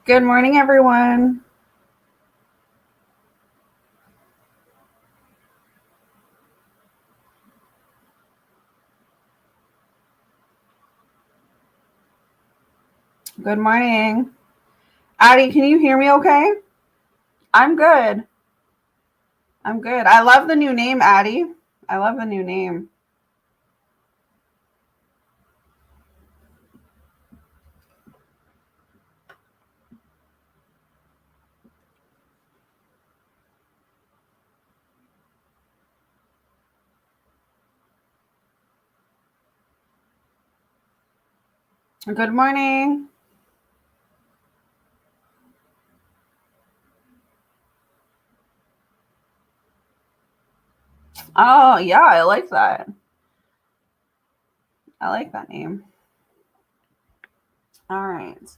Good morning, everyone. Good morning. Addie, can you hear me okay? I'm good. I'm good. I love the new name, Addie. I love the new name. Good morning. Oh, yeah, I like that. I like that name. All right. We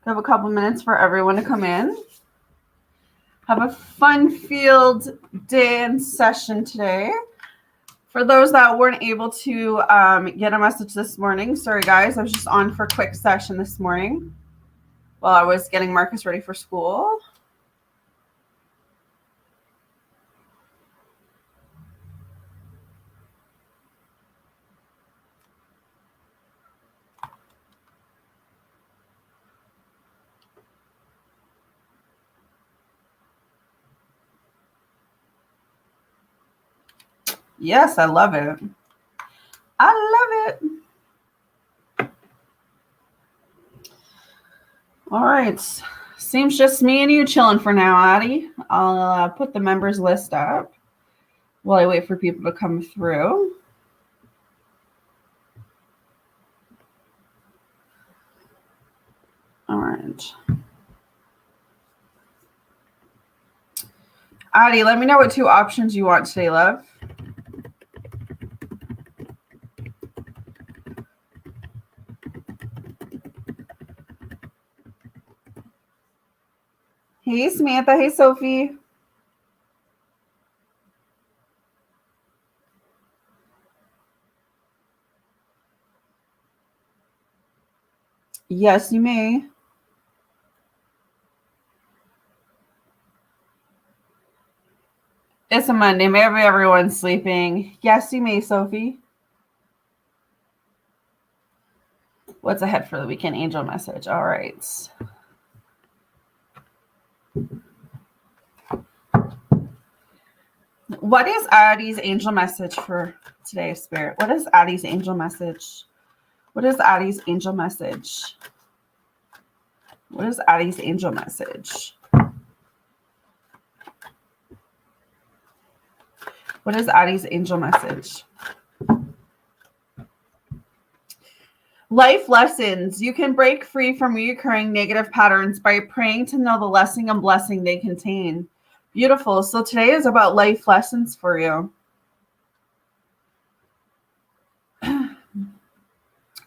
have a couple minutes for everyone to come in. Have a fun-filled day and session today. For those that weren't able to get a message this morning, sorry guys, I was just on for a quick session this morning while I was getting Marcus ready for school. Yes, I love it. I love it. All right. Seems just me and you chilling for now, Addie. I'll put the members list up while I wait for people to come through. All right. Addie, let me know what 2 options you want today, love. Hey, Samantha. Hey, Sophie. Yes, you may. It's a Monday. Maybe everyone's sleeping. Yes, you may, Sophie. What's ahead for the weekend? Angel message. All right. What is Addie's angel message for today, Spirit? What is Addie's angel message? What is Addie's angel message? What is Addie's angel message? What is Addie's angel message? Life lessons. You can break free from recurring negative patterns by praying to know the lesson and blessing they contain. Beautiful. So today is about life lessons for you.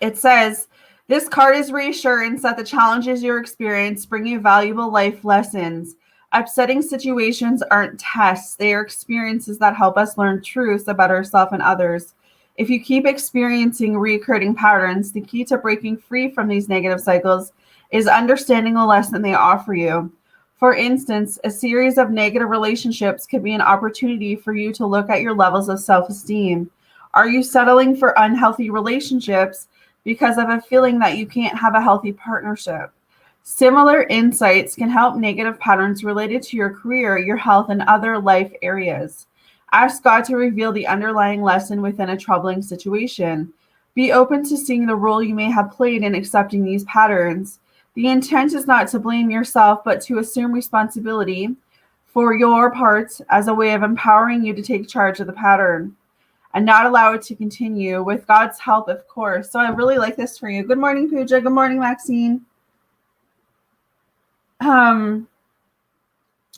It says, this card is reassurance that the challenges you experience bring you valuable life lessons. Upsetting situations aren't tests. They are experiences that help us learn truths about ourselves and others. If you keep experiencing recurring patterns, the key to breaking free from these negative cycles is understanding the lesson they offer you. For instance, a series of negative relationships could be an opportunity for you to look at your levels of self-esteem. Are you settling for unhealthy relationships because of a feeling that you can't have a healthy partnership? Similar insights can help negative patterns related to your career, your health, and other life areas. Ask God to reveal the underlying lesson within a troubling situation. Be open to seeing the role you may have played in accepting these patterns. The intent is not to blame yourself, but to assume responsibility for your parts as a way of empowering you to take charge of the pattern and not allow it to continue, with God's help, of course. So I really like this for you. Good morning, Pooja. Good morning, Maxine.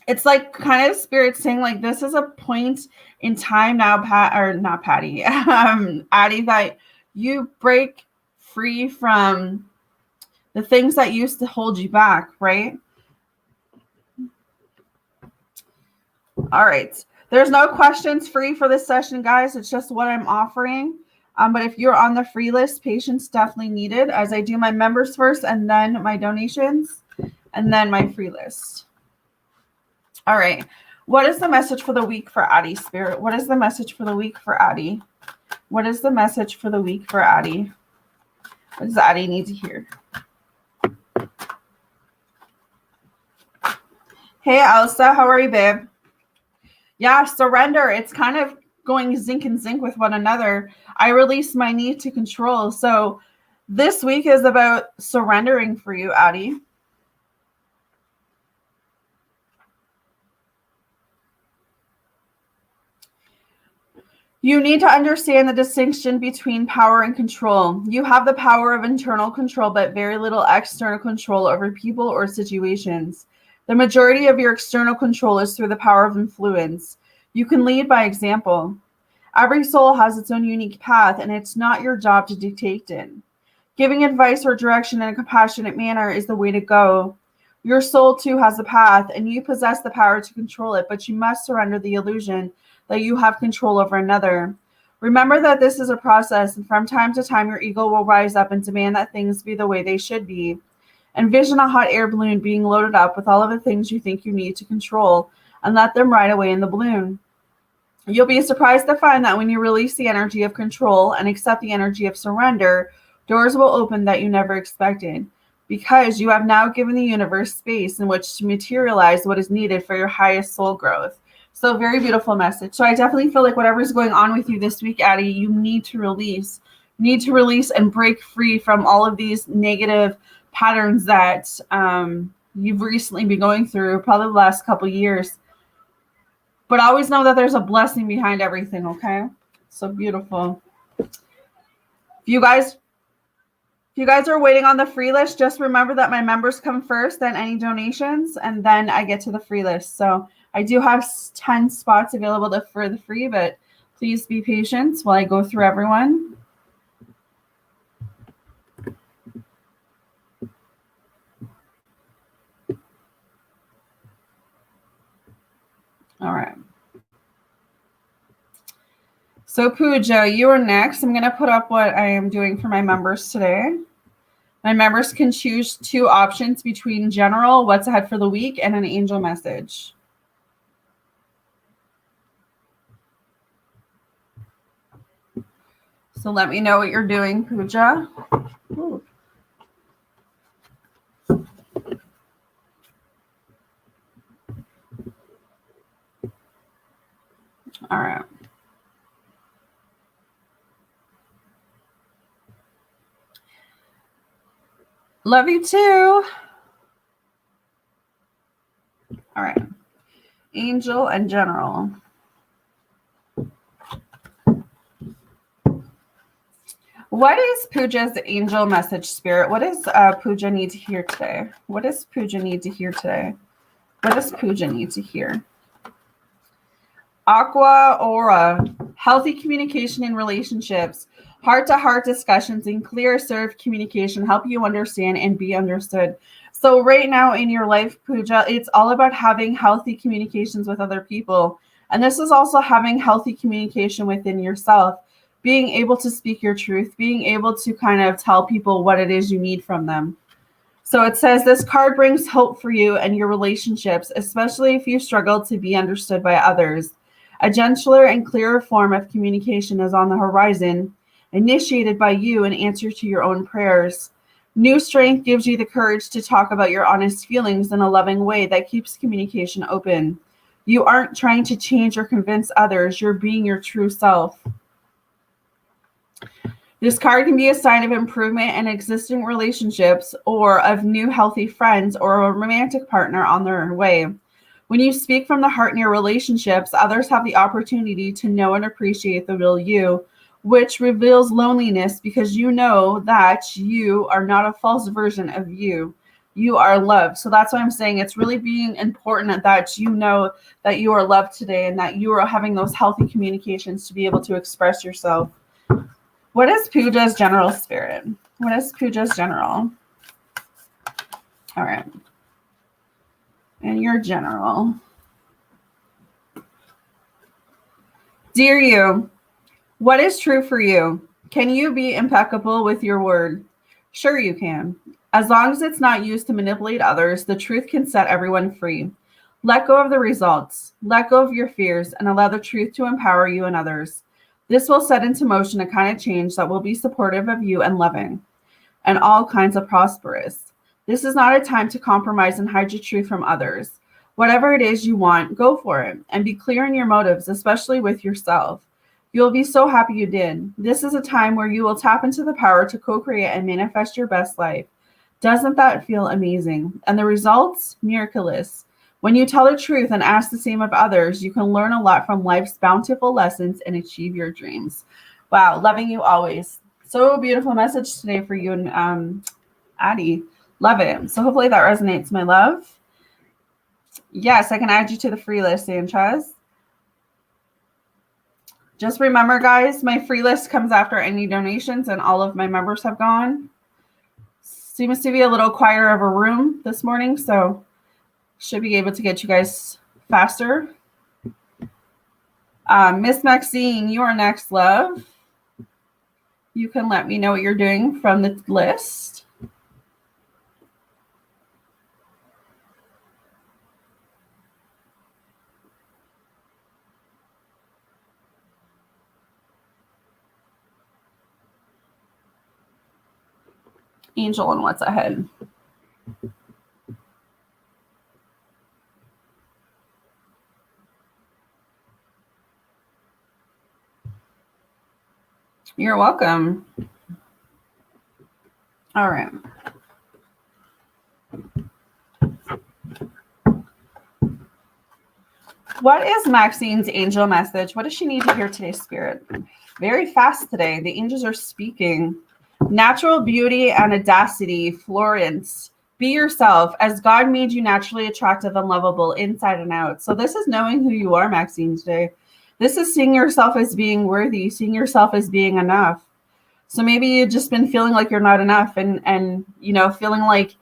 It's like kind of spirit saying like this is a point in time now, not Patty, Addie, that you break free from the things that used to hold you back, right? All right. There's no questions free for this session, guys. It's just what I'm offering. But if you're on the free list, patience definitely needed as I do my members first and then my donations. and then my free list. All right. What is the message for the week for Addie, Spirit? What is the message for the week for Addie? What is the message for the week for Addie? What does Addie need to hear? Hey, Elsa. How are you, babe? Yeah, surrender. It's kind of going zinc and zinc with one another. I release my need to control. So this week is about surrendering for you, Addie. You need to understand the distinction between power and control. You have the power of internal control, but very little external control over people or situations. The majority of your external control is through the power of influence. You can lead by example. Every soul has its own unique path, and it's not your job to dictate it. Giving advice or direction in a compassionate manner is the way to go. Your soul, too, has a path, and you possess the power to control it, but you must surrender the illusion that you have control over another. Remember that this is a process, and from time to time your ego will rise up and demand that things be the way they should be. Envision a hot air balloon being loaded up with all of the things you think you need to control, and let them ride away in the balloon. You'll be surprised to find that when you release the energy of control and accept the energy of surrender, doors will open that you never expected, because you have now given the universe space in which to materialize what is needed for your highest soul growth. So very beautiful message. So I definitely feel like whatever's going on with you this week, Addie, you need to release. You need to release and break free from all of these negative patterns that you've recently been going through, probably the last couple years. But always know that there's a blessing behind everything, okay? So beautiful. If you guys are waiting on the free list, just remember that my members come first, then any donations, and then I get to the free list. So I do have 10 spots available for the free, but please be patient while I go through everyone. All right. So Pooja, you are next. I'm going to put up what I am doing for my members today. My members can choose 2 options between general, what's ahead for the week, and an angel message. So let me know what you're doing, Pooja. Ooh. All right. Love you too. All right. Angel and general. What is Pooja's angel message, Spirit? What does Pooja need to hear today? What does Pooja need to hear today? What does Pooja need to hear? Aqua Aura. Healthy communication in relationships. Heart-to-heart discussions and clear, assertive communication help you understand and be understood. So right now in your life, Pooja, it's all about having healthy communications with other people. And this is also having healthy communication within yourself. Being able to speak your truth, being able to kind of tell people what it is you need from them. So it says this card brings hope for you and your relationships, especially if you struggle to be understood by others. A gentler and clearer form of communication is on the horizon, initiated by you in answer to your own prayers. New strength gives you the courage to talk about your honest feelings in a loving way that keeps communication open. You aren't trying to change or convince others, you're being your true self. This card can be a sign of improvement in existing relationships or of new healthy friends or a romantic partner on their way. When you speak from the heart in your relationships, others have the opportunity to know and appreciate the real you, which reveals loneliness because you know that you are not a false version of you. You are loved. So that's why I'm saying it's really being important that you know that you are loved today and that you are having those healthy communications to be able to express yourself. What is Pooja's general, Spirit? What is Pooja's general? All right. And your general. Dear you, what is true for you? Can you be impeccable with your word? Sure you can. As long as it's not used to manipulate others, the truth can set everyone free. Let go of the results, let go of your fears, and allow the truth to empower you and others. This will set into motion a kind of change that will be supportive of you and loving, and all kinds of prosperous. This is not a time to compromise and hide your truth from others. Whatever it is you want, go for it, and be clear in your motives, especially with yourself. You'll be so happy you did. This is a time where you will tap into the power to co-create and manifest your best life. Doesn't that feel amazing? And the results? Miraculous. When you tell the truth and ask the same of others, you can learn a lot from life's bountiful lessons and achieve your dreams. Wow, loving you always. So beautiful message today for you and Addie. Love it. So hopefully that resonates, my love. Yes, I can add you to the free list, Sanchez. Just remember, guys, my free list comes after any donations, and all of my members have gone. Seems to be a little quieter of a room this morning, so should be able to get you guys faster. Miss Maxine, you are next, love. You can let me know what you're doing from the list. Angel and what's ahead. You're welcome. All right. What is Maxine's angel message? What does she need to hear today, Spirit? Very fast today. The angels are speaking. Natural beauty and audacity, Florence. Be yourself, as God made you naturally attractive and lovable inside and out. So this is knowing who you are, Maxine, today. This is seeing yourself as being worthy, seeing yourself as being enough. So maybe you've just been feeling like you're not enough and you know, feeling like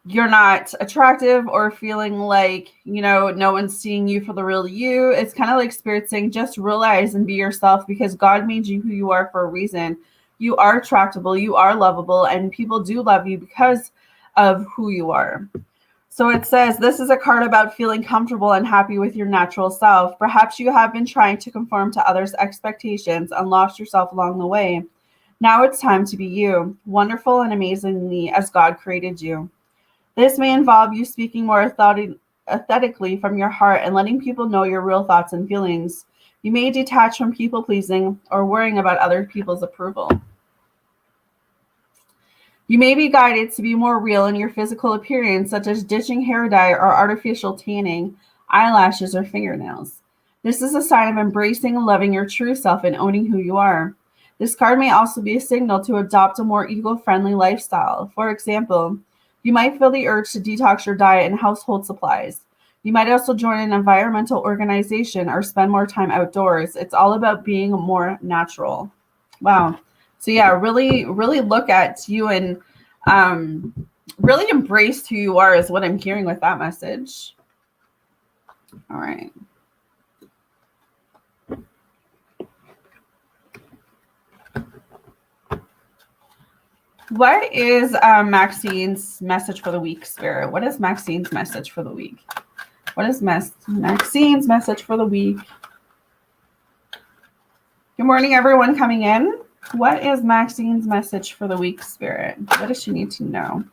you're not attractive or feeling like, you know, no one's seeing you for the real you. It's kind of like Spirit saying, just realize and be yourself, because God made you who you are for a reason. You are attractable, you are lovable, and people do love you because of who you are. So it says, this is a card about feeling comfortable and happy with your natural self. Perhaps you have been trying to conform to others' expectations and lost yourself along the way. Now it's time to be you, wonderful and amazingly as God created you. This may involve you speaking more authentically from your heart and letting people know your real thoughts and feelings. You may detach from people-pleasing or worrying about other people's approval. You may be guided to be more real in your physical appearance, such as ditching hair dye or artificial tanning, eyelashes, or fingernails. This is a sign of embracing and loving your true self and owning who you are. This card may also be a signal to adopt a more eco-friendly lifestyle. For example, you might feel the urge to detox your diet and household supplies. You might also join an environmental organization or spend more time outdoors. It's all about being more natural. Wow. So yeah, really, really look at you and really embrace who you are is what I'm hearing with that message. All right. What is Maxine's message for the week, Spirit? What is Maxine's message for the week? What is Maxine's message for the week? Good morning, everyone coming in. What is Maxine's message for the week, Spirit? What does she need to know?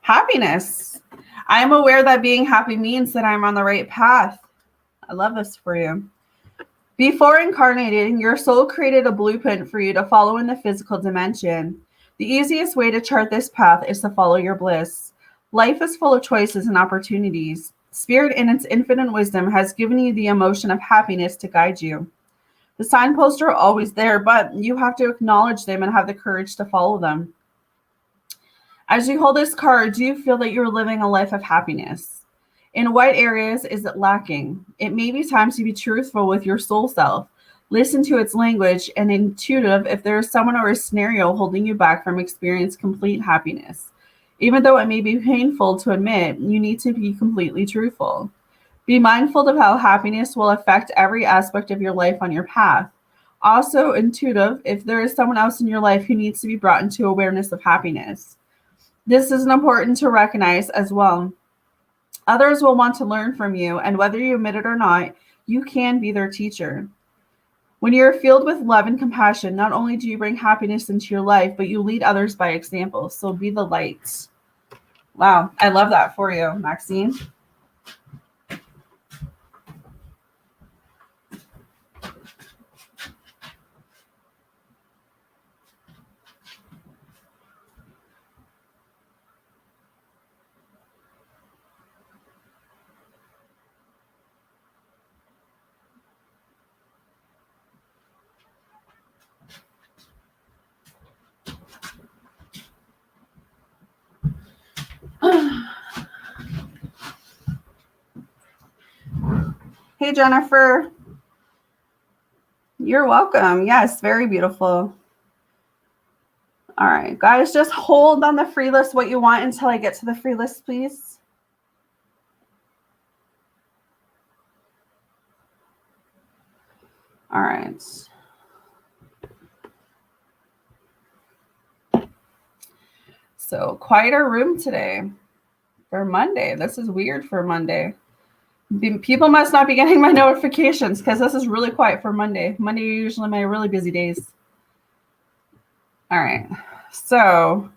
Happiness. I am aware that being happy means that I'm on the right path. I love this for you. Before incarnating, your soul created a blueprint for you to follow in the physical dimension. The easiest way to chart this path is to follow your bliss. Life is full of choices and opportunities. Spirit, in its infinite wisdom, has given you the emotion of happiness to guide you. The signposts are always there, but you have to acknowledge them and have the courage to follow them. As you hold this card, do you feel that you're living a life of happiness? In what areas is it lacking? It may be time to be truthful with your soul self. Listen to its language and intuitive if there is someone or a scenario holding you back from experiencing complete happiness. Even though it may be painful to admit, you need to be completely truthful. Be mindful of how happiness will affect every aspect of your life on your path. Also intuitive if there is someone else in your life who needs to be brought into awareness of happiness. This is important to recognize as well. Others will want to learn from you, and whether you admit it or not, you can be their teacher. When you're filled with love and compassion, not only do you bring happiness into your life, but you lead others by example. So be the light. Wow, I love that for you, Maxine. Hey, Jennifer. You're welcome. Yes, very beautiful. All right, guys, just hold on the free list what you want until I get to the free list, please. All right. So, quieter room today for Monday. This is weird for Monday. People must not be getting my notifications because this is really quiet for Monday. Monday are usually my really busy days. All right. So,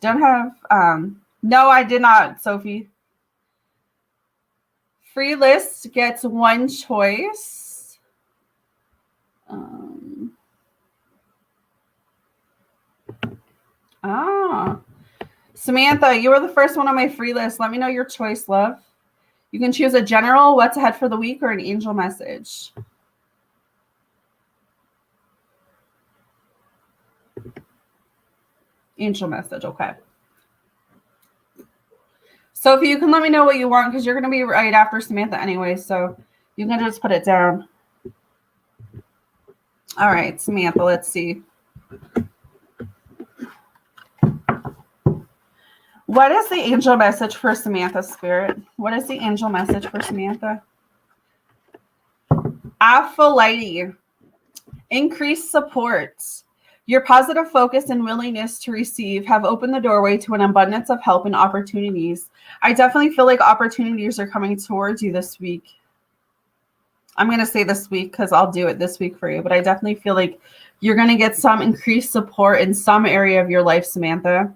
don't have, no, I did not, Sophie. Free list gets one choice. Samantha, you were the first one on my free list. Let me know your choice, love. You can choose a general, what's ahead for the week, or an angel message. Angel message, okay. Sophie, you can let me know what you want because you're going to be right after Samantha anyway, so you can just put it down. All right, Samantha, let's see. What is the angel message for Samantha, Spirit? What is the angel message for Samantha? Aphrodite, increased support. Your positive focus and willingness to receive have opened the doorway to an abundance of help and opportunities. I definitely feel like opportunities are coming towards you this week. I'm going to say this week because I'll do it this week for you, but I definitely feel like you're going to get some increased support in some area of your life, Samantha.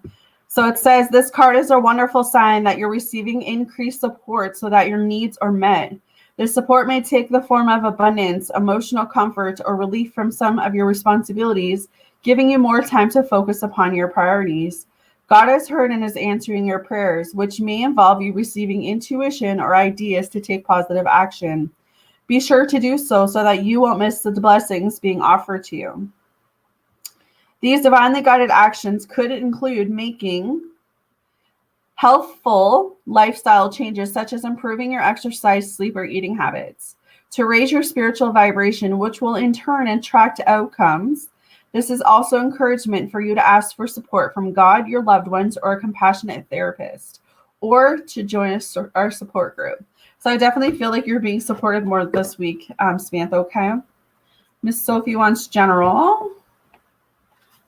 So it says this card is a wonderful sign that you're receiving increased support so that your needs are met. This support may take the form of abundance, emotional comfort, or relief from some of your responsibilities, giving you more time to focus upon your priorities. God has heard and is answering your prayers, which may involve you receiving intuition or ideas to take positive action. Be sure to do so that you won't miss the blessings being offered to you. These divinely guided actions could include making healthful lifestyle changes, such as improving your exercise, sleep, or eating habits, to raise your spiritual vibration, which will in turn attract outcomes. This is also encouragement for you to ask for support from God, your loved ones, or a compassionate therapist, or to join our support group. So I definitely feel like you're being supported more this week, Samantha, okay? Miss Sophie wants general.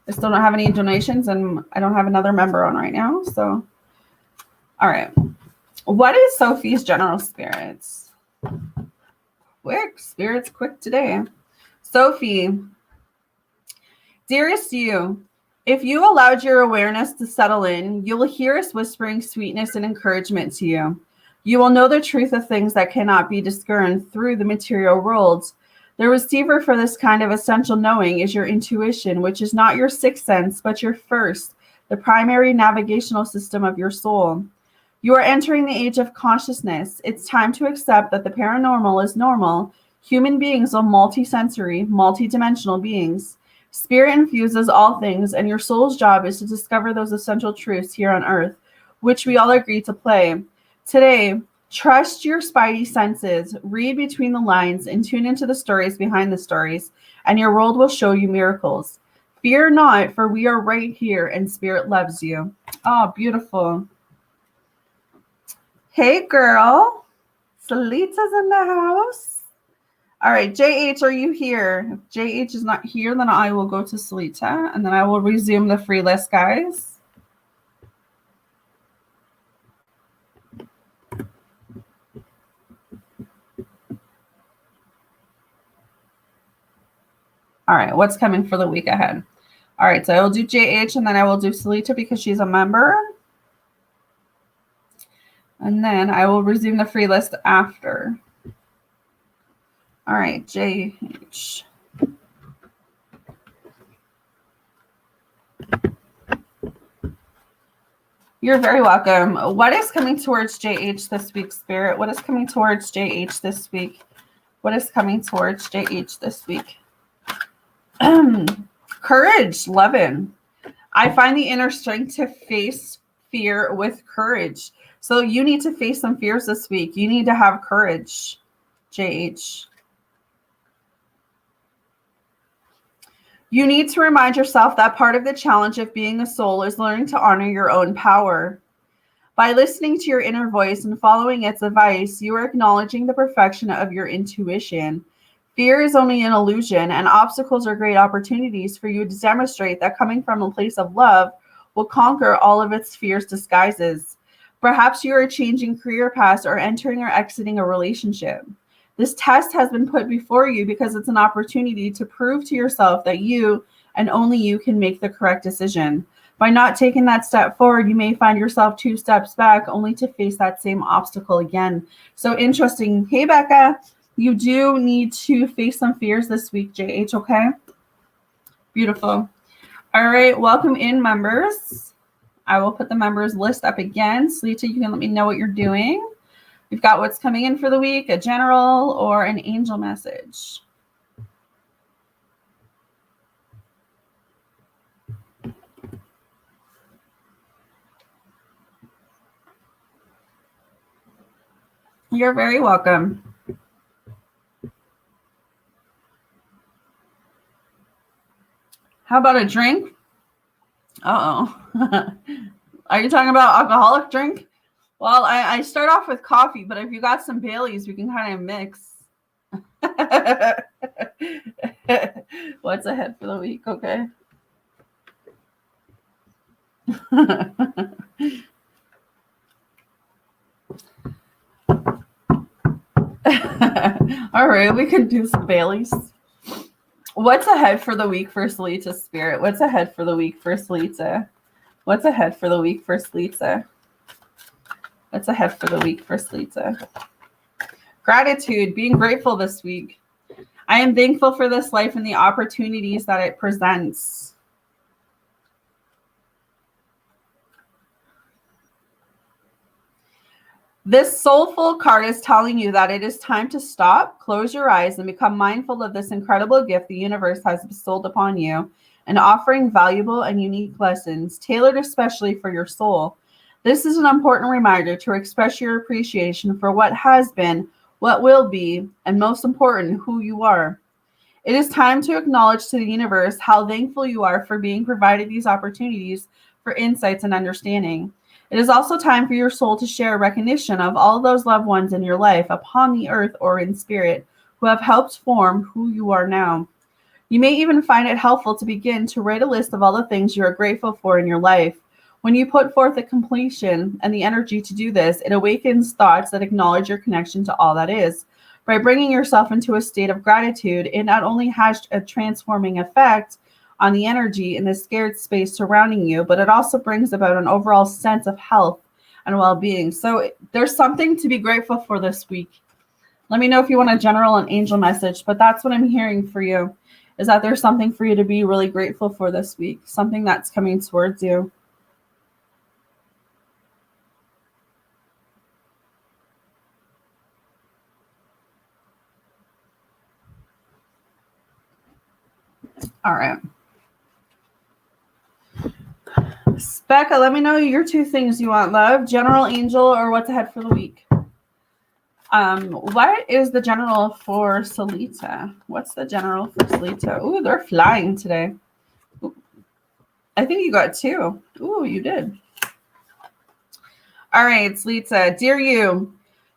I still don't have any donations, and I don't have another member on right now. So, all right. What is Sophie's general spirits? Quick today. Sophie, dearest you, if you allowed your awareness to settle in, you will hear us whispering sweetness and encouragement to you. You will know the truth of things that cannot be discerned through the material world. The receiver for this kind of essential knowing is your intuition, which is not your sixth sense, but your first, the primary navigational system of your soul. You are entering the age of consciousness. It's time to accept that the paranormal is normal. Human beings are multisensory, multidimensional beings. Spirit infuses all things, and your soul's job is to discover those essential truths here on earth, which we all agree to play. Today, trust your spidey senses, read between the lines, and tune into the stories behind the stories, and your world will show you miracles. Fear not, for we are right here, and Spirit loves you. Oh, beautiful. Hey, girl. Salita's in the house. All right, JH, are you here? If JH is not here, then I will go to Salita, and then I will resume the free list, guys. All right, what's coming for the week ahead? All right, so I will do JH, and then I will do Salita because she's a member. And then I will resume the free list after. All right, JH. You're very welcome. What is coming towards JH this week, Spirit? What is coming towards JH this week? What is coming towards JH this week? Courage, Levin. I find the inner strength to face fear with courage. So you need to face some fears this week. You need to have courage, JH. You need to remind yourself that part of the challenge of being a soul is learning to honor your own power. By listening to your inner voice and following its advice, you are acknowledging the perfection of your intuition. Fear is only an illusion, and obstacles are great opportunities for you to demonstrate that coming from a place of love will conquer all of its fierce disguises. Perhaps you are changing career paths or entering or exiting a relationship. This test has been put before you because it's an opportunity to prove to yourself that you and only you can make the correct decision. By not taking that step forward, you may find yourself 2 steps back only to face that same obstacle again. So interesting. Hey, Becca, you do need to face some fears this week, JH, okay? Beautiful. All right, welcome in, members. I will put the members list up again. Salita, you can let me know what you're doing. We've got what's coming in for the week, a general or an angel message. You're very welcome. How about a drink? Uh-oh. Are you talking about alcoholic drink? Well, I start off with coffee, but if you got some Baileys, we can kind of mix. What's ahead for the week? Okay. All right, we can do some Baileys. What's ahead for the week for Salita, Spirit? What's ahead for the week for Salita? What's ahead for the week for Salita? What's ahead for the week for Salita? Gratitude, being grateful this week. I am thankful for this life and the opportunities that it presents. This soulful card is telling you that it is time to stop, close your eyes, and become mindful of this incredible gift the universe has bestowed upon you, and offering valuable and unique lessons tailored especially for your soul. This is an important reminder to express your appreciation for what has been, what will be, and most important, who you are. It is time to acknowledge to the universe how thankful you are for being provided these opportunities for insights and understanding. It is also time for your soul to share recognition of all those loved ones in your life upon the earth or in spirit who have helped form who you are now. You may even find it helpful to begin to write a list of all the things you are grateful for in your life. When you put forth the completion and the energy to do this, it awakens thoughts that acknowledge your connection to all that is. By bringing yourself into a state of gratitude, it not only has a transforming effect on the energy in the scared space surrounding you, but it also brings about an overall sense of health and well-being. So there's something to be grateful for this week. Let me know if you want a general and angel message, but that's what I'm hearing for you, is that there's something for you to be really grateful for this week, something that's coming towards you. All right. Becca, let me know your 2 things you want, love. General, angel, or what's ahead for the week? What is the general for Salita? What's the general for Salita? Ooh, they're flying today. Ooh. I think you got 2. Ooh, you did. All right, Salita. Dear you,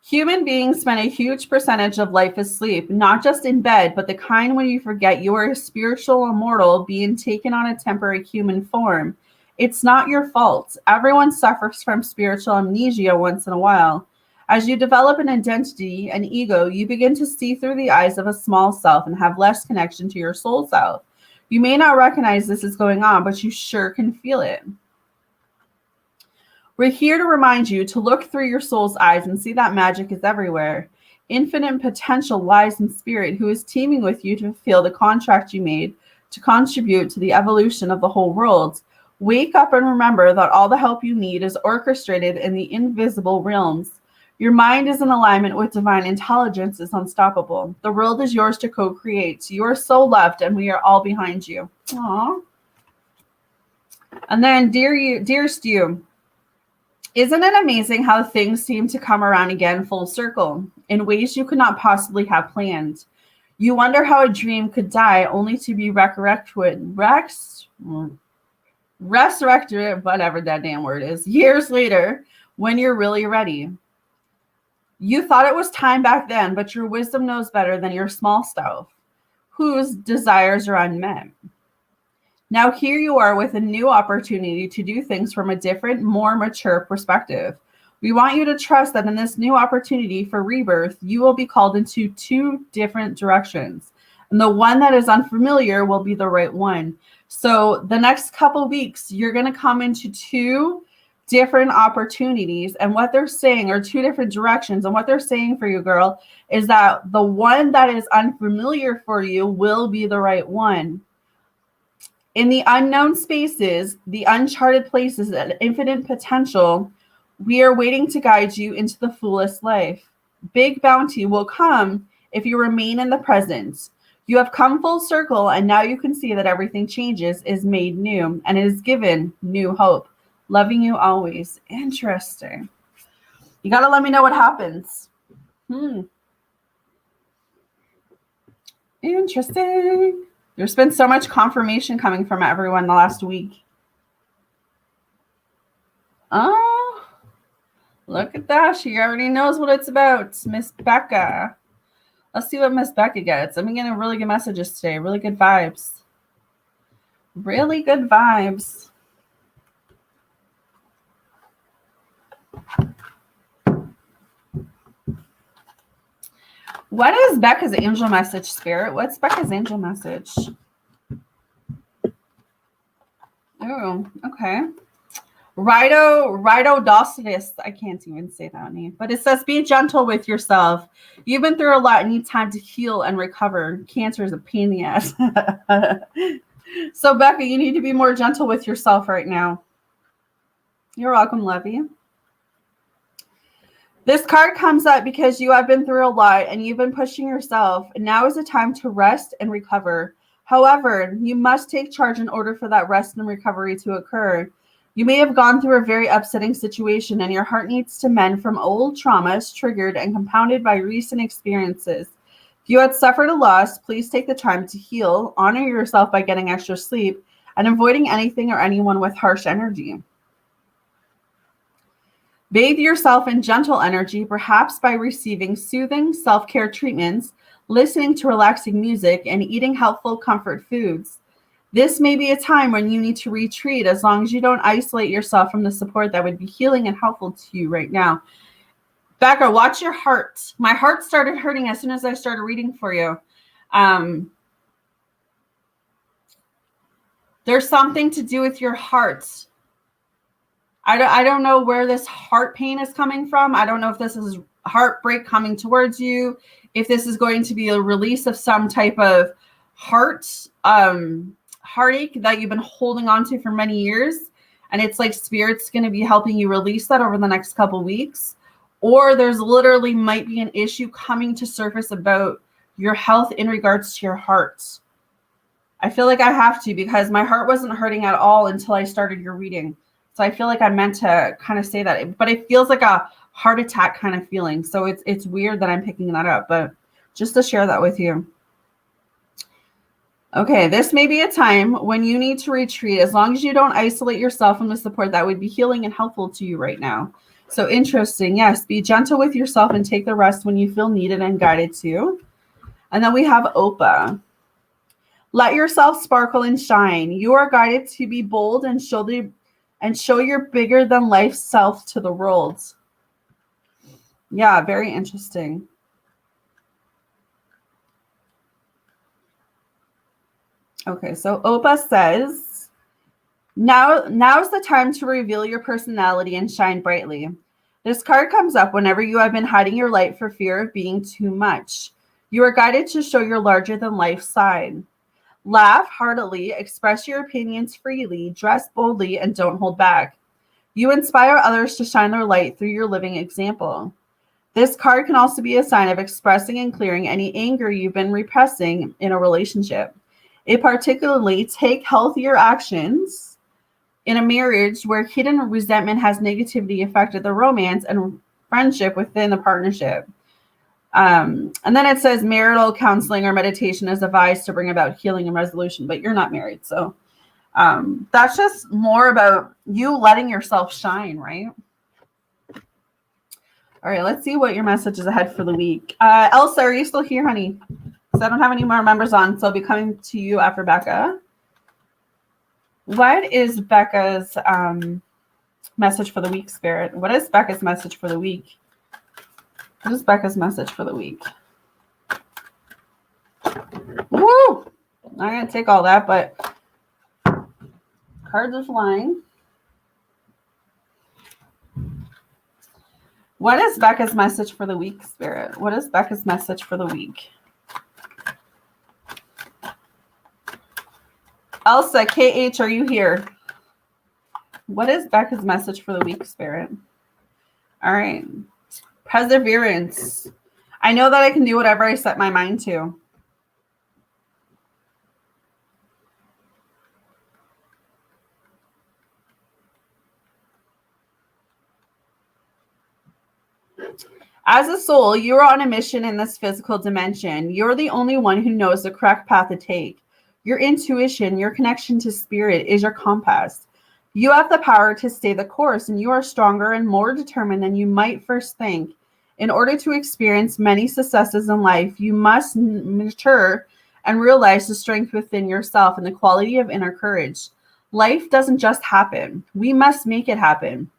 Human beings spend a huge percentage of life asleep, not just in bed, but the kind when you forget you are a spiritual immortal being taken on a temporary human form. It's not your fault. Everyone suffers from spiritual amnesia once in a while. As you develop an identity, an ego, you begin to see through the eyes of a small self and have less connection to your soul self. You may not recognize this is going on, but you sure can feel it. We're here to remind you to look through your soul's eyes and see that magic is everywhere. Infinite potential lies in spirit, who is teaming with you to fulfill the contract you made to contribute to the evolution of the whole world. Wake up and remember that all the help you need is orchestrated in the invisible realms. Your mind is in alignment with divine intelligence is unstoppable. The world is yours to co-create. You are so loved, and we are all behind you. Aww. And then, dearest you, isn't it amazing how things seem to come around again full circle in ways you could not possibly have planned? You wonder how a dream could die only to be resurrected, whatever that damn word is, years later when you're really ready. You thought it was time back then, but your wisdom knows better than your small self, whose desires are unmet. Now here you are with a new opportunity to do things from a different, more mature perspective. We want you to trust that in this new opportunity for rebirth, you will be called into two different directions. And the one that is unfamiliar will be the right one. So the next couple weeks, you're going to come into two different opportunities. And what they're saying are two different directions. And what they're saying for you, girl, is that the one that is unfamiliar for you will be the right one. In the unknown spaces, the uncharted places, and infinite potential, we are waiting to guide you into the fullest life. Big bounty will come if you remain in the present. You have come full circle, and now you can see that everything changes, is made new, and it is given new hope. Loving you always. Interesting. You got to let me know what happens. Interesting. There's been so much confirmation coming from everyone the last week. Oh, look at that. She already knows what it's about. Miss Becca. Let's see what Miss Becca gets. I'm getting really good messages today. Really good vibes. Really good vibes. What is Becca's angel message, Spirit? What's Becca's angel message? Oh, okay. Rhydodocitus. I can't even say that name. But it says, be gentle with yourself. You've been through a lot and need time to heal and recover. Cancer is a pain in the ass. So, Becca, you need to be more gentle with yourself right now. You're welcome, Levy. This card comes up because you have been through a lot and you've been pushing yourself. And now is the time to rest and recover. However, you must take charge in order for that rest and recovery to occur. You may have gone through a very upsetting situation and your heart needs to mend from old traumas triggered and compounded by recent experiences. If you had suffered a loss, please take the time to heal, honor yourself by getting extra sleep, and avoiding anything or anyone with harsh energy. Bathe yourself in gentle energy, perhaps by receiving soothing self-care treatments, listening to relaxing music, and eating helpful comfort foods. This may be a time when you need to retreat as long as you don't isolate yourself from the support that would be healing and helpful to you right now. Becca, watch your heart. My heart started hurting as soon as I started reading for you. There's something to do with your heart. I don't know where this heart pain is coming from. I don't know if this is heartbreak coming towards you, if this is going to be a release of some type of heartache that you've been holding on to for many years. And it's like Spirit's going to be helping you release that over the next couple weeks. Or there's literally might be an issue coming to surface about your health in regards to your heart. I feel like I have to, because my heart wasn't hurting at all until I started your reading. So I feel like I meant to kind of say that, but it feels like a heart attack kind of feeling. So it's weird that I'm picking that up, but just to share that with you. Okay, this may be a time when you need to retreat as long as you don't isolate yourself from the support that would be healing and helpful to you right now. So interesting. Yes, be gentle with yourself and take the rest when you feel needed and guided to. And then we have Opa. Let yourself sparkle and shine. You are guided to be bold and show your bigger than life self to the world. Yeah, very interesting. Okay, so Opa says, now's the time to reveal your personality and shine brightly. This card comes up whenever you have been hiding your light for fear of being too much. You are guided to show your larger than life side. Laugh heartily, express your opinions freely, dress boldly, and don't hold back. You inspire others to shine their light through your living example. This card can also be a sign of expressing and clearing any anger you've been repressing in a relationship. It particularly take healthier actions in a marriage where hidden resentment has negatively affected the romance and friendship within the partnership. And then it says marital counseling or meditation is advised to bring about healing and resolution, but you're not married. So that's just more about you letting yourself shine, right? All right, let's see what your message is ahead for the week. Elsa, are you still here, honey? Because I don't have any more members on, so I'll be coming to you after Becca. What is Becca's message for the week, Spirit? What is Becca's message for the week? What is Becca's message for the week? Woo! I'm not going to take all that, but cards are flying. What is Becca's message for the week, Spirit? What is Becca's message for the week? Elsa, KH, are you here? What is Becca's message for the week, Spirit? All right. Perseverance. I know that I can do whatever I set my mind to. As a soul, you are on a mission in this physical dimension. You're the only one who knows the correct path to take. Your intuition, your connection to spirit is your compass. You have the power to stay the course, and you are stronger and more determined than you might first think. In order to experience many successes in life, you must mature and realize the strength within yourself and the quality of inner courage. Life doesn't just happen. We must make it happen.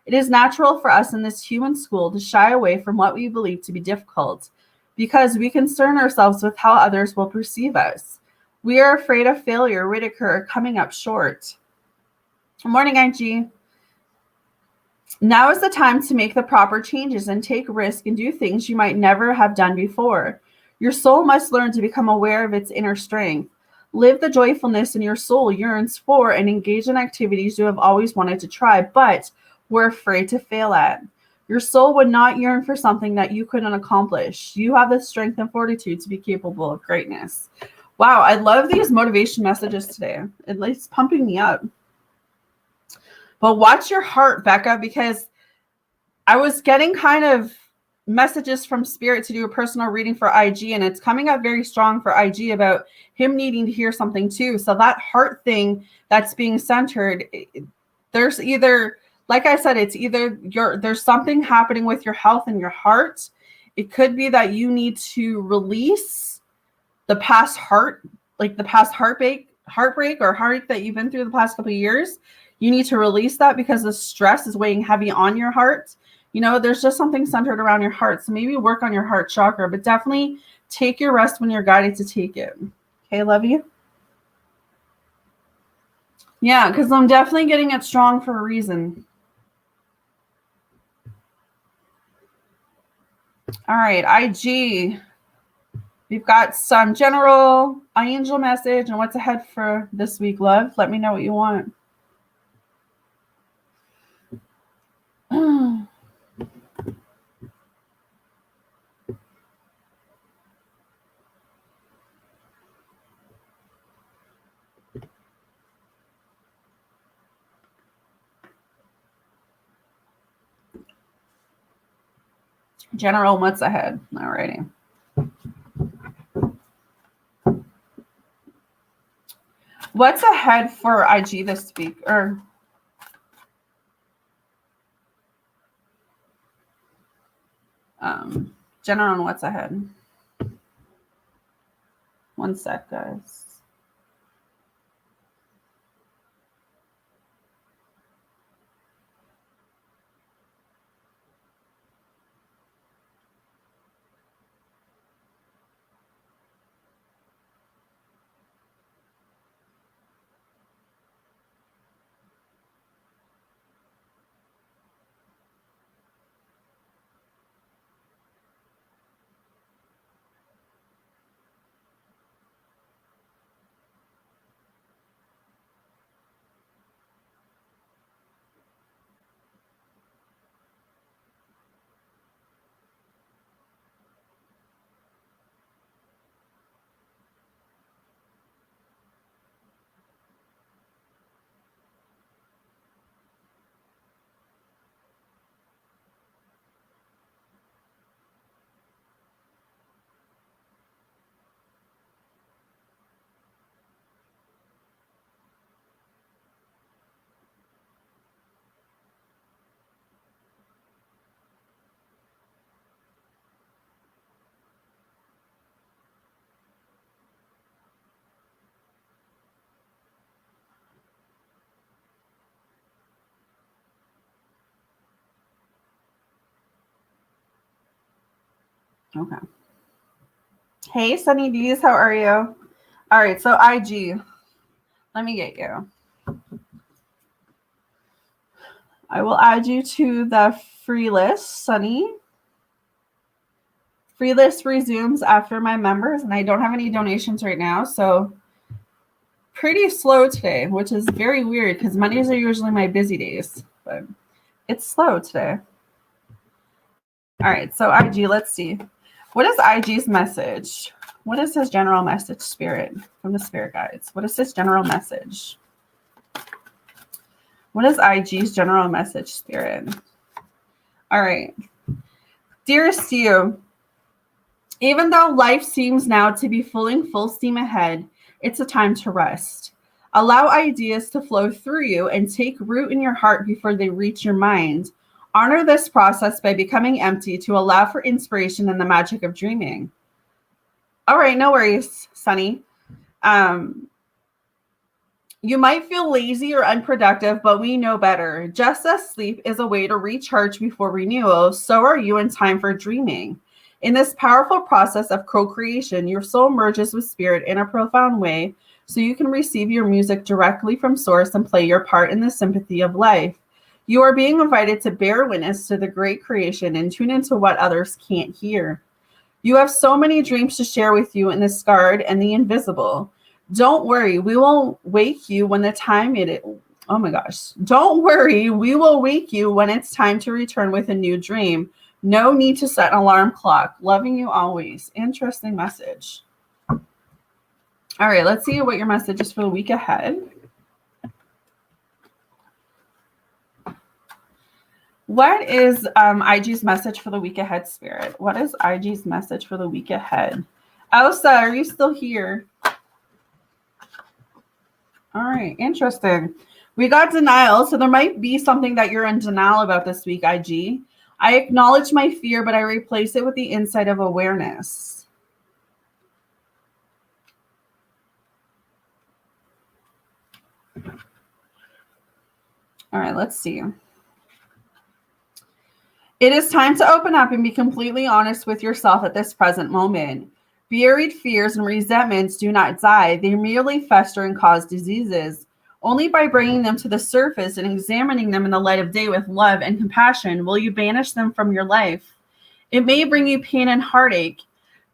It is natural for us in this human school to shy away from what we believe to be difficult because we concern ourselves with how others will perceive us. We are afraid of failure, ridicule, or coming up short. Good morning, IG. Now is the time to make the proper changes and take risk and do things you might never have done before. Your soul must learn to become aware of its inner strength. Live the joyfulness in your soul yearns for and engage in activities you have always wanted to try, but were afraid to fail at. Your soul would not yearn for something that you couldn't accomplish. You have the strength and fortitude to be capable of greatness. Wow, I love these motivation messages today. It's pumping me up. But watch your heart, Becca, because I was getting kind of messages from Spirit to do a personal reading for IG, and it's coming up very strong for IG about him needing to hear something too. So that heart thing that's being centered, there's either, like I said, it's either there's something happening with your health and your heart. It could be that you need to release the past heartbreak or heartache that you've been through the past couple of years. You need to release that because the stress is weighing heavy on your heart. You know, there's just something centered around your heart. So maybe work on your heart chakra, but definitely take your rest when you're guided to take it. Okay, love you. Yeah, because I'm definitely getting it strong for a reason. All right, IG. We've got some general angel message and what's ahead for this week, love. Let me know what you want. General, what's ahead? All righty. What's ahead for IG this week? General on what's ahead. One sec, guys. Okay. Hey, Sunny D's, how are you? All right, so IG. Let me get you. I will add you to the free list, Sunny. Free list resumes after my members, and I don't have any donations right now, so pretty slow today, which is very weird because Mondays are usually my busy days, but it's slow today. All right, so IG, let's see. What is IG's message? What is his general message, Spirit, from the Spirit Guides? What is his general message? What is IG's general message, Spirit? All right. Dearest you, even though life seems now to be full steam ahead, it's a time to rest. Allow ideas to flow through you and take root in your heart before they reach your mind. Honor this process by becoming empty to allow for inspiration and the magic of dreaming. All right, no worries, Sunny. You might feel lazy or unproductive, but we know better. Just as sleep is a way to recharge before renewal, so are you in time for dreaming. In this powerful process of co-creation, your soul merges with spirit in a profound way, so you can receive your music directly from source and play your part in the sympathy of life. You are being invited to bear witness to the great creation and tune into what others can't hear. You have so many dreams to share with you in the scarred and the invisible. Don't worry, we will wake you when the time it is. Oh my gosh. Don't worry, we will wake you when it's time to return with a new dream. No need to set an alarm clock. Loving you always. Interesting message. All right, let's see what your message is for the week ahead. What is IG's message for the week ahead, Spirit? What is IG's message for the week ahead? Elsa, are you still here? All right, interesting. We got denial, so there might be something that you're in denial about this week, IG. I acknowledge my fear, but I replace it with the insight of awareness. All right, let's see. It is time to open up and be completely honest with yourself at this present moment. Buried fears and resentments do not die. They merely fester and cause diseases. Only by bringing them to the surface and examining them in the light of day with love and compassion will you banish them from your life. It may bring you pain and heartache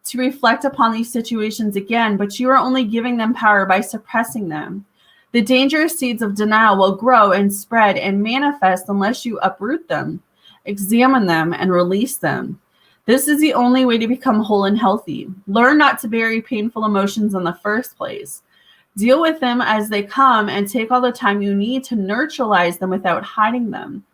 to reflect upon these situations again, but you are only giving them power by suppressing them. The dangerous seeds of denial will grow and spread and manifest unless you uproot them, examine them, and release them. This is the only way to become whole and healthy. Learn not to bury painful emotions in the first place. Deal with them as they come and take all the time you need to neutralize them without hiding them.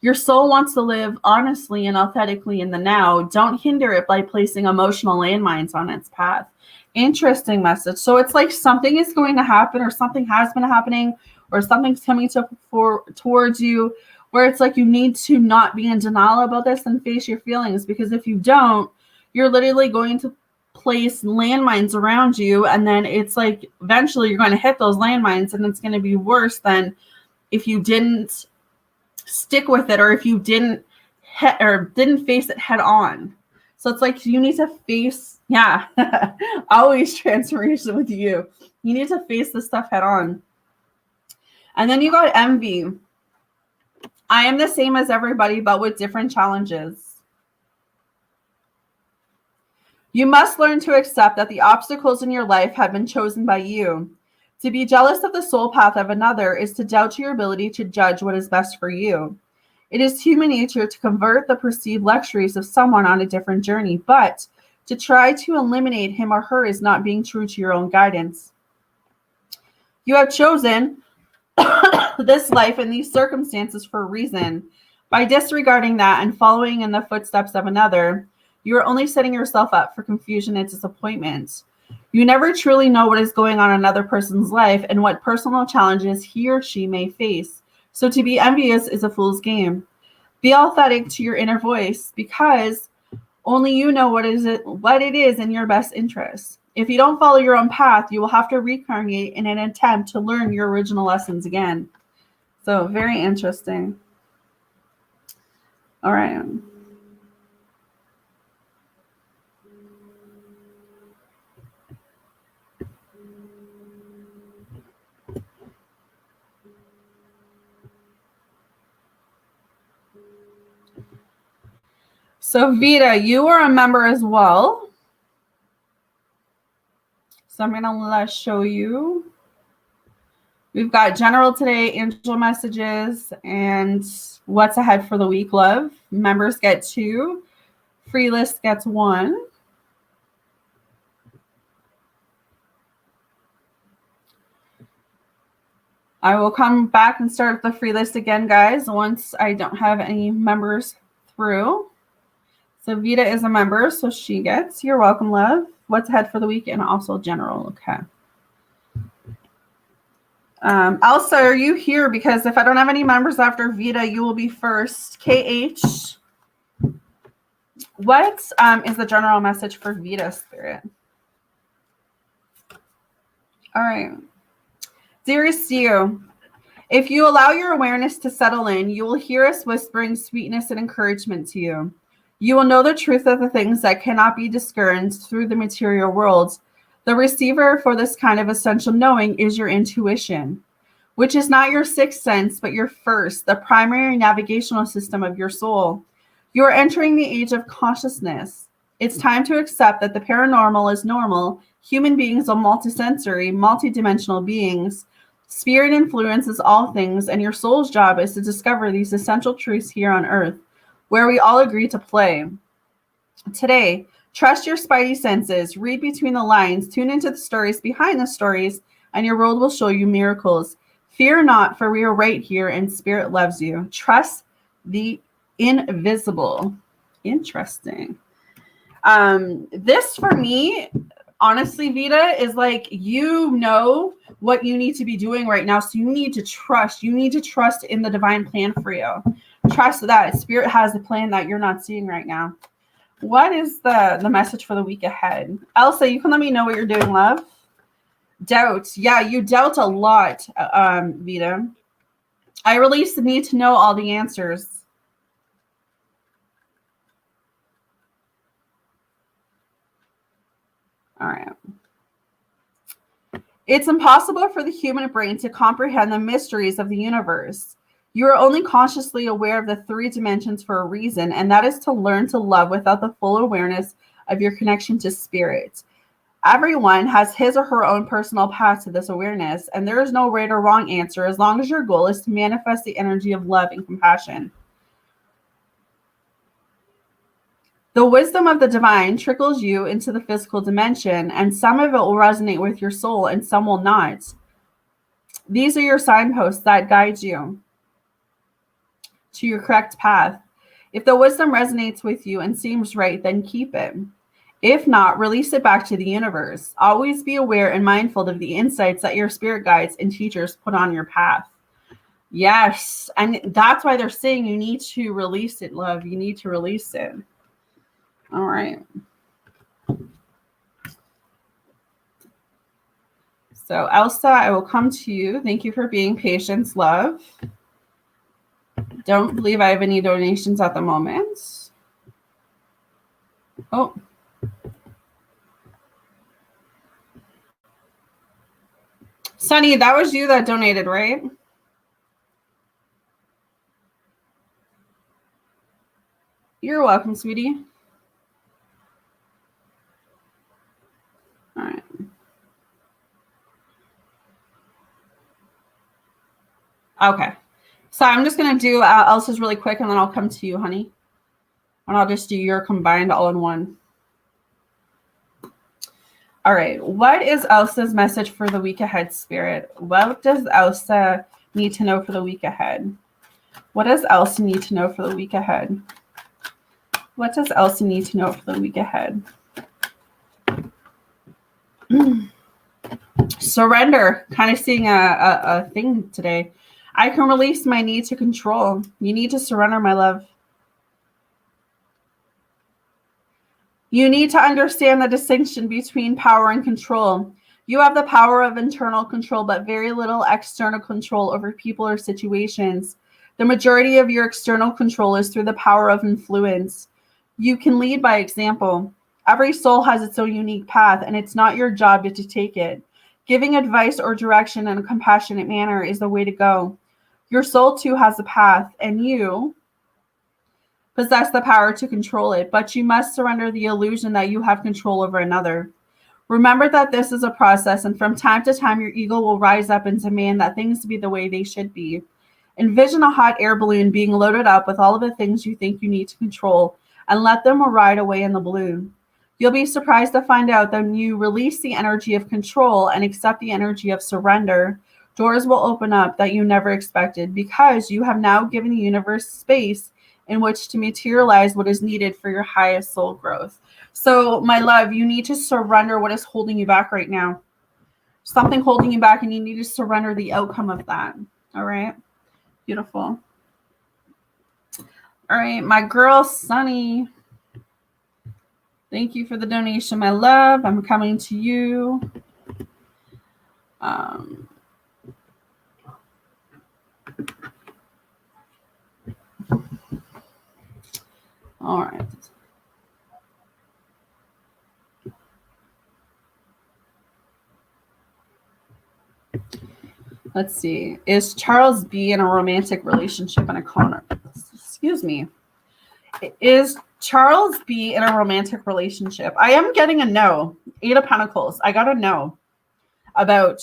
Your soul wants to live honestly and authentically in the now. Don't hinder it by placing emotional landmines on its path. Interesting message. So it's like something is going to happen, or something has been happening, or something's coming towards you, where it's like you need to not be in denial about this and face your feelings, because if you don't, you're literally going to place landmines around you, and then it's like eventually you're going to hit those landmines, and it's going to be worse than if you didn't stick with it, or if you didn't face it head on. So it's like you need to face, always transformation with you. You need to face this stuff head on. And then you got envy. I am the same as everybody, but with different challenges. You must learn to accept that the obstacles in your life have been chosen by you. To be jealous of the soul path of another is to doubt your ability to judge what is best for you. It is human nature to convert the perceived luxuries of someone on a different journey, but to try to eliminate him or her is not being true to your own guidance. You have chosen this life and these circumstances for a reason. By disregarding that and following in the footsteps of another, you are only setting yourself up for confusion and disappointment. You never truly know what is going on in another person's life and what personal challenges he or she may face. So to be envious is a fool's game. Be authentic to your inner voice, because only you know what it is in your best interest. If you don't follow your own path, you will have to reincarnate in an attempt to learn your original lessons again. So very interesting. All right. So Vita, you are a member as well. So I'm going to show you. We've got general today, angel messages, and what's ahead for the week, love. Members get 2. Free list gets 1. I will come back and start the free list again, guys, once I don't have any members through. So Vita is a member, so she gets, you're welcome, love. What's ahead for the week, and also general. Okay. Elsa, are you here? Because if I don't have any members after Vita, you will be first. KH, what is the general message for Vita, Spirit? All right. Dearest you, if you allow your awareness to settle in, you will hear us whispering sweetness and encouragement to you. You will know the truth of the things that cannot be discerned through the material world. The receiver for this kind of essential knowing is your intuition, which is not your sixth sense, but your first, the primary navigational system of your soul. You are entering the age of consciousness. It's time to accept that the paranormal is normal. Human beings are multisensory, multidimensional beings. Spirit influences all things, and your soul's job is to discover these essential truths here on Earth, where we all agree to play. Today, trust your spidey senses, read between the lines, tune into the stories behind the stories, and your world will show you miracles. Fear not, for we are right here, and Spirit loves you. Trust the invisible. Interesting. This, for me, honestly, Vita, is like, you know what you need to be doing right now, so you need to trust. You need to trust in the divine plan for you. Trust that Spirit has a plan that you're not seeing right now. What is the message for the week ahead? Elsa, you can let me know what you're doing, love. Doubt. Yeah, you doubt a lot, Vita. I release the need to know all the answers. All right. It's impossible for the human brain to comprehend the mysteries of the universe. You are only consciously aware of the 3 dimensions for a reason, and that is to learn to love without the full awareness of your connection to Spirit. Everyone has his or her own personal path to this awareness, and there is no right or wrong answer as long as your goal is to manifest the energy of love and compassion. The wisdom of the divine trickles you into the physical dimension, and some of it will resonate with your soul and some will not. These are your signposts that guide you to your correct path. If the wisdom resonates with you and seems right, then keep it. If not, release it back to the universe. Always be aware and mindful of the insights that your spirit guides and teachers put on your path. Yes, and that's why they're saying you need to release it, love. You need to release it. All right. So Elsa, I will come to you. Thank you for being patient, love. Don't believe I have any donations at the moment. Oh. Sunny, that was you that donated, right? You're welcome, sweetie. All right. Okay. So I'm just going to do Elsa's really quick, and then I'll come to you, honey. And I'll just do your combined all in one. All right. What is Elsa's message for the week ahead, Spirit? What does Elsa need to know for the week ahead? What does Elsa need to know for the week ahead? What does Elsa need to know for the week ahead? Surrender. Kind of seeing a thing today. I can release my need to control. You need to surrender, my love. You need to understand the distinction between power and control. You have the power of internal control, but very little external control over people or situations. The majority of your external control is through the power of influence. You can lead by example. Every soul has its own unique path, and it's not your job to take it. Giving advice or direction in a compassionate manner is the way to go. Your soul too has a path, and you possess the power to control it, but you must surrender the illusion that you have control over another. Remember that this is a process, and from time to time, your ego will rise up and demand that things be the way they should be. Envision a hot air balloon being loaded up with all of the things you think you need to control, and let them ride away in the balloon. You'll be surprised to find out that when you release the energy of control and accept the energy of surrender, doors will open up that you never expected, because you have now given the universe space in which to materialize what is needed for your highest soul growth. So, my love, you need to surrender what is holding you back right now. Something holding you back, and you need to surrender the outcome of that. All right? Beautiful. All right, my girl, Sunny. Thank you for the donation, my love. I'm coming to you. All right. Let's see. Is Charles B in a romantic relationship and a con? Excuse me. Is Charles B in a romantic relationship? I am getting a no. 8 of Pentacles. I got a no about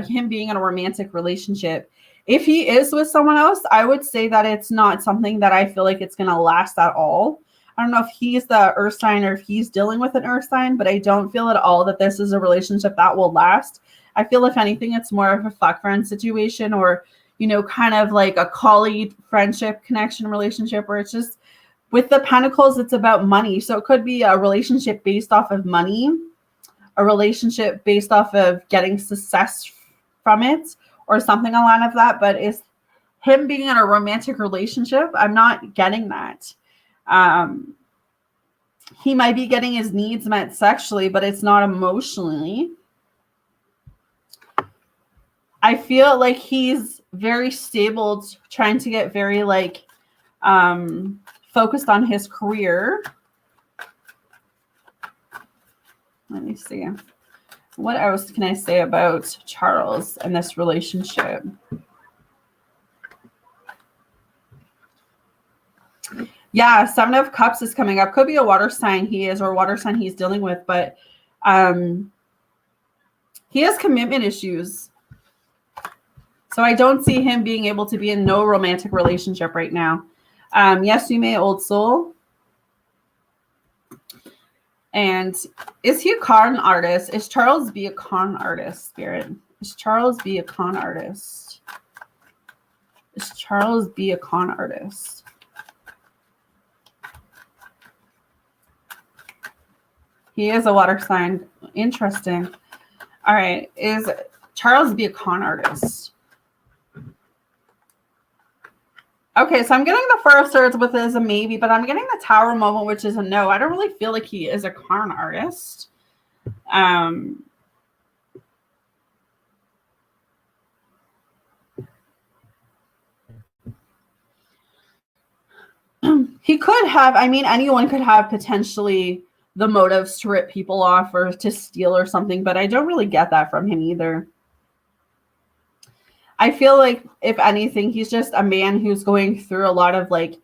him being in a romantic relationship. If he is with someone else, I would say that it's not something that I feel like it's going to last at all. I don't know if he's the earth sign or if he's dealing with an earth sign, but I don't feel at all that this is a relationship that will last. I feel if anything, it's more of a fuck friend situation, or, you know, kind of like a colleague friendship connection relationship where it's just with the Pentacles, it's about money. So it could be a relationship based off of money, a relationship based off of getting success from it, or something along of that. But is him being in a romantic relationship, I'm not getting that. He might be getting his needs met sexually, but it's not emotionally. I feel like he's very stable, trying to get very like focused on his career. Let me see. What else can I say about Charles and this relationship? Yeah, 7 of Cups is coming up. Could be a water sign he is, or water sign he's dealing with, but he has commitment issues. So I don't see him being able to be in no romantic relationship right now. Yes, you may, old soul. And is he a con artist? Is Charles B a con artist, Spirit? Is Charles B a con artist? Is Charles B a con artist? He is a water sign. Interesting. All right. Is Charles B a con artist? Okay, so I'm getting the first words with as a maybe, but I'm getting the Tower moment, which is a no. I don't really feel like he is a con artist. He could have, I mean, anyone could have potentially the motives to rip people off or to steal or something, but I don't really get that from him either. I feel like, if anything, he's just a man who's going through a lot of like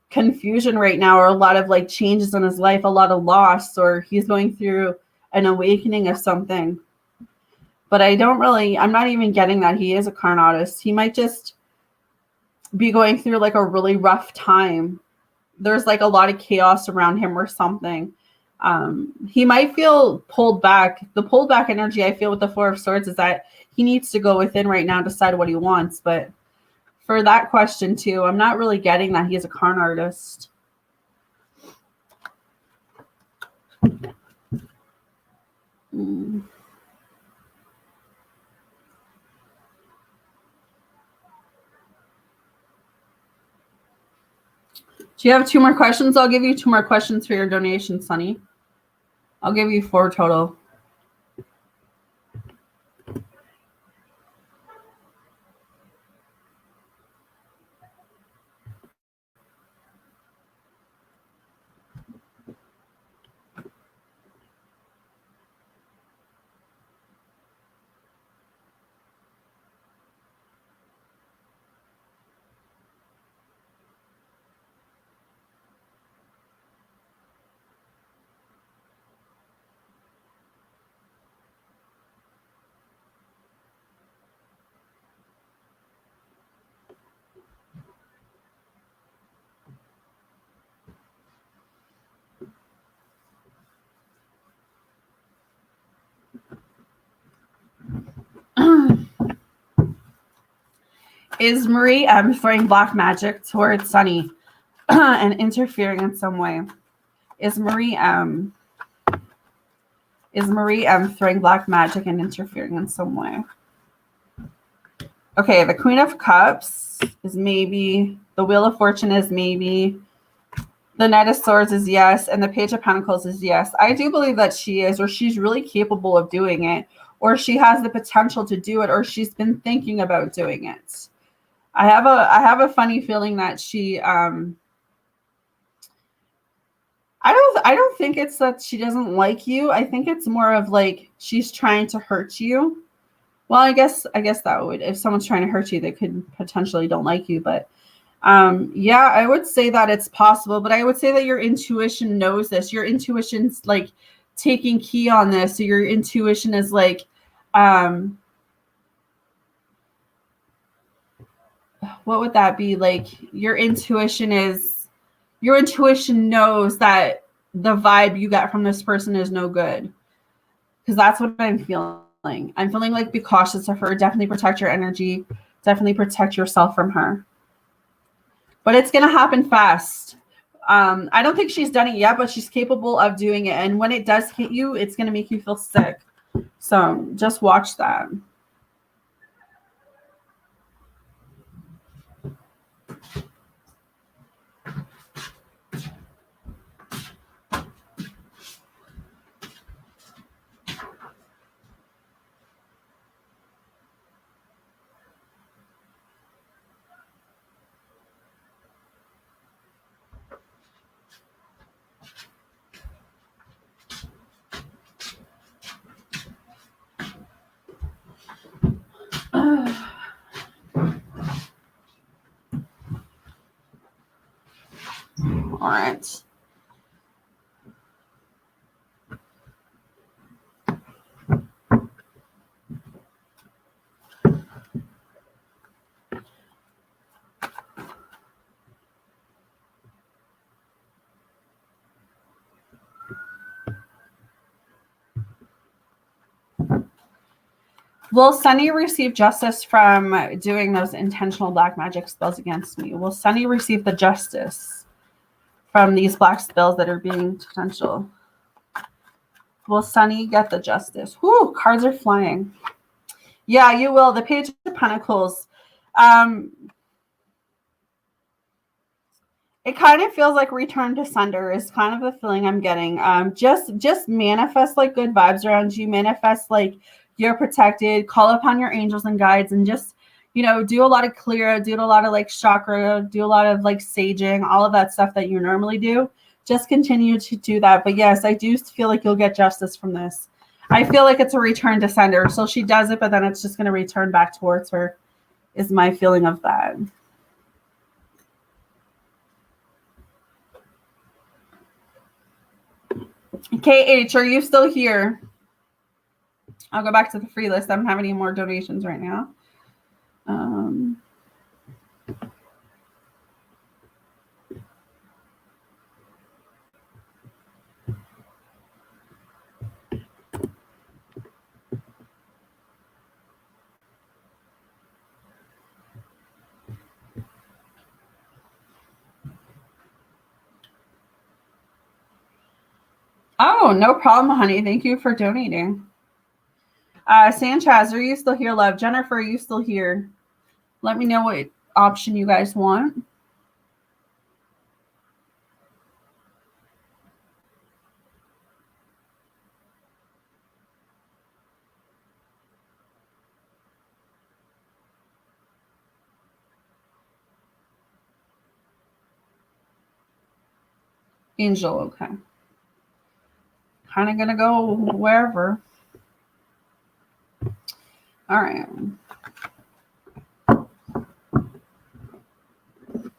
confusion right now, or a lot of like changes in his life, a lot of loss, or he's going through an awakening of something. But I'm not even getting that he is a con artist. He might just be going through like a really rough time. There's like a lot of chaos around him or something. He might feel pulled back. The pulled back energy I feel with the Four of Swords is that he needs to go within right now and decide what he wants. But for that question too, I'm not really getting that he's a con artist. Do you have 2 more questions? I'll give you 2 more questions for your donation, Sunny. I'll give you 4 total. Is Marie M throwing black magic towards Sunny and interfering in some way? Is Marie M throwing black magic and interfering in some way? Okay, the Queen of Cups is maybe. The Wheel of Fortune is maybe. The Knight of Swords is yes. And the Page of Pentacles is yes. I do believe that she is, or she's really capable of doing it, or she has the potential to do it, or she's been thinking about doing it. I have a funny feeling that she I don't think it's that she doesn't like you. I think it's more of like she's trying to hurt you. Well, I guess that would, if someone's trying to hurt you, they could potentially don't like you, but yeah, I would say that it's possible, but I would say that your intuition knows this. Your intuition's like taking key on this. So your intuition is like what would that be? Like your intuition knows that the vibe you get from this person is no good. Because that's what I'm feeling. I'm feeling like be cautious of her. Definitely protect your energy. Definitely protect yourself from her. But it's going to happen fast. I don't think she's done it yet, but she's capable of doing it. And when it does hit you, it's going to make you feel sick. So just watch that. All right. Will Sunny receive justice from doing those intentional black magic spells against me? Will Sunny receive the justice from these black spells that are being potential? Will Sunny get the justice? Whoo, cards are flying. Yeah, you will. The Page of Pentacles. It kind of feels like return to sender is kind of the feeling I'm getting. Just manifest like good vibes around you. Manifest like you're protected. Call upon your angels and guides and just do a lot of clear, do a lot of like chakra, do a lot of like saging, all of that stuff that you normally do. Just continue to do that. But yes, I do feel like you'll get justice from this. I feel like it's a return to sender. So she does it, but then it's just going to return back towards her, is my feeling of that. KH, are you still here? I'll go back to the free list. I don't have any more donations right now. Oh, no problem, honey. Thank you for donating. Sanchez, are you still here, love? Jennifer, are you still here? Let me know what option you guys want. Angel, okay. Kind of going to go wherever. All right.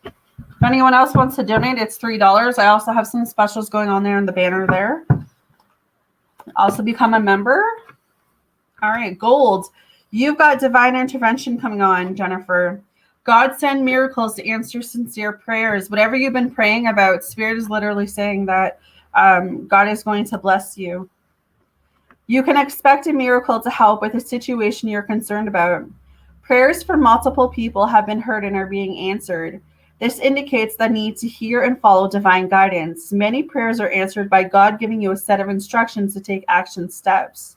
If anyone else wants to donate, it's $3. I also have some specials going on there in the banner there. Also become a member. All right, gold. You've got divine intervention coming on, Jennifer. God send miracles to answer sincere prayers. Whatever you've been praying about, Spirit is literally saying that God is going to bless you. You can expect a miracle to help with a situation you're concerned about. Prayers for multiple people have been heard and are being answered. This indicates the need to hear and follow divine guidance. Many prayers are answered by God giving you a set of instructions to take action steps,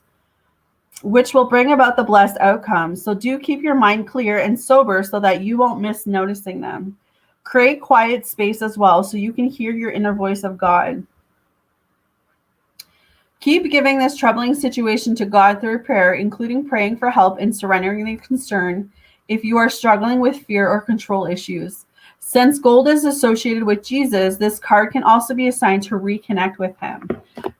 which will bring about the blessed outcome. So do keep your mind clear and sober so that you won't miss noticing them. Create quiet space as well so you can hear your inner voice of God. Keep giving this troubling situation to God through prayer, including praying for help and surrendering your concern if you are struggling with fear or control issues. Since gold is associated with Jesus, this card can also be assigned to reconnect with him.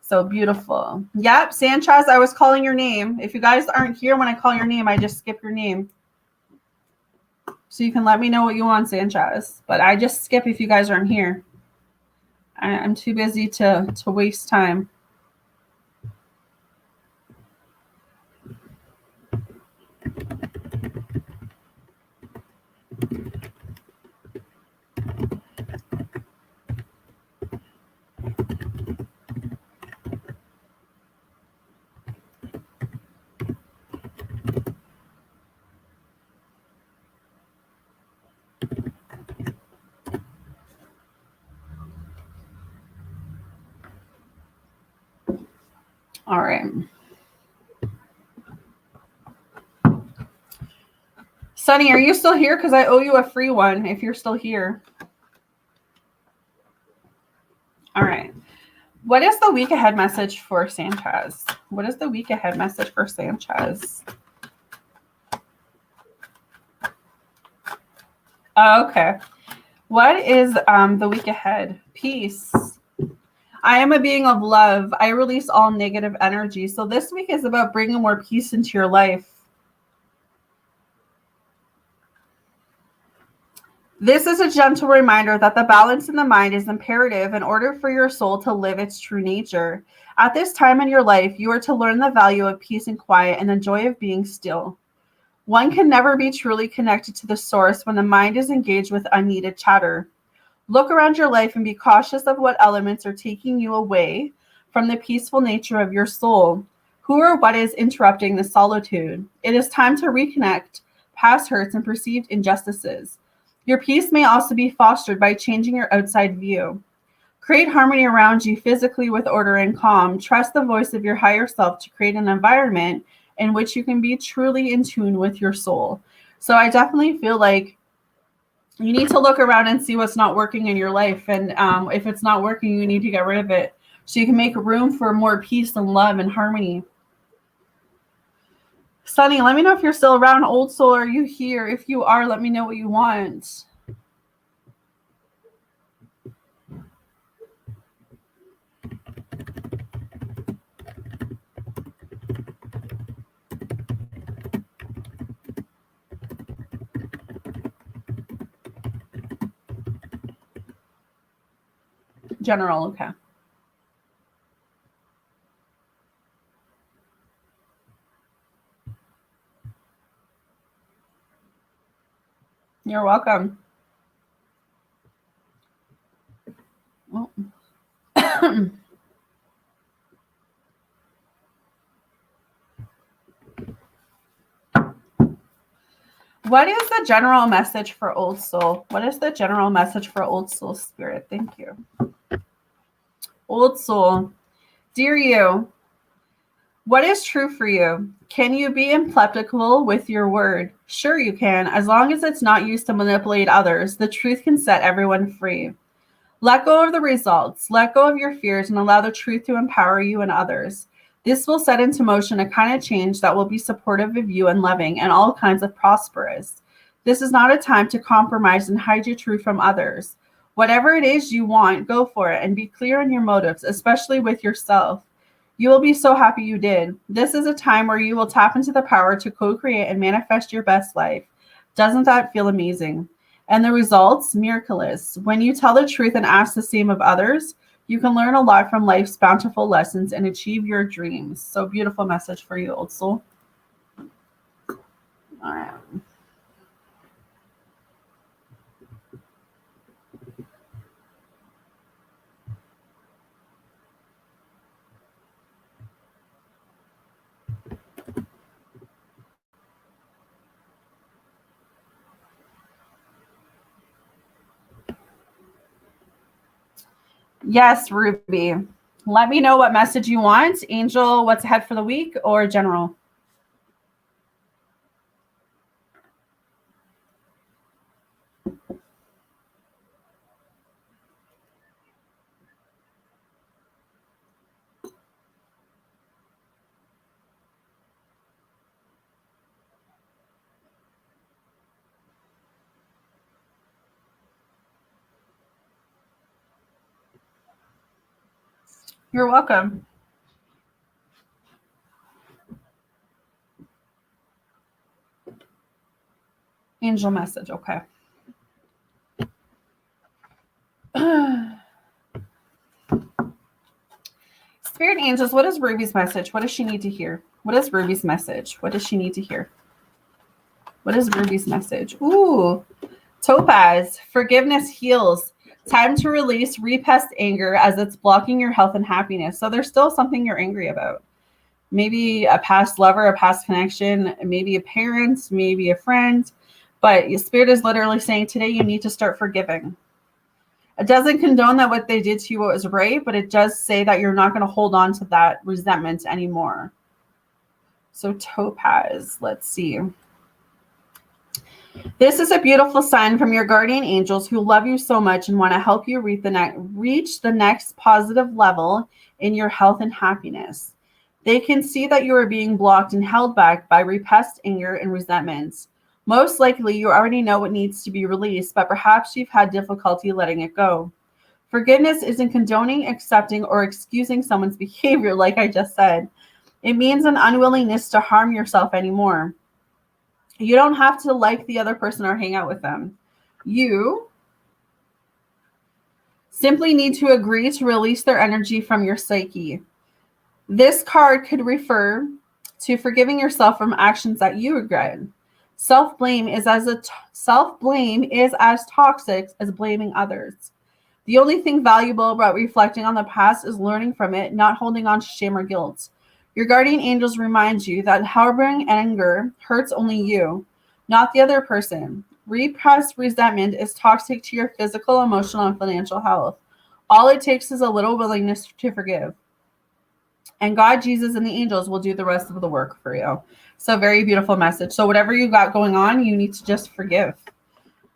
So beautiful. Yep, Sanchez, I was calling your name. If you guys aren't here when I call your name, I just skip your name. So you can let me know what you want, Sanchez. But I just skip if you guys aren't here. I'm too busy to waste time. All right. Sunny, are you still here? Because I owe you a free one if you're still here. All right. What is the week ahead message for Sanchez? What is the week ahead message for Sanchez? Oh, okay. What is the week ahead? Peace. I am a being of love. I release all negative energy. So this week is about bringing more peace into your life. This is a gentle reminder that the balance in the mind is imperative in order for your soul to live its true nature. At this time in your life, you are to learn the value of peace and quiet and the joy of being still. One can never be truly connected to the source when the mind is engaged with unneeded chatter. Look around your life and be cautious of what elements are taking you away from the peaceful nature of your soul. Who or what is interrupting the solitude? It is time to reconnect past hurts and perceived injustices. Your peace may also be fostered by changing your outside view. Create harmony around you physically with order and calm. Trust the voice of your higher self to create an environment in which you can be truly in tune with your soul. So I definitely feel like you need to look around and see what's not working in your life. And if it's not working, you need to get rid of it so you can make room for more peace and love and harmony. Sunny, let me know if you're still around. Old Soul, are you here? If you are, let me know what you want. General, okay. You're welcome. Oh. What is the general message for Old Soul? What is the general message for Old Soul Spirit? Thank you. Old Soul, dear you, what is true for you? Can you be implacable with your word? Sure you can, as long as it's not used to manipulate others. The truth can set everyone free. Let go of the results, let go of your fears, and allow the truth to empower you and others. This will set into motion a kind of change that will be supportive of you and loving and all kinds of prosperous. This is not a time to compromise and hide your truth from others. Whatever it is you want, go for it and be clear in your motives, especially with yourself. You will be so happy you did. This is a time where you will tap into the power to co-create and manifest your best life. Doesn't that feel amazing? And the results, miraculous. When you tell the truth and ask the same of others, you can learn a lot from life's bountiful lessons and achieve your dreams. So beautiful message for you, Old Soul. All right. Yes, Ruby. Let me know what message you want. Angel, what's ahead for the week, or general? You're welcome. Angel message, okay. Spirit angels, what is Ruby's message? What does she need to hear? What is Ruby's message? What does she need to hear? What is Ruby's message? Ooh, Topaz, forgiveness heals. Time to release repressed anger as it's blocking your health and happiness. So there's still something you're angry about. Maybe a past lover, a past connection, maybe a parent, maybe a friend. But your spirit is literally saying today you need to start forgiving. It doesn't condone that what they did to you was right, but it does say that you're not going to hold on to that resentment anymore. So Topaz, let's see. This is a beautiful sign from your guardian angels who love you so much and want to help you reach the next positive level in your health and happiness. They can see that you are being blocked and held back by repressed anger and resentments. Most likely, you already know what needs to be released, but perhaps you've had difficulty letting it go. Forgiveness isn't condoning, accepting, or excusing someone's behavior, like I just said. It means an unwillingness to harm yourself anymore. You don't have to like the other person or hang out with them. You simply need to agree to release their energy from your psyche. This card could refer to forgiving yourself from actions that you regret. Self-blame is as toxic as blaming others. The only thing valuable about reflecting on the past is learning from it, not holding on to shame or guilt. Your guardian angels remind you that harboring anger hurts only you, not the other person. Repressed resentment is toxic to your physical, emotional, and financial health. All it takes is a little willingness to forgive. And God, Jesus, and the angels will do the rest of the work for you. So very beautiful message. So whatever you got going on, you need to just forgive,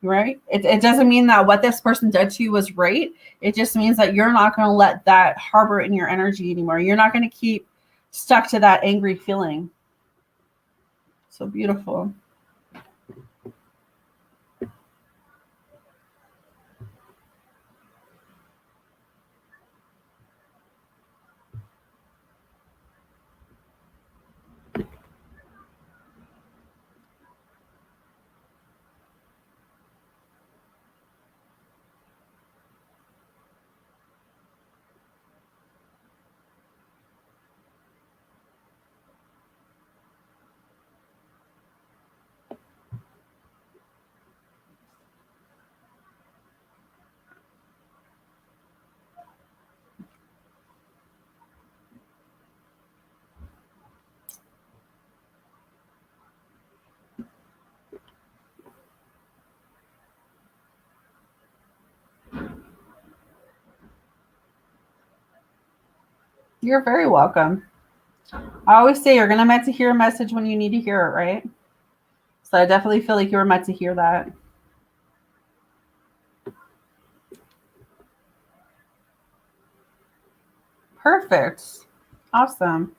right? It doesn't mean that what this person did to you was right. It just means that you're not going to let that harbor in your energy anymore. You're not going to keep stuck to that angry feeling. So beautiful. You're very welcome. I always say you're going to meant to hear a message when you need to hear it, right? So I definitely feel like you were meant to hear that. Perfect. Awesome.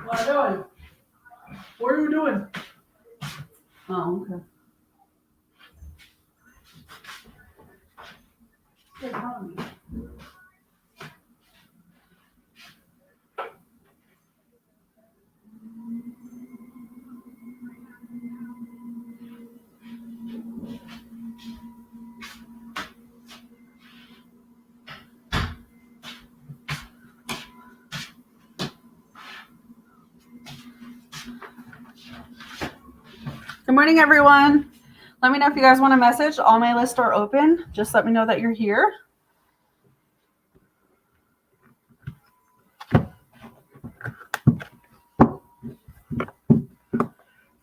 What are you doing? What are you doing? Oh, okay. Good morning, everyone. Let me know if you guys want a message. All my lists are open. Just let me know that you're here.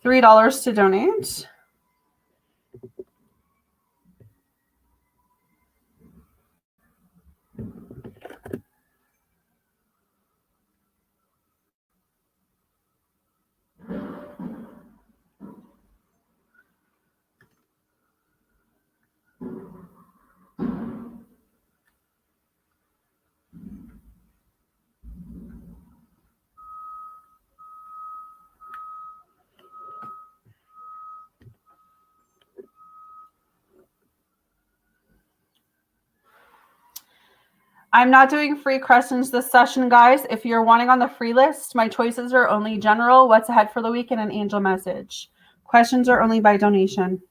$3 to donate. I'm not doing free questions this session, guys. If you're wanting on the free list, my choices are only general, what's ahead for the week, and an angel message. Questions are only by donation.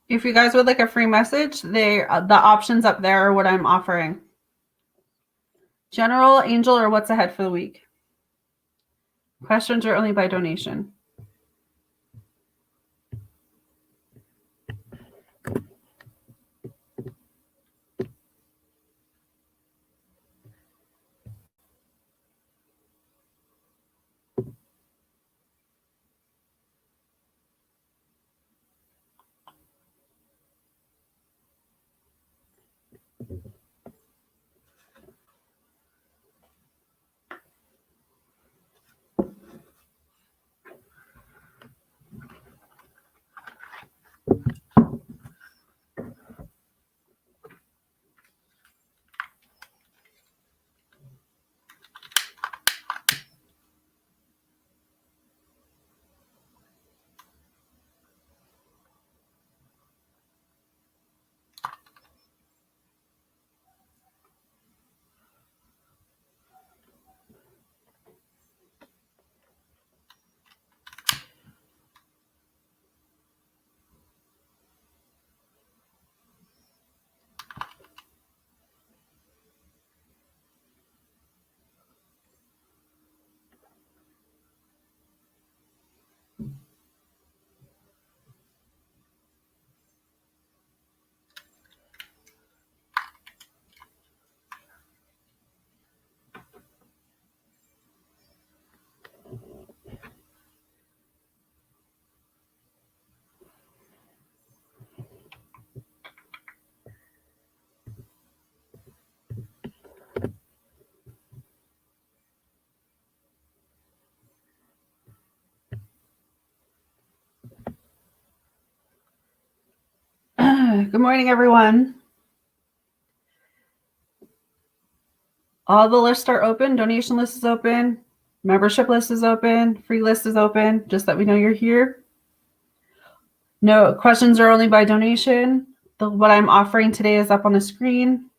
If you guys would like a free message, the options up there are what I'm offering. General, angel, or what's ahead for the week? Questions are only by donation. Good morning, everyone. All the lists are open. Donation list is open. Membership list is open. Free list is open. Just that we know you're here. No questions are only by donation. What I'm offering today is up on the screen.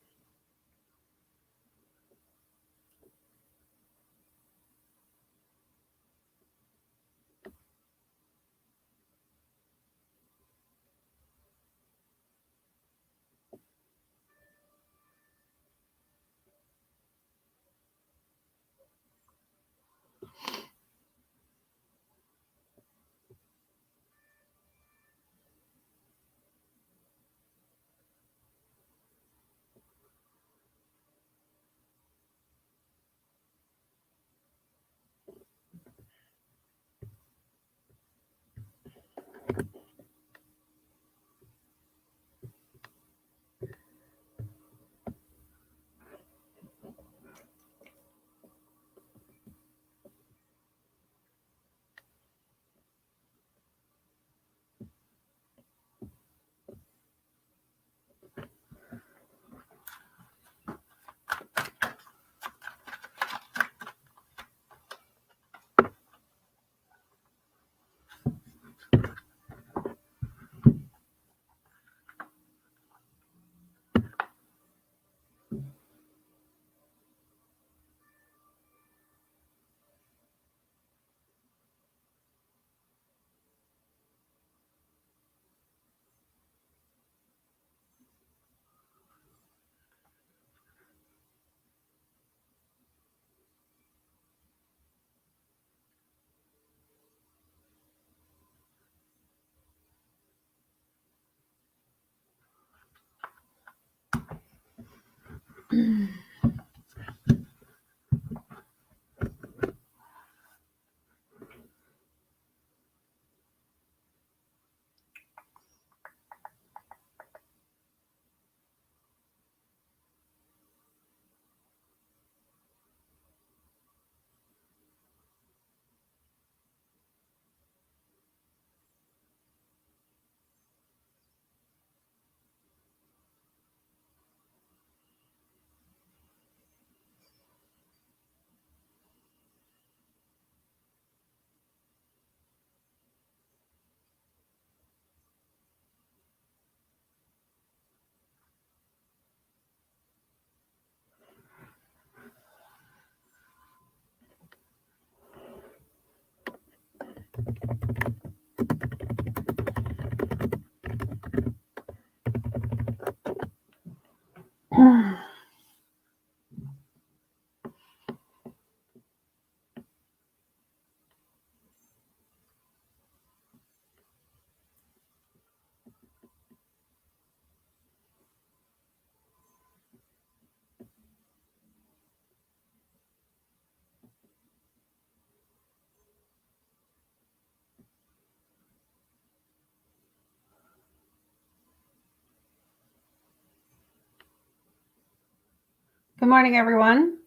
Good morning, everyone.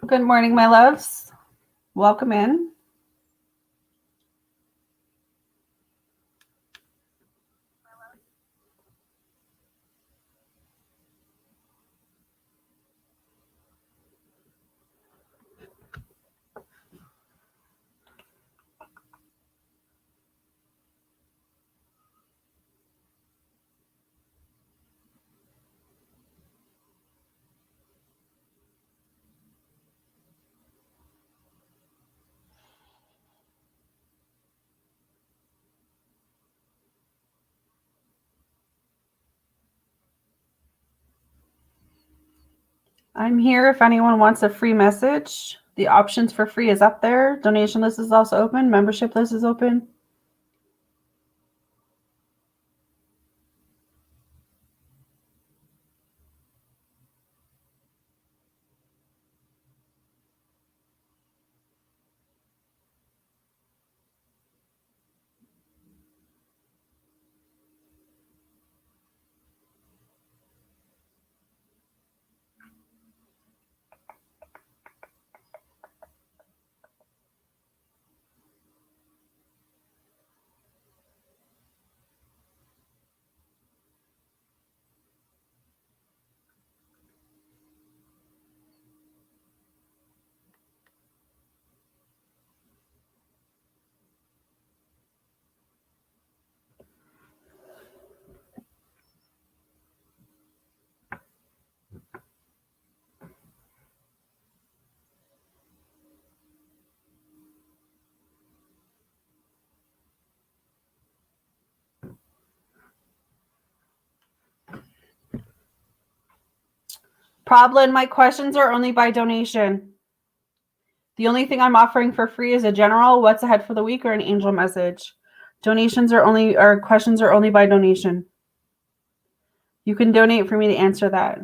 Good morning, my loves. Welcome in. I'm here if anyone wants a free message. The options for free is up there. Donation list is also open. Membership list is open. Problem, my questions are only by donation. The only thing I'm offering for free is a general what's ahead for the week or an angel message. Questions are only by donation. You can donate for me to answer that.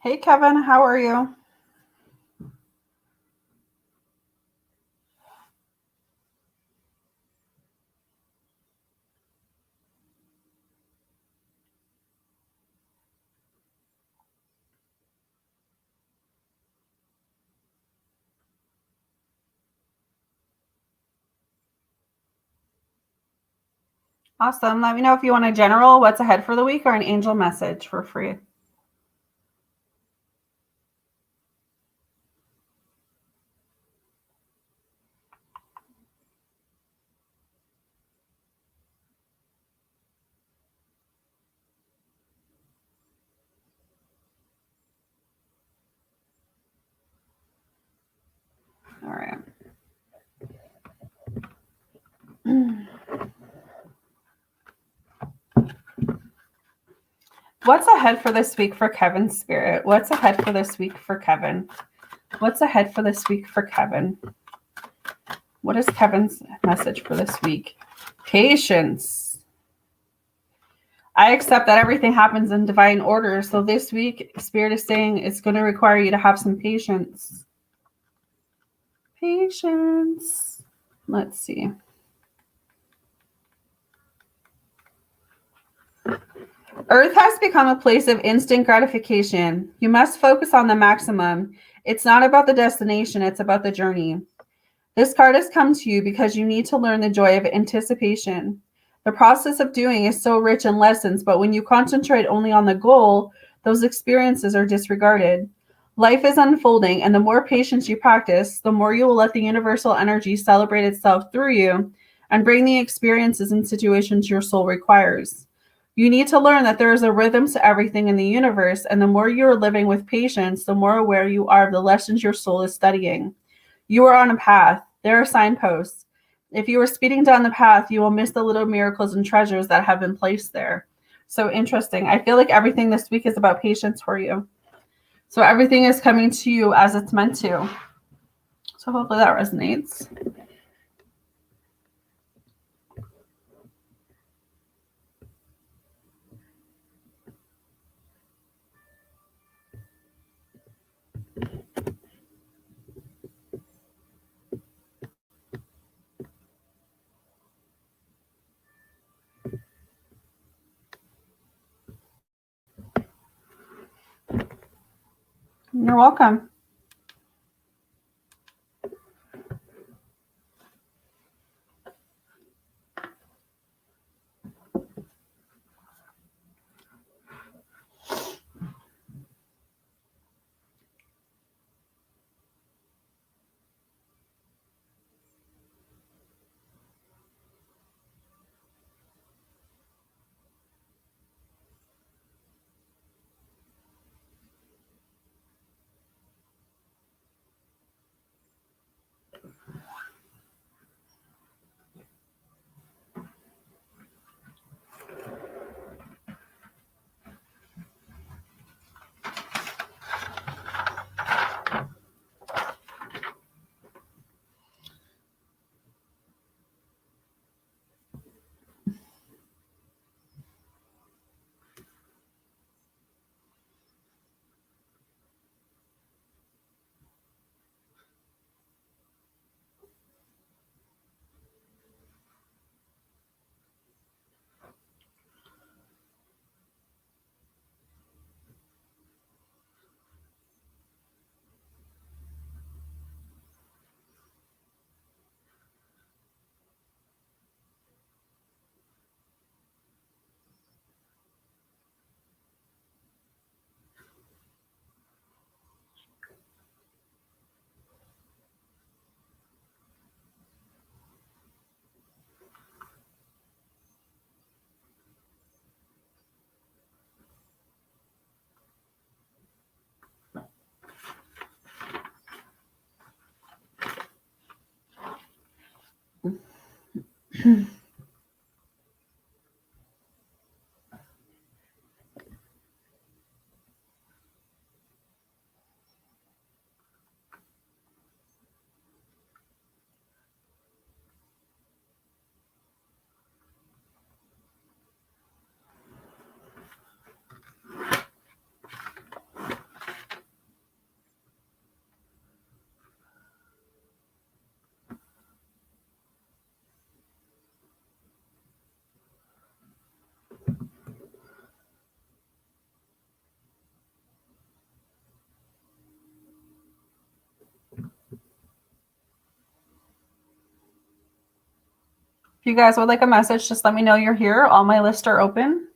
Hey, Kevin, how are you? Awesome. Let me know if you want a general what's ahead for the week or an angel message for free. All right. What's ahead for this week for Kevin's spirit? What's ahead for this week for Kevin? What's ahead for this week for Kevin? What is Kevin's message for this week? Patience. I accept that everything happens in divine order. So this week, Spirit is saying it's going to require you to have some patience. Patience. Let's see. Earth has become a place of instant gratification. You must focus on the maximum. It's not about the destination, it's about the journey. This card has come to you because you need to learn the joy of anticipation. The process of doing is so rich in lessons, but when you concentrate only on the goal, those experiences are disregarded. Life is unfolding, and the more patience you practice, the more you will let the universal energy celebrate itself through you and bring the experiences and situations your soul requires. You need to learn that there is a rhythm to everything in the universe, and the more you are living with patience, the more aware you are of the lessons your soul is studying. You are on a path. There are signposts. If you are speeding down the path, you will miss the little miracles and treasures that have been placed there. So interesting. I feel like everything this week is about patience for you. So everything is coming to you as it's meant to. So hopefully that resonates. You're welcome. If you guys would like a message, just let me know you're here. All my lists are open.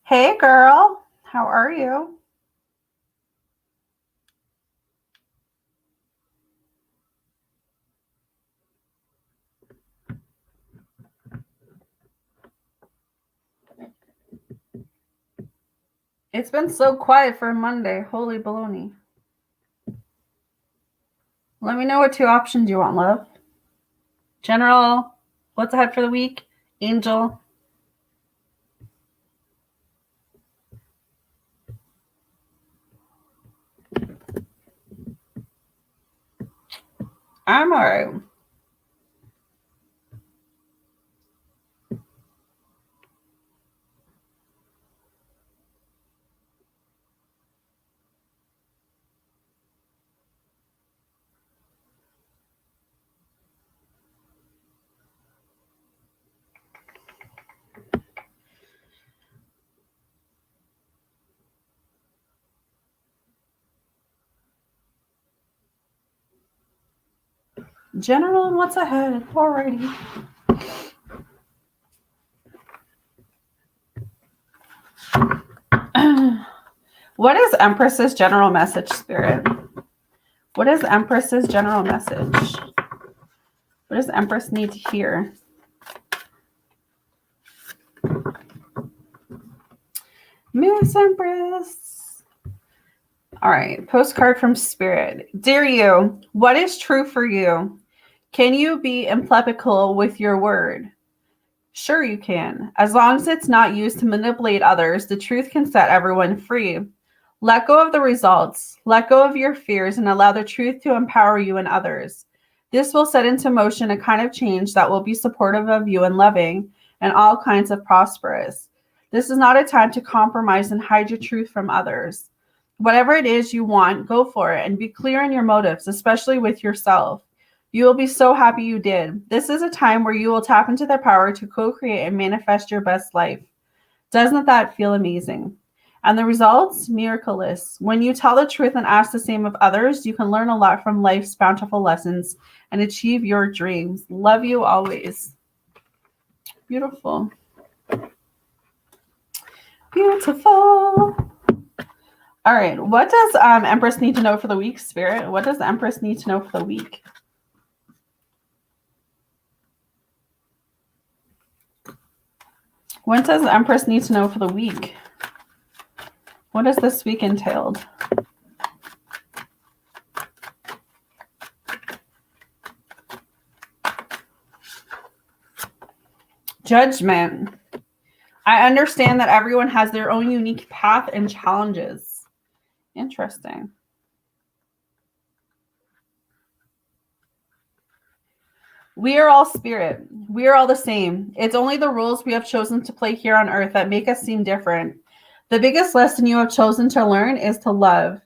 Hey, girl. How are you? It's been so quiet for Monday. Holy baloney. Let me know what 2 options you want, love. General, what's ahead for the week? Angel. I'm all right. General, what's ahead? Alrighty. What is Empress's general message, Spirit? What is Empress's general message? What does Empress need to hear? Miss Empress. All right. Postcard from Spirit. Dear you, what is true for you? Can you be implacable with your word? Sure you can. As long as it's not used to manipulate others, the truth can set everyone free. Let go of the results. Let go of your fears and allow the truth to empower you and others. This will set into motion a kind of change that will be supportive of you and loving and all kinds of prosperous. This is not a time to compromise and hide your truth from others. Whatever it is you want, go for it and be clear in your motives, especially with yourself. You will be so happy you did. This is a time where you will tap into the power to co-create and manifest your best life. Doesn't that feel amazing? And the results? Miraculous. When you tell the truth and ask the same of others, you can learn a lot from life's bountiful lessons and achieve your dreams. Love you always. Beautiful. Beautiful. All right. What does Empress need to know for the week, Spirit? What does Empress need to know for the week? What does Empress need to know for the week? What has this week entailed? Judgment. I understand that everyone has their own unique path and challenges. Interesting. We are all spirit. We are all the same. It's only the rules we have chosen to play here on earth that make us seem different. The biggest lesson you have chosen to learn is to love.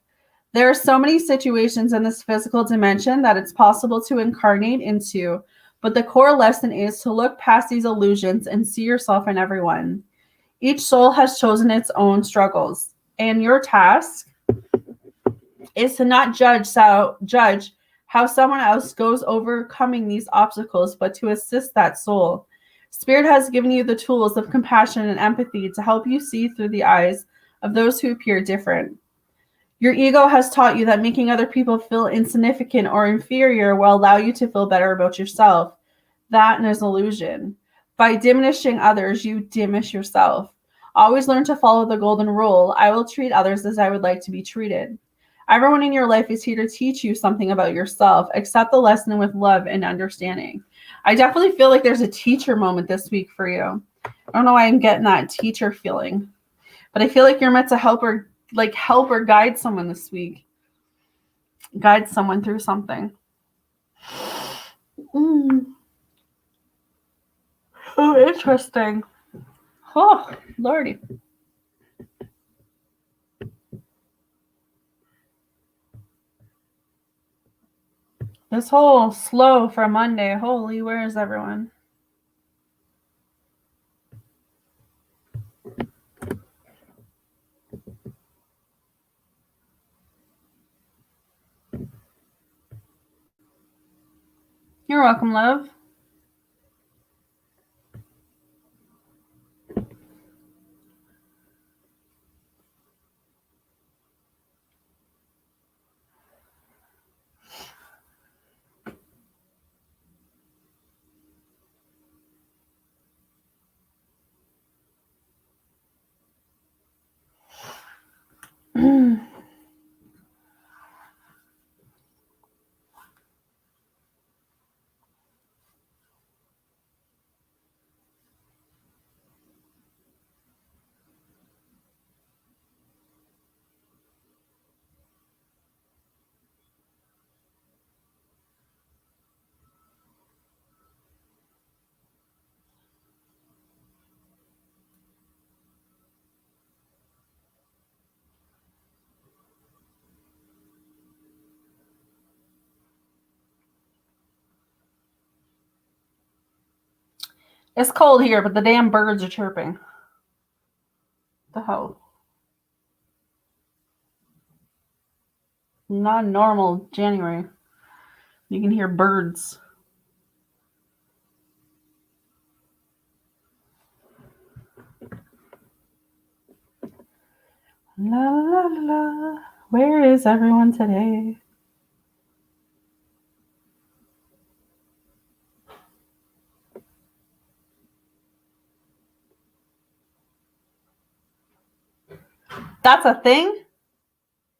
There are so many situations in this physical dimension that it's possible to incarnate into, but the core lesson is to look past these illusions and see yourself in everyone. Each soul has chosen its own struggles, and your task is to not judge how someone else goes overcoming these obstacles, but to assist that soul. Spirit has given you the tools of compassion and empathy to help you see through the eyes of those who appear different. Your ego has taught you that making other people feel insignificant or inferior will allow you to feel better about yourself. That is an illusion. By diminishing others, you diminish yourself. Always learn to follow the golden rule. I will treat others as I would like to be treated. Everyone in your life is here to teach you something about yourself. Accept the lesson with love and understanding. I definitely feel like there's a teacher moment this week for you. I don't know why I'm getting that teacher feeling, but I feel like you're meant to help or guide someone this week. Guide someone through something. Oh, interesting. Oh, Lordy. This whole slow for Monday. Holy, where is everyone? You're welcome, love. It's cold here, but the damn birds are chirping. The hell? Not normal January. You can hear birds. La la la la. Where is everyone today? That's a thing?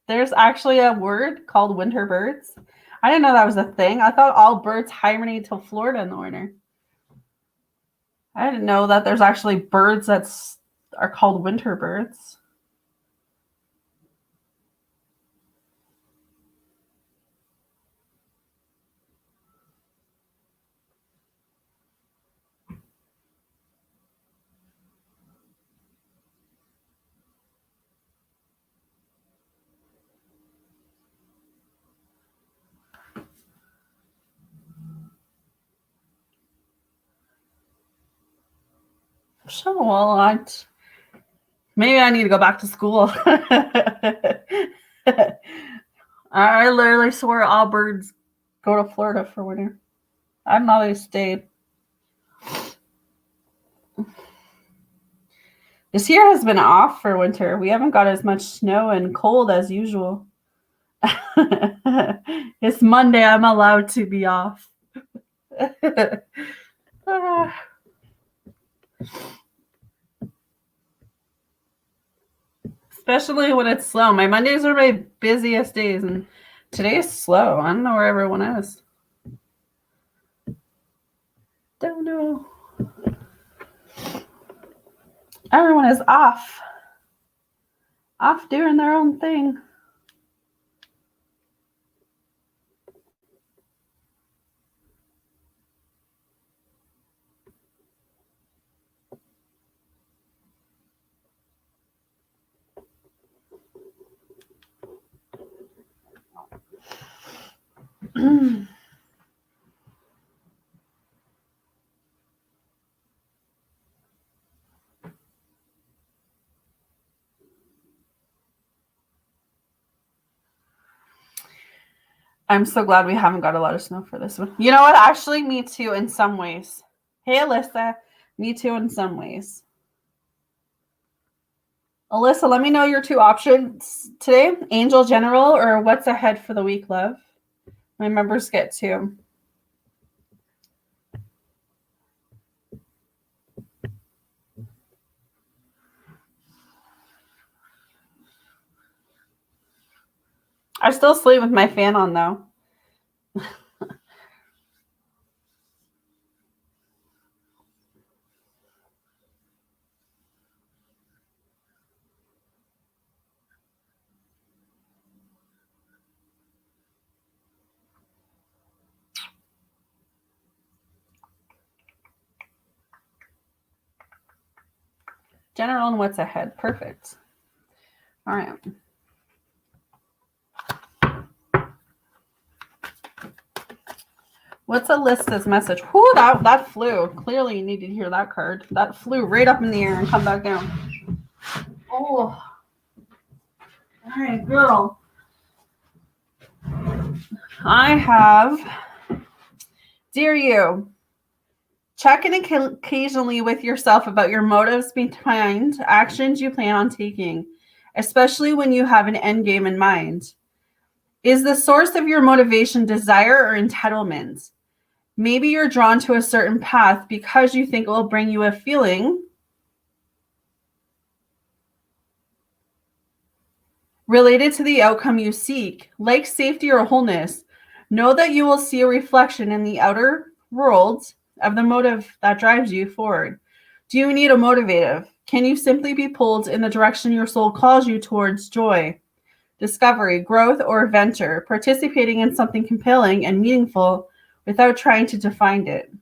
There's actually a word called winter birds? I didn't know that was a thing. I thought all birds hibernate till Florida in the winter. I didn't know that there's actually birds that are called winter birds. So, well, maybe I need to go back to school. I literally swear all birds go to Florida for winter. I don't know they stayed. This year has been off for winter. We haven't got as much snow and cold as usual. It's Monday. I'm allowed to be off. Especially when it's slow. My Mondays are my busiest days, and today is slow. I don't know where everyone is. Don't know. Everyone is off doing their own thing. I'm so glad we haven't got a lot of snow for this one. You know what? Actually, me too in some ways. Hey, Alyssa. Me too in some ways. Alyssa, let me know your two options today. Angel General or what's ahead for the week, love? My members get two. I still sleep with my fan on, though. General and what's ahead. Perfect. All right. What's Alyssa's message? Whoo, that flew. Clearly, you need to hear that card. That flew right up in the air and come back down. Oh. All right, girl. I have, dear you, check in occasionally with yourself about your motives behind actions you plan on taking, especially when you have an end game in mind. Is the source of your motivation desire or entitlement? Maybe you're drawn to a certain path because you think it will bring you a feeling related to the outcome you seek, like safety or wholeness. Know that you will see a reflection in the outer world of the motive that drives you forward. Do you need a motivative? Can you simply be pulled in the direction your soul calls you towards joy, discovery, growth, or adventure, participating in something compelling and meaningful without trying to define it?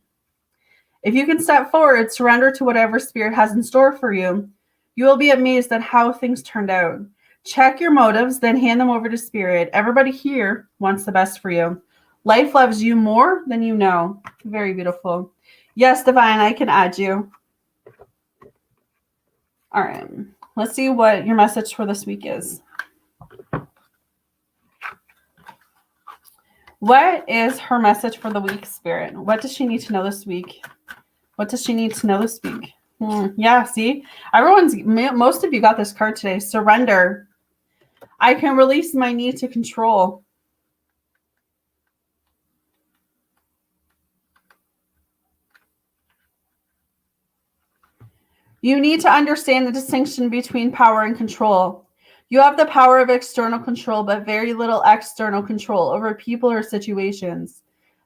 If you can step forward, surrender to whatever spirit has in store for you, you will be amazed at how things turned out. Check your motives, then hand them over to spirit. Everybody here wants the best for you. Life loves you more than you know. Very beautiful. Yes, Divine, I can add you. All right. Let's see what your message for this week is. What is her message for the week, Spirit? What does she need to know this week? What does she need to know this week? Yeah, see? Most of you got this card today. Surrender. I can release my need to control. You need to understand the distinction between power and control. You have the power of external control, but very little external control over people or situations.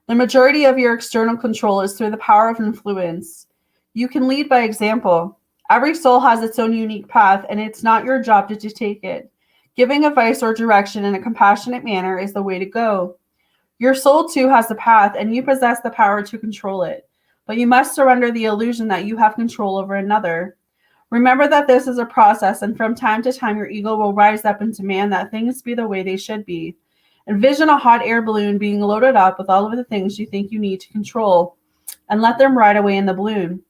The majority of your external control is through the power of influence. You can lead by example. Every soul has its own unique path, and it's not your job to take it. Giving advice or direction in a compassionate manner is the way to go. Your soul, too, has a path, and you possess the power to control it. But you must surrender the illusion that you have control over another. Remember that this is a process, and from time to time, your ego will rise up and demand that things be the way they should be. Envision a hot air balloon being loaded up with all of the things you think you need to control, and let them ride away in the balloon.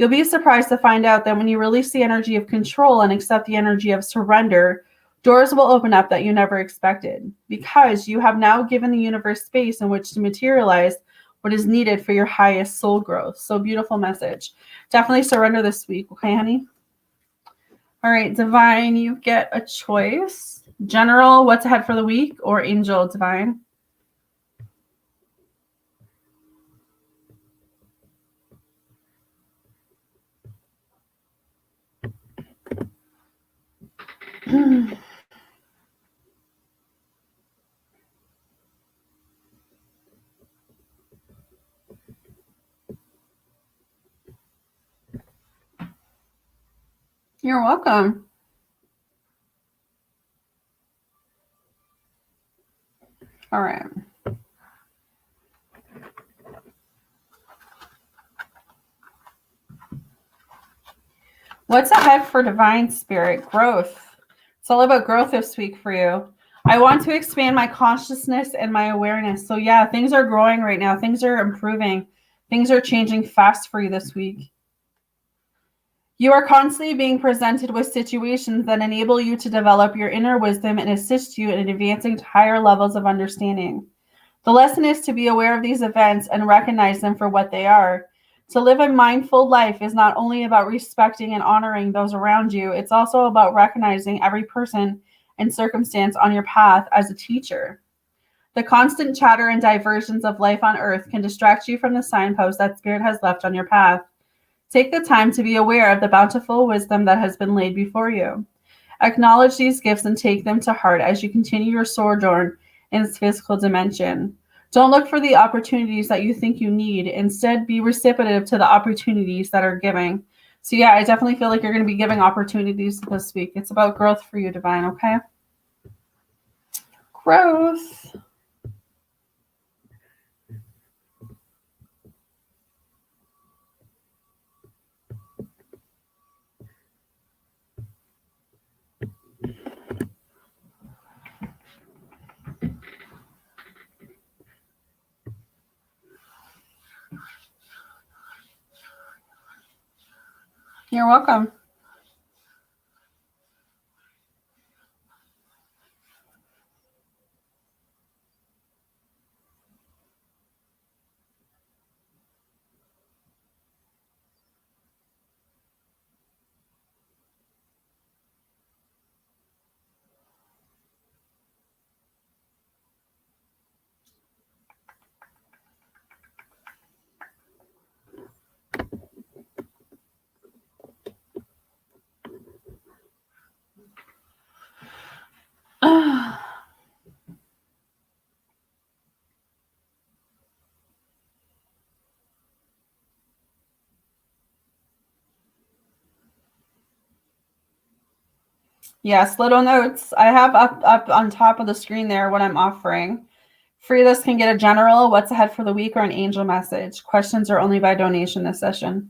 You'll be surprised to find out that when you release the energy of control and accept the energy of surrender, doors will open up that you never expected, because you have now given the universe space in which to materialize what is needed for your highest soul growth. So beautiful message. Definitely surrender this week. Okay, honey? All right, Divine, you get a choice. General, what's ahead for the week, or Angel, Divine? You're welcome. All right. What's ahead for Divine Spirit? Growth. It's all about growth this week for you. I want to expand my consciousness and my awareness. So yeah, things are growing right now. Things are improving. Things are changing fast for you this week. You are constantly being presented with situations that enable you to develop your inner wisdom and assist you in advancing to higher levels of understanding. The lesson is to be aware of these events and recognize them for what they are. To live a mindful life is not only about respecting and honoring those around you, it's also about recognizing every person and circumstance on your path as a teacher. The constant chatter and diversions of life on earth can distract you from the signpost that Spirit has left on your path. Take the time to be aware of the bountiful wisdom that has been laid before you. Acknowledge these gifts and take them to heart as you continue your sojourn in this physical dimension. Don't look for the opportunities that you think you need. Instead, be receptive to the opportunities that are giving. So yeah, I definitely feel like you're going to be giving opportunities this week. It's about growth for you, Divine, okay? Growth. You're welcome. Yes, little notes. I have up on top of the screen there what I'm offering. Free list can get a general, what's ahead for the week, or an angel message. Questions are only by donation this session.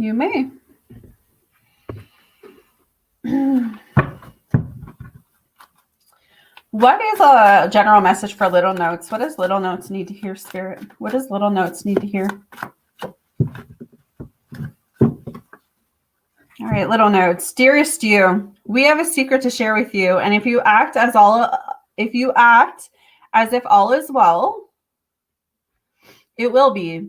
You may. What is a general message for Little Notes? What does Little Notes need to hear, Spirit? What does Little Notes need to hear? All right, Little Notes. Dearest you, we have a secret to share with you, and if you act as if all is well, it will be.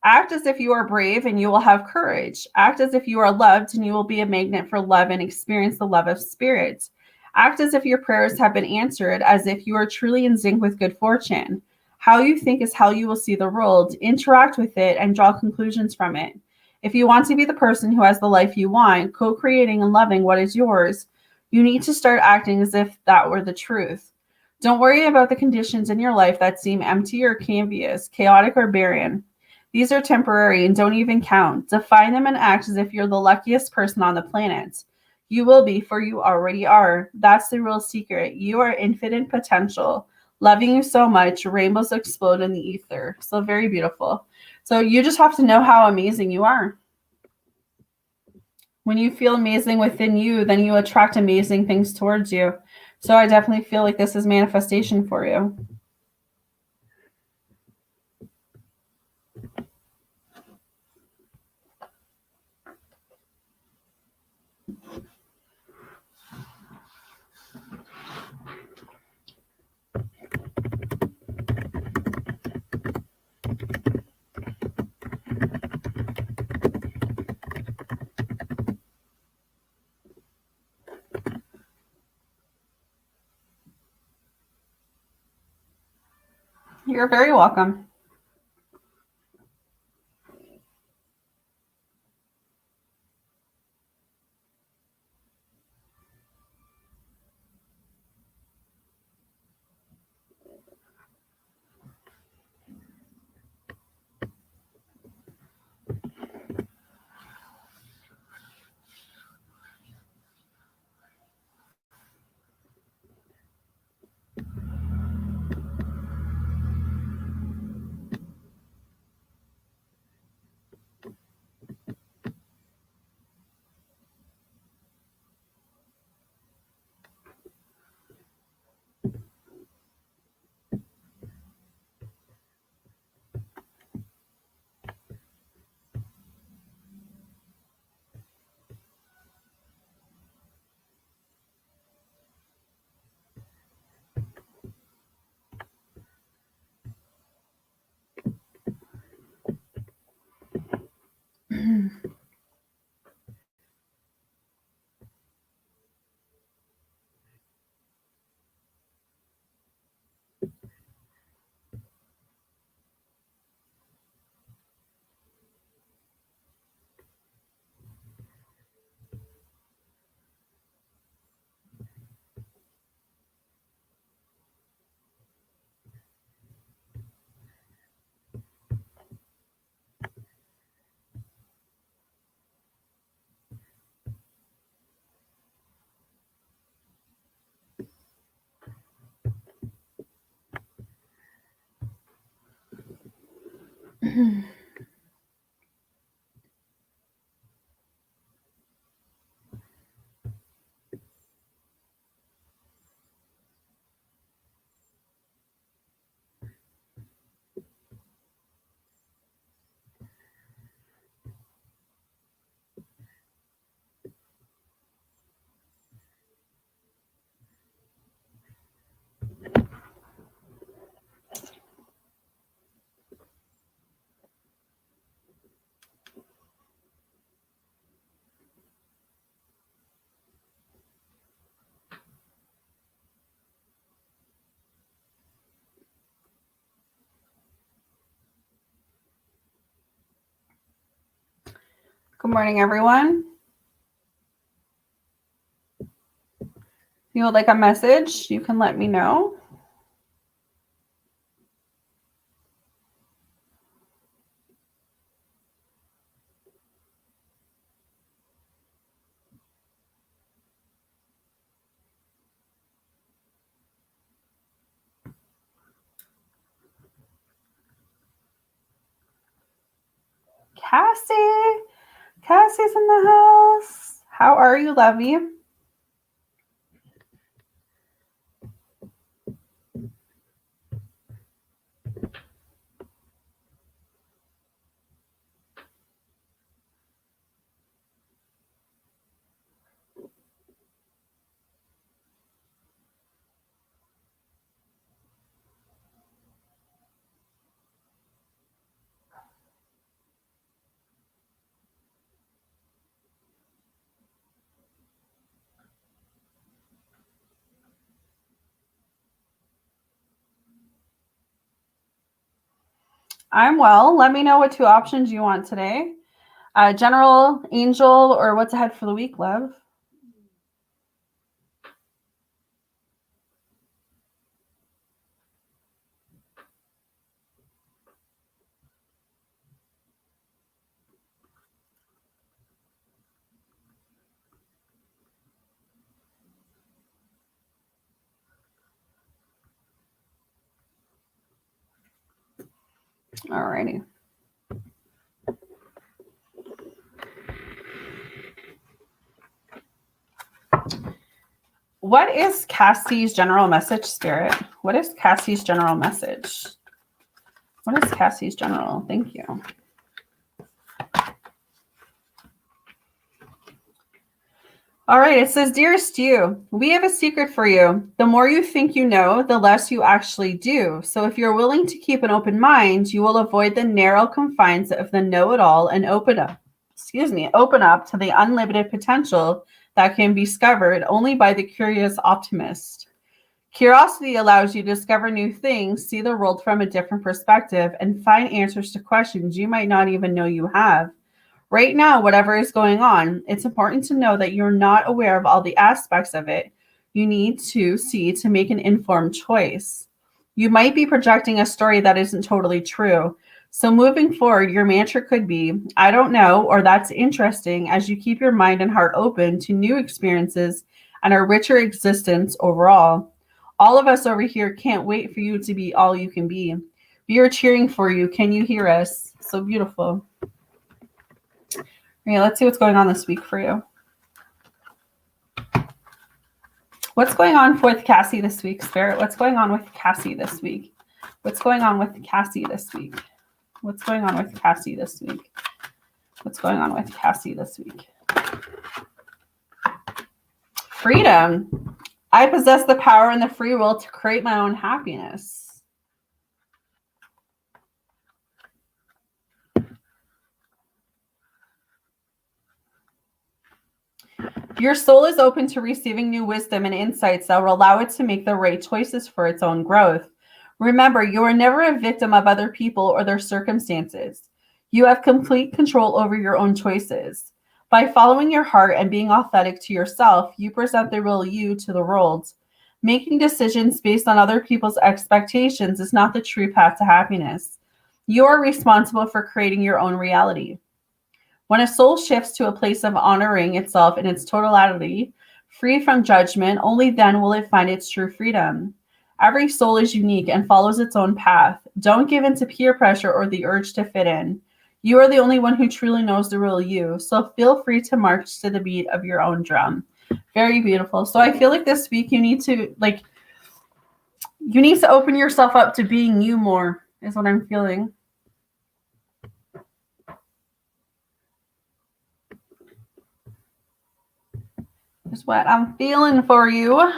Act as if you are brave and you will have courage. Act as if you are loved and you will be a magnet for love and experience the love of Spirit. Act as if your prayers have been answered, as if you are truly in sync with good fortune. How you think is how you will see the world. Interact with it and draw conclusions from it. If you want to be the person who has the life you want, co-creating and loving what is yours, you need to start acting as if that were the truth. Don't worry about the conditions in your life that seem empty or canvas, chaotic or barren. These are temporary and don't even count. Define them and act as if you're the luckiest person on the planet. You will be, for you already are. That's the real secret. You are infinite potential. Loving you so much, rainbows explode in the ether. So very beautiful. So you just have to know how amazing you are. When you feel amazing within you, then you attract amazing things towards you. So I definitely feel like this is manifestation for you. You're very welcome. Good morning, everyone. If you would like a message, you can let me know. Cassie. Cassie's in the house. How are you, lovey? I'm well. Let me know what 2 options you want today. General, angel, or what's ahead for the week, love? Alrighty. What is Cassie's general message, Spirit? What is Cassie's general message? What is Cassie's general? Thank you. All right, it says, Dearest you, we have a secret for you. The more you think you know, the less you actually do. So if you're willing to keep an open mind, you will avoid the narrow confines of the know-it-all and open up to the unlimited potential that can be discovered only by the curious optimist. Curiosity allows you to discover new things, see the world from a different perspective, and find answers to questions you might not even know you have. Right now, whatever is going on, it's important to know that you're not aware of all the aspects of it you need to see to make an informed choice. You might be projecting a story that isn't totally true. So moving forward, your mantra could be, I don't know, or that's interesting, as you keep your mind and heart open to new experiences and a richer existence overall. All of us over here can't wait for you to be all you can be. We are cheering for you. Can you hear us? So beautiful. Okay, let's see what's going on this week for you. What's going on with Cassie this week, Spirit? What's going on with Cassie this week? What's going on with Cassie this week? What's going on with Cassie this week? What's going on with Cassie this week? Freedom. I possess the power and the free will to create my own happiness. Your soul is open to receiving new wisdom and insights that will allow it to make the right choices for its own growth. Remember, you are never a victim of other people or their circumstances. You have complete control over your own choices. By following your heart and being authentic to yourself, you present the real you to the world. Making decisions based on other people's expectations is not the true path to happiness. You are responsible for creating your own reality. When a soul shifts to a place of honoring itself in its totality, free from judgment, only then will it find its true freedom. Every soul is unique and follows its own path. Don't give in to peer pressure or the urge to fit in. You are the only one who truly knows the real you, so feel free to march to the beat of your own drum. Very beautiful. So I feel like this week you need to open yourself up to being you more, is what I'm feeling. Is what I'm feeling for you.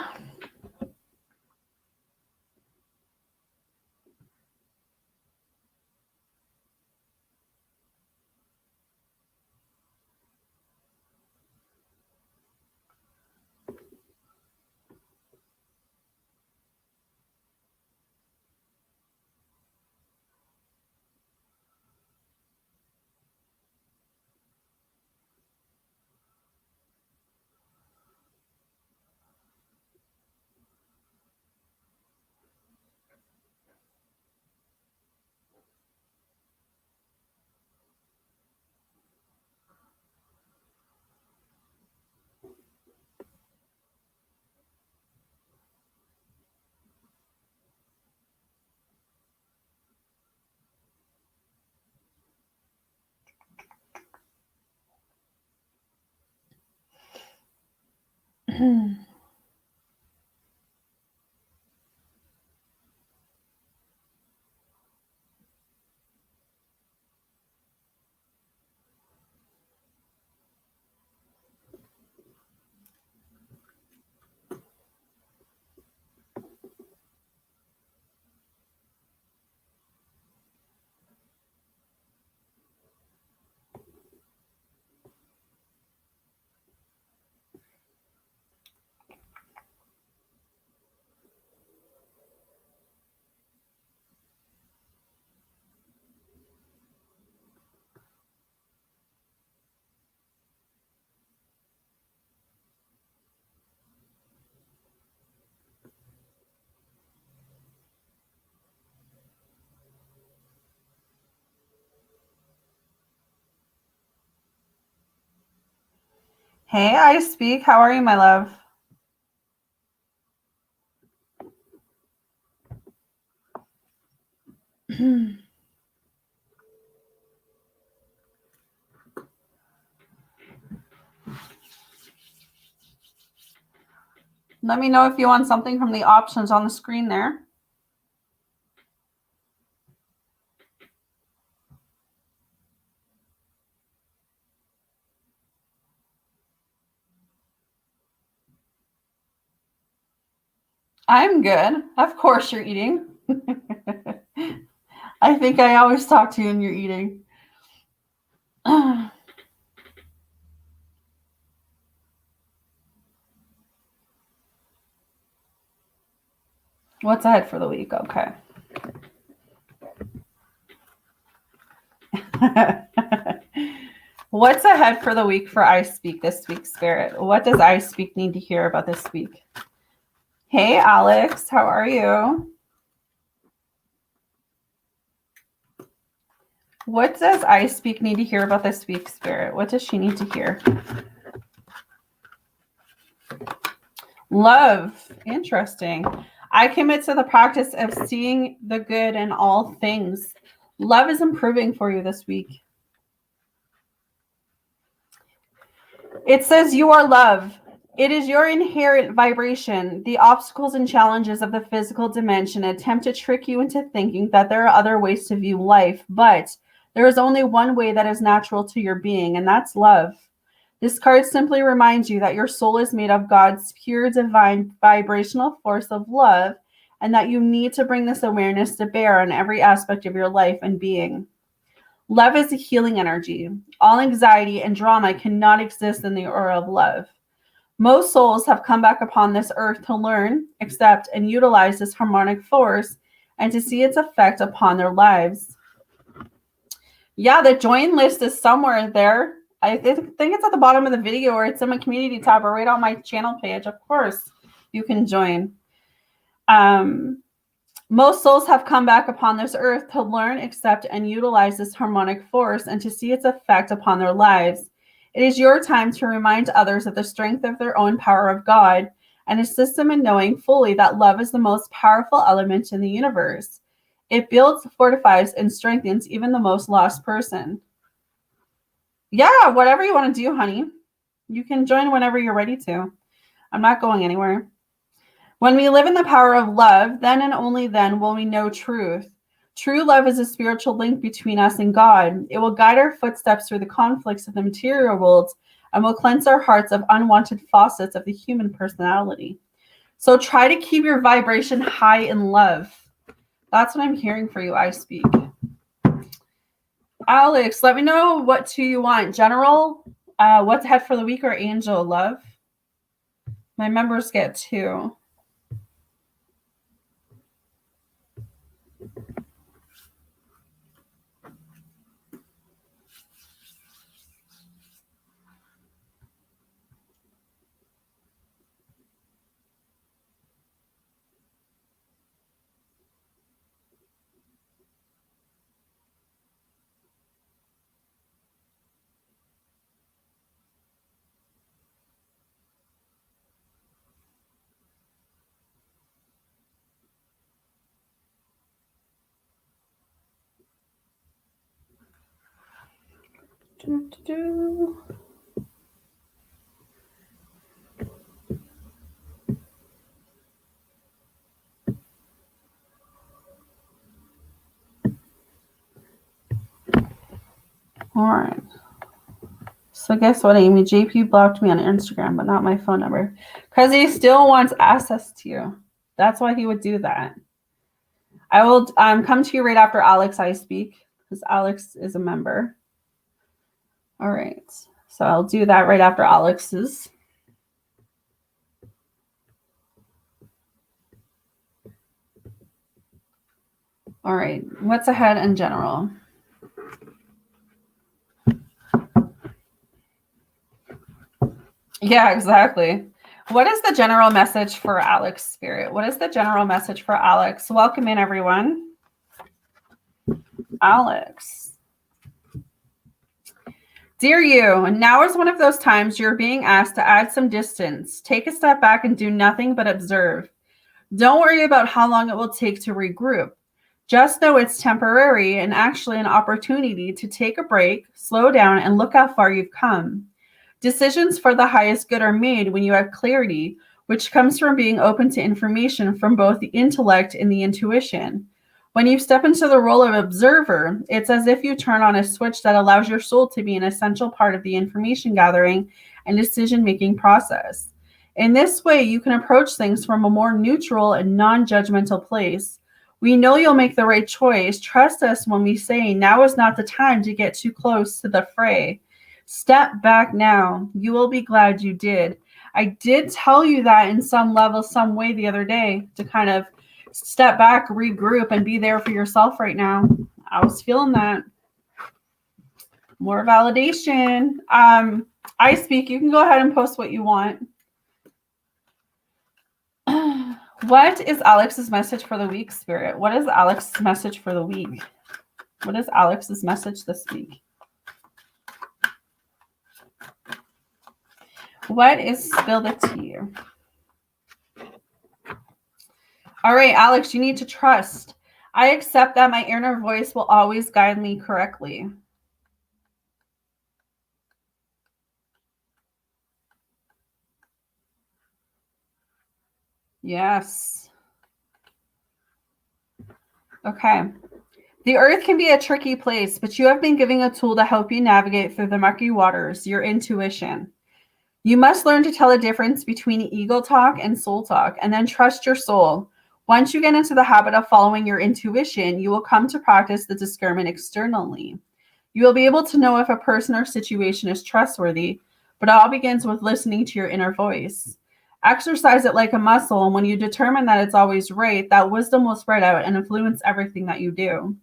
Hey, I speak. How are you, my love? Let me know if you want something from the options on the screen there. I'm good. Of course you're eating. I think I always talk to you and you're eating. What's ahead for the week? Okay. What's ahead for the week for I Speak this week, Spirit? What does I Speak need to hear about this week? Hey, Alex, how are you? What does I Speak need to hear about this week, Spirit? What does she need to hear? Love. Interesting. I commit to the practice of seeing the good in all things. Love is improving for you this week. It says you are love. It is your inherent vibration. The obstacles and challenges of the physical dimension attempt to trick you into thinking that there are other ways to view life, but there is only one way that is natural to your being, and that's love. This card simply reminds you that your soul is made of God's pure divine vibrational force of love, and that you need to bring this awareness to bear on every aspect of your life and being. Love is a healing energy. All anxiety and drama cannot exist in the aura of love. Most souls have come back upon this earth to learn, accept, and utilize this harmonic force and to see its effect upon their lives. Yeah, the join list is somewhere there. I think it's at the bottom of the video, or it's in my community tab, or right on my channel page. Of course, you can join. Most souls have come back upon this earth to learn, accept, and utilize this harmonic force and to see its effect upon their lives. It is your time to remind others of the strength of their own power of God and assist them in knowing fully that love is the most powerful element in the universe. It builds, fortifies, and strengthens even the most lost person. Yeah, whatever you want to do, honey. You can join whenever you're ready to. I'm not going anywhere. When we live in the power of love, then and only then will we know truth. True love is a spiritual link between us and God. It will guide our footsteps through the conflicts of the material world and will cleanse our hearts of unwanted faucets of the human personality. So try to keep your vibration high in love. That's what I'm hearing for you, I Speak. Alex, let me know what two you want. General, what's ahead for the week, or angel love? My members get two. All right. So guess what, Amy? JP blocked me on Instagram, but not my phone number. Because he still wants access to you. That's why he would do that. I will come to you right after Alex I Speak, because Alex is a member. All right. So I'll do that right after Alex's. All right. What's ahead in general? Yeah, exactly. What is the general message for Alex, Spirit? What is the general message for Alex? Welcome in, everyone. Alex. Dear you, now is one of those times you're being asked to add some distance. Take a step back and do nothing but observe. Don't worry about how long it will take to regroup. Just know it's temporary and actually an opportunity to take a break, slow down, and look how far you've come. Decisions for the highest good are made when you have clarity, which comes from being open to information from both the intellect and the intuition. When you step into the role of observer, it's as if you turn on a switch that allows your soul to be an essential part of the information gathering and decision-making process. In this way, you can approach things from a more neutral and non-judgmental place. We know you'll make the right choice. Trust us when we say now is not the time to get too close to the fray. Step back now. You will be glad you did. I did tell you that in some level, some way the other day to kind of step back, regroup, and be there for yourself right now. I was feeling that. More validation. I speak. You can go ahead and post what you want. What is Alex's message for the week, Spirit? What is Alex's message for the week? What is Alex's message this week? What is spill the tea? All right, Alex, you need to trust. I accept that my inner voice will always guide me correctly. Yes. Okay. The earth can be a tricky place, but you have been given a tool to help you navigate through the murky waters, your intuition. You must learn to tell the difference between ego talk and soul talk, and then trust your soul. Once you get into the habit of following your intuition, you will come to practice the discernment externally. You will be able to know if a person or situation is trustworthy, but it all begins with listening to your inner voice. Exercise it like a muscle, and when you determine that it's always right, that wisdom will spread out and influence everything that you do.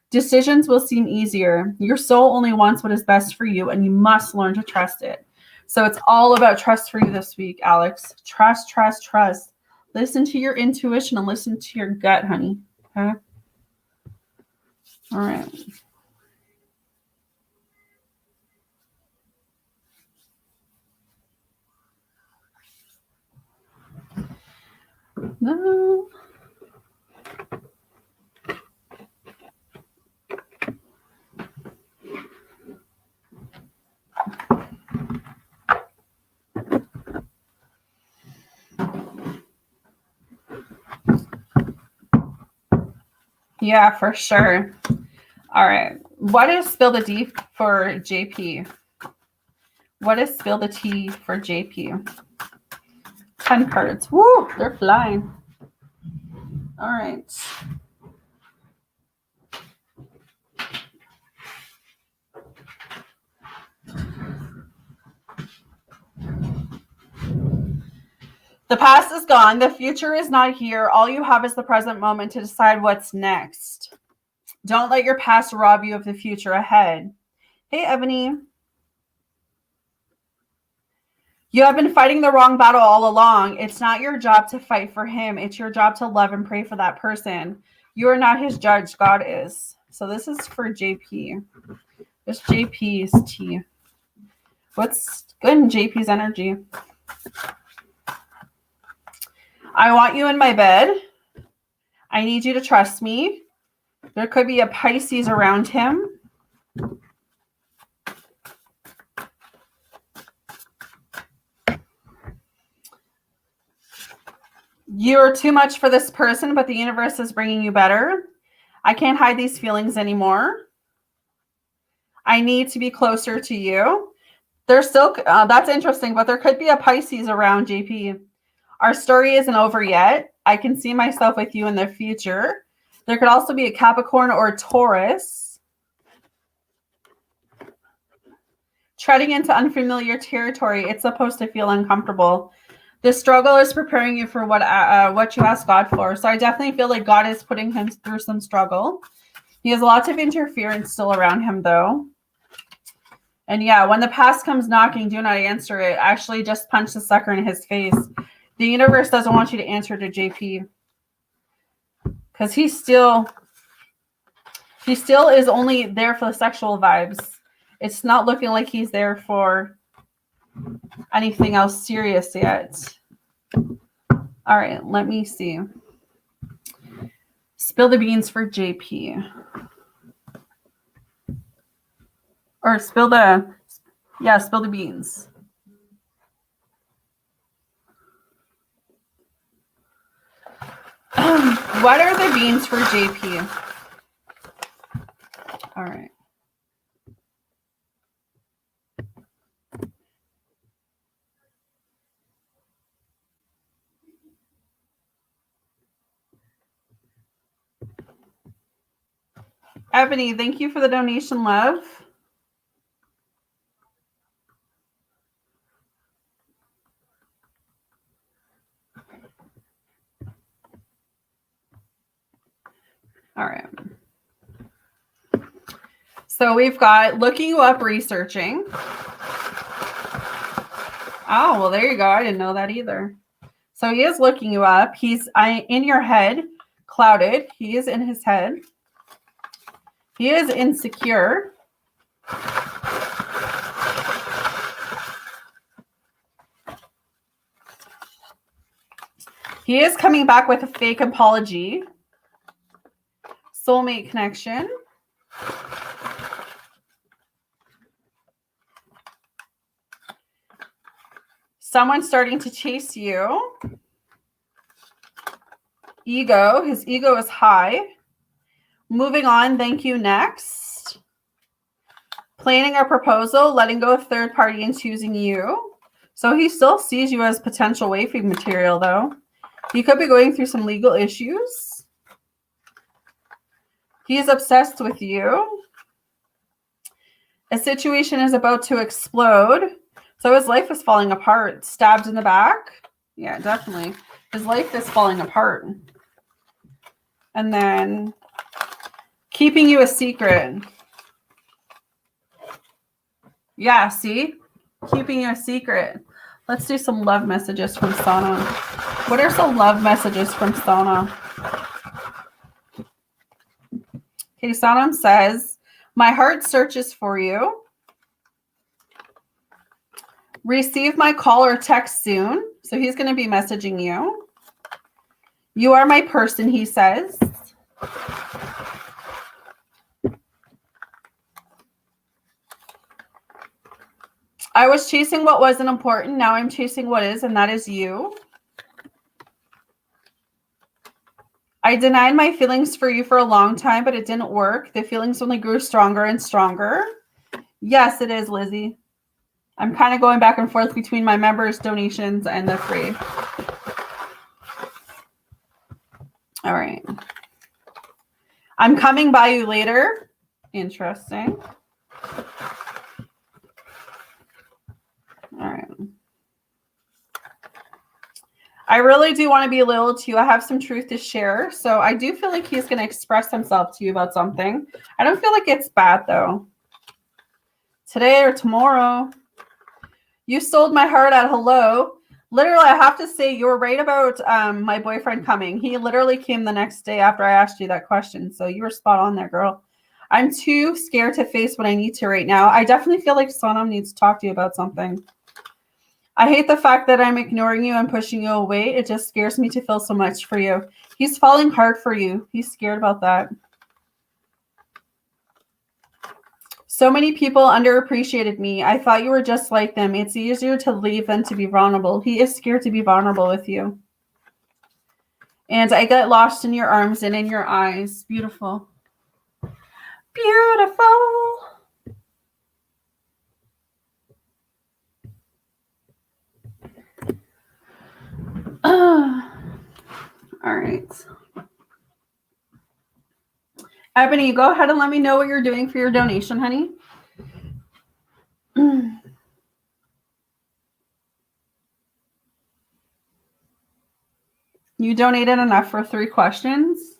Decisions will seem easier. Your soul only wants what is best for you, and you must learn to trust it. So it's all about trust for you this week, Alex. Trust, trust, trust. Listen to your intuition and listen to your gut, honey. Okay? All right. No. Yeah, for sure. All right. What is spill the tea for JP? What is spill the tea for JP? 10 cards. Woo, they're flying. All right. The past is gone. The future is not here. All you have is the present moment to decide what's next. Don't let your past rob you of the future ahead. Hey, Ebony. You have been fighting the wrong battle all along. It's not your job to fight for him. It's your job to love and pray for that person. You are not his judge. God is. So this is for JP. This JP's tea. What's good in JP's energy? I want you in my bed. I need you to trust me. There could be a Pisces around him. You're too much for this person, but the universe is bringing you better. I can't hide these feelings anymore. I need to be closer to you. There's still, that's interesting, but there could be a Pisces around JP. Our story isn't over yet. I can see myself with you in the future. There could also be a Capricorn or a Taurus. Treading into unfamiliar territory, it's supposed to feel uncomfortable. The struggle is preparing you for what you ask God for. So I definitely feel like God is putting him through some struggle. He has lots of interference still around him, though. And yeah, when the past comes knocking, do not answer it. Actually, just punch the sucker in his face. The universe doesn't want you to answer to JP. Because he still is only there for the sexual vibes. It's not looking like he's there for anything else serious yet. All right, let me see. Spill the beans for JP. Or spill the beans. What are the beans for JP? All right. Ebony, thank you for the donation, love. All right. So we've got looking you up, researching. Oh, well, there you go. I didn't know that either. So he is looking you up. He's in your head, clouded. He is in his head. He is insecure. He is coming back with a fake apology. Soulmate connection. Someone starting to chase you. Ego. His ego is high. Moving on. Thank you. Next. Planning a proposal. Letting go of third party and choosing you. So he still sees you as potential wifey material, though. He could be going through some legal issues. He is obsessed with you. A situation is about to explode. So his life is falling apart. Stabbed in the back. Yeah, definitely. His life is falling apart. And then keeping you a secret. Yeah, see? Keeping you a secret. Let's do some love messages from Sana. What are some love messages from Sana? Okay, Sana says, my heart searches for you. Receive my call or text soon. So he's going to be messaging you. You are my person, he says. I was chasing what wasn't important. Now I'm chasing what is, and that is you. I denied my feelings for you for a long time, but it didn't work. The feelings only grew stronger and stronger. Yes, it is, Lizzie. I'm kind of going back and forth between my members' donations and the free. All right. I'm coming by you later. Interesting. All right. I really do want to be loyal to you. I have some truth to share. So I do feel like he's going to express himself to you about something. I don't feel like it's bad, though. Today or tomorrow. You sold my heart at hello. Literally, I have to say you were right about my boyfriend coming. He literally came the next day after I asked you that question. So you were spot on there, girl. I'm too scared to face what I need to right now. I definitely feel like Sonam needs to talk to you about something. I hate the fact that I'm ignoring you and pushing you away. It just scares me to feel so much for you. He's falling hard for you. He's scared about that. So many people underappreciated me. I thought you were just like them. It's easier to leave than to be vulnerable. He is scared to be vulnerable with you. And I get lost in your arms and in your eyes. Beautiful. Beautiful. All right. Ebony, go ahead and let me know what you're doing for your donation, honey. You donated enough for 3 questions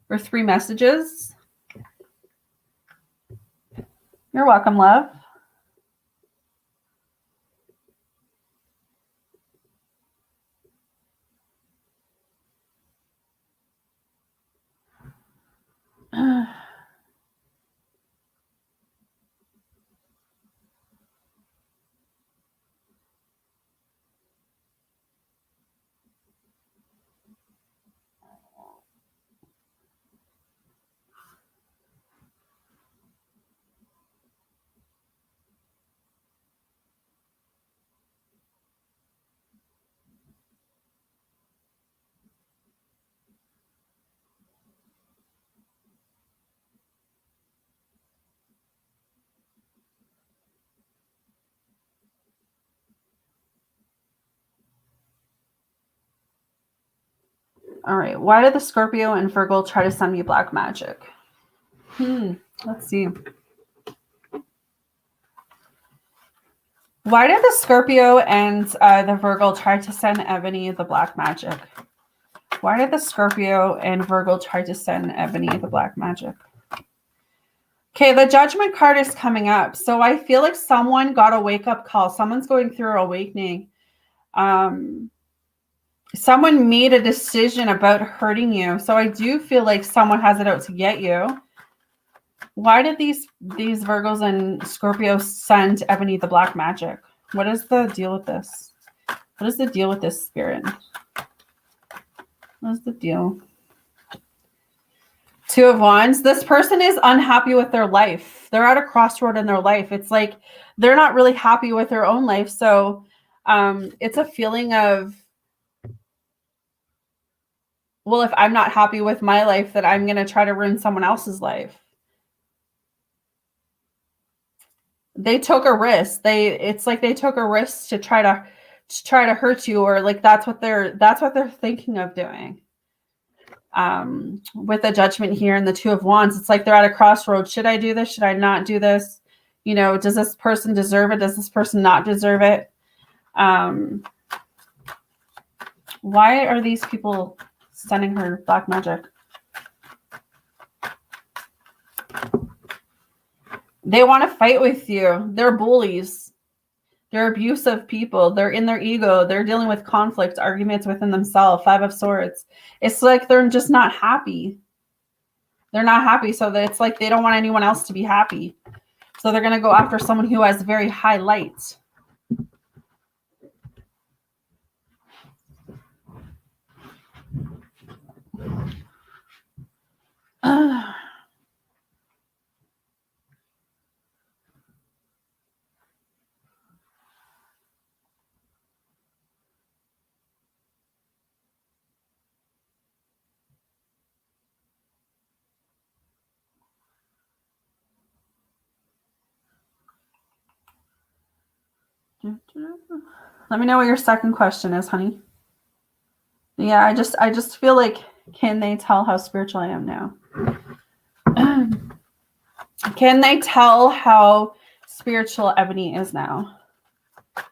or 3 messages. You're welcome, love. All right. Why did the Scorpio and Virgo try to send me black magic? Let's see. Why did the Scorpio and the Virgo try to send Ebony the black magic? Why did the Scorpio and Virgo try to send Ebony the black magic? Okay, the Judgment card is coming up. So I feel like someone got a wake-up call. Someone's going through awakening. Someone made a decision about hurting you. So I do feel like someone has it out to get you. Why did these Virgos and Scorpios send Ebony the black magic? What is the deal with this? What is the deal with this, Spirit? What is the deal? Two of Wands. This person is unhappy with their life. They're at a crossroad in their life. It's like they're not really happy with their own life. So it's a feeling of, well, if I'm not happy with my life, then I'm going to try to ruin someone else's life. They took a risk. It's like they took a risk to try to hurt you, or like that's what they're thinking of doing. With the Judgment here and the Two of Wands, it's like they're at a crossroads. Should I do this? Should I not do this? You know, does this person deserve it? Does this person not deserve it? Why are these people sending her black magic? They want to fight with you. They're bullies. They're abusive people. They're in their ego. They're dealing with conflict, arguments within themselves. Five of Swords. It's like they're just not happy. They're not happy. So it's like they don't want anyone else to be happy. So they're going to go after someone who has very high light. Let me know what your second question is, honey. Yeah, I just feel like, can they tell how spiritual I am now? Can they tell how spiritual Ebony is now?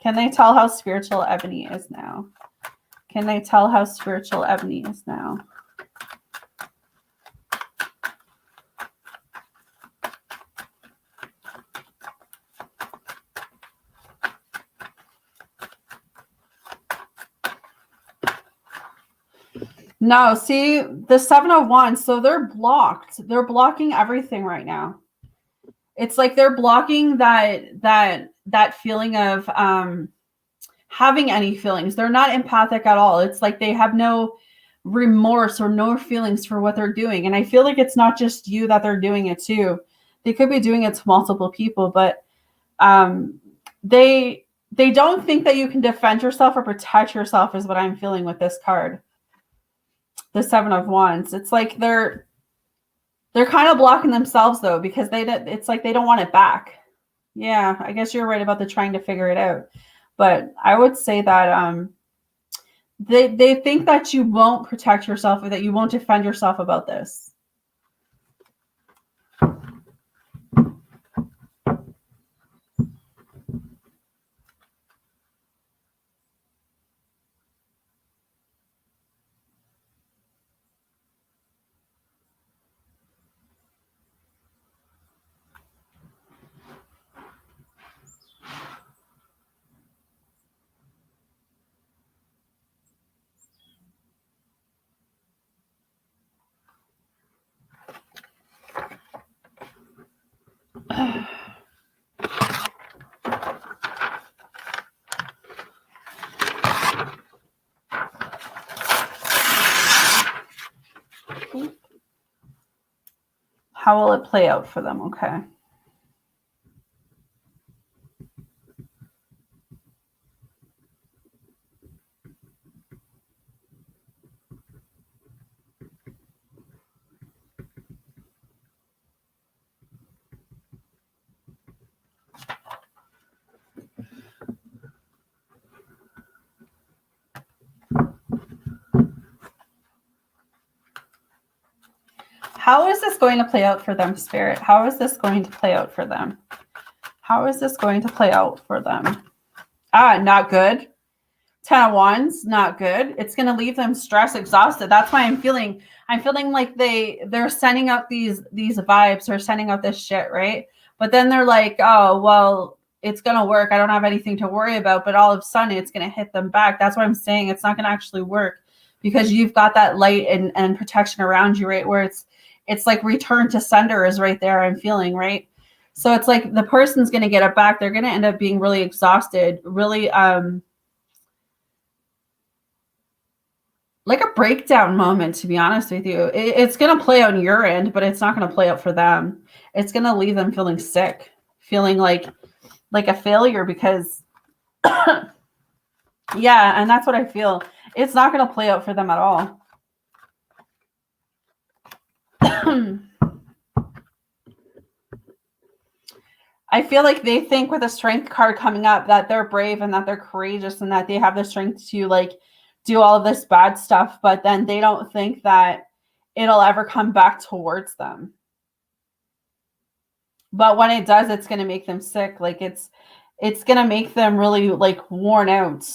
Can they tell how spiritual Ebony is now? Can they tell how spiritual Ebony is now? No, see, the Seven of Wands, so they're blocked. They're blocking everything right now. It's like they're blocking that feeling of having any feelings. They're not empathic at all. It's like they have no remorse or no feelings for what they're doing. And I feel like it's not just you that they're doing it to. They could be doing it to multiple people, but they don't think that you can defend yourself or protect yourself is what I'm feeling with this card. The Seven of Wands. It's like they're kind of blocking themselves though, because it's like they don't want it back. Yeah, I guess you're right about the trying to figure it out. But I would say that they think that you won't protect yourself or that you won't defend yourself about this. How will it play out for them? Okay. How is this going to play out for them, Spirit? How is this going to play out for them? How is this going to play out for them? Not good. 10 of Wands, not good. It's going to leave them stressed, exhausted. That's why I'm feeling like they're sending out these vibes or sending out this shit, right? But then they're like, oh, well, it's going to work. I don't have anything to worry about. But all of a sudden, it's going to hit them back. That's why I'm saying it's not going to actually work, because you've got that light and protection around you, right? Where it's like return to sender is right there, I'm feeling, right? So it's like the person's going to get it back. They're going to end up being really exhausted, really like a breakdown moment, to be honest with you. It's going to play on your end, but it's not going to play out for them. It's going to leave them feeling sick, feeling like a failure, because yeah, and that's what I feel. It's not going to play out for them at all. I feel like they think with a strength card coming up that they're brave and that they're courageous and that they have the strength to like do all of this bad stuff, but then they don't think that it'll ever come back towards them. But when it does, it's going to make them sick. Like it's going to make them really like worn out.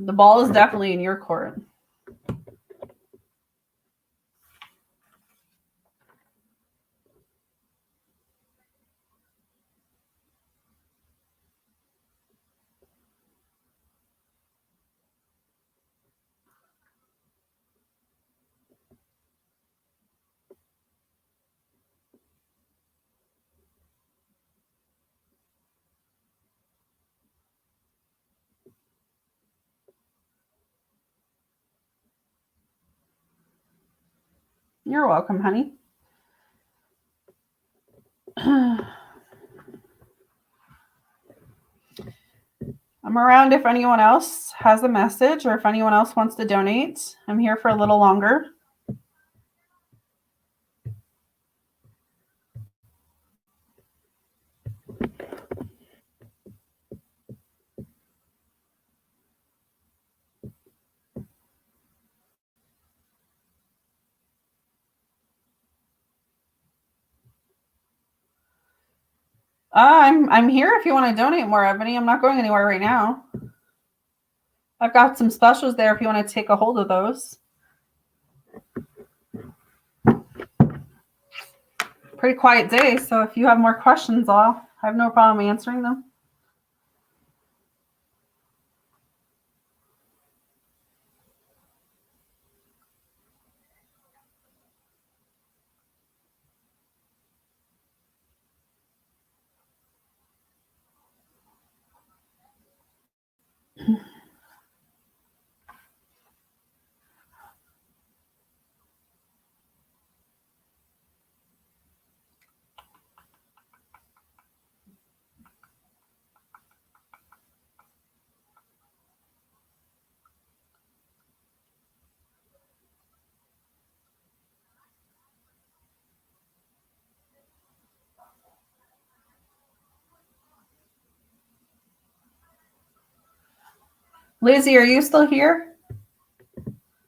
The ball is definitely in your court. You're welcome, honey. I'm around if anyone else has a message or if anyone else wants to donate. I'm here for a little longer. I'm here if you want to donate more, Ebony. I'm not going anywhere right now. I've got some specials there if you want to take a hold of those. Pretty quiet day, so if you have more questions, I have no problem answering them. Lizzie, are you still here?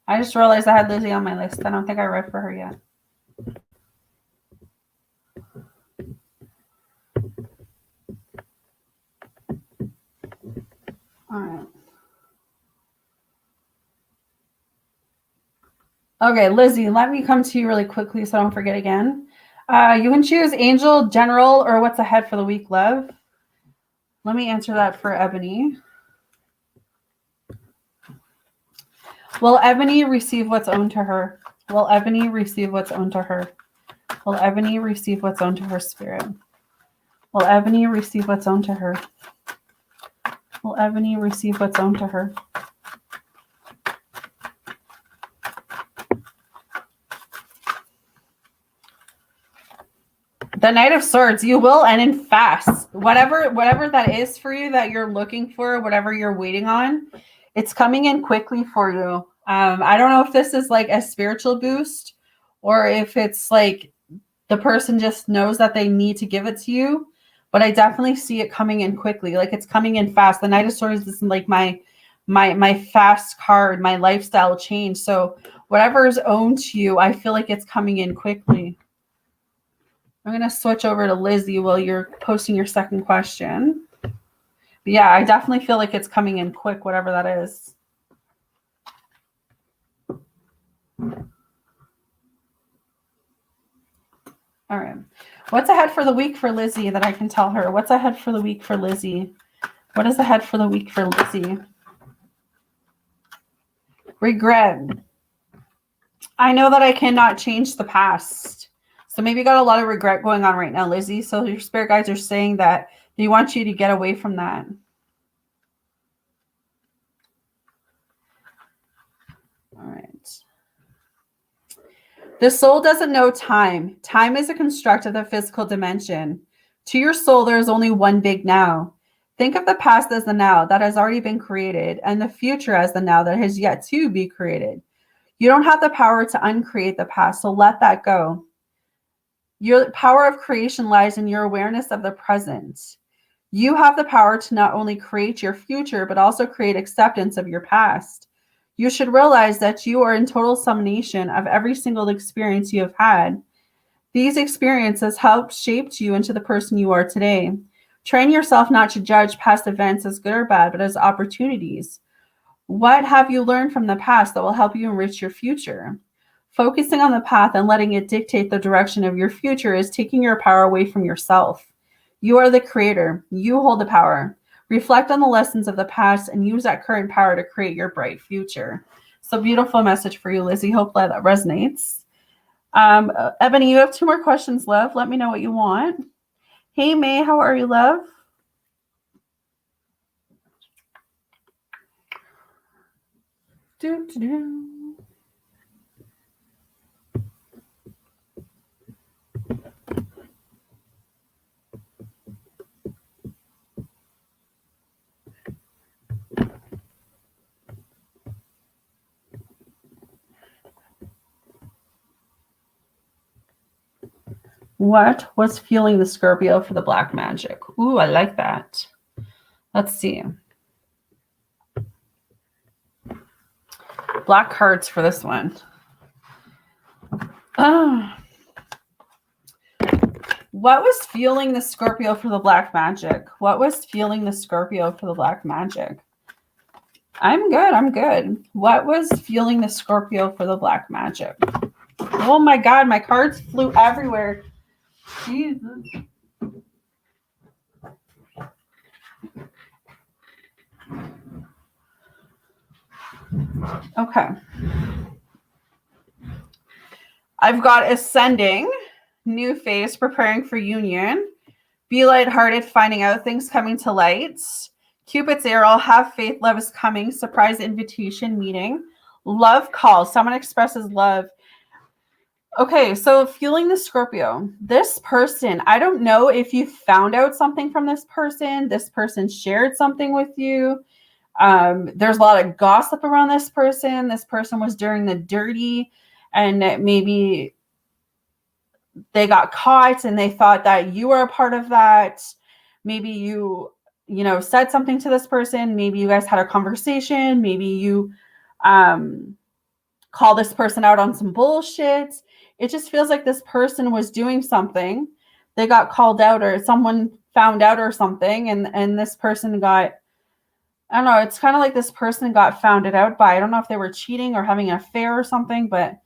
I just realized I had Lizzie on my list. I don't think I read for her yet. All right. Okay, Lizzie, let me come to you really quickly so I don't forget again. You can choose Angel, General, or what's ahead for the week, love. Let me answer that for Ebony. Will Ebony receive what's owed to her? Will Ebony receive what's owed to her? Will Ebony receive what's owed to her, Spirit? Will Ebony receive what's owed to her? Will Ebony receive what's owed to her? The Knight of Swords, you will end in fast. Whatever that is for you that you're looking for, whatever you're waiting on, it's coming in quickly for you. I don't know if this is like a spiritual boost or if it's like the person just knows that they need to give it to you, but I definitely see it coming in quickly. Like it's coming in fast. The Knight of Swords is like my fast card, my lifestyle change. So whatever is owned to you, I feel like it's coming in quickly. I'm going to switch over to Lizzie while you're posting your second question. But yeah, I definitely feel like it's coming in quick, whatever that is. All right. What's ahead for the week for Lizzie that I can tell her? What's ahead for the week for Lizzie? What is ahead for the week for Lizzie? Regret. I know that I cannot change the past. So maybe you got a lot of regret going on right now, Lizzie. So your spirit guides are saying that they want you to get away from that. All right. The soul doesn't know time. Time is a construct of the physical dimension. To your soul, there is only one big now. Think of the past as the now that has already been created, and the future as the now that has yet to be created. You don't have the power to uncreate the past, so let that go. Your power of creation lies in your awareness of the present. You have the power to not only create your future, but also create acceptance of your past. You should realize that you are in total summation of every single experience you have had. These experiences helped shape you into the person you are today. Train yourself not to judge past events as good or bad, but as opportunities. What have you learned from the past that will help you enrich your future? Focusing on the path and letting it dictate the direction of your future is taking your power away from yourself. You are the creator. You hold the power. Reflect on the lessons of the past and use that current power to create your bright future. So beautiful message for you, Lizzie. Hopefully that resonates. Ebony, you have 2 more questions left. Let me know what you want. Hey, May, how are you, love? What was fueling the Scorpio for the black magic? Ooh, I like that. Let's see. Black cards for this one. What was fueling the Scorpio for the black magic? What was fueling the Scorpio for the black magic? I'm good. What was fueling the Scorpio for the black magic? Oh my God, my cards flew everywhere. Jesus. Okay. I've got ascending, new phase, preparing for union, be lighthearted, finding out things coming to light, Cupid's arrow, have faith, love is coming, surprise invitation, meeting, love call, someone expresses love. Okay, so fueling the Scorpio, this person, I don't know if you found out something from this person shared something with you. There's a lot of gossip around this person. This person was doing the dirty, and maybe they got caught and they thought that you were a part of that. Maybe you said something to this person. Maybe you guys had a conversation. Maybe you call this person out on some bullshit. It just feels like this person was doing something. They got called out or someone found out or something. And this person got, I don't know, it's kind of like this person got found out by, I don't know if they were cheating or having an affair or something, but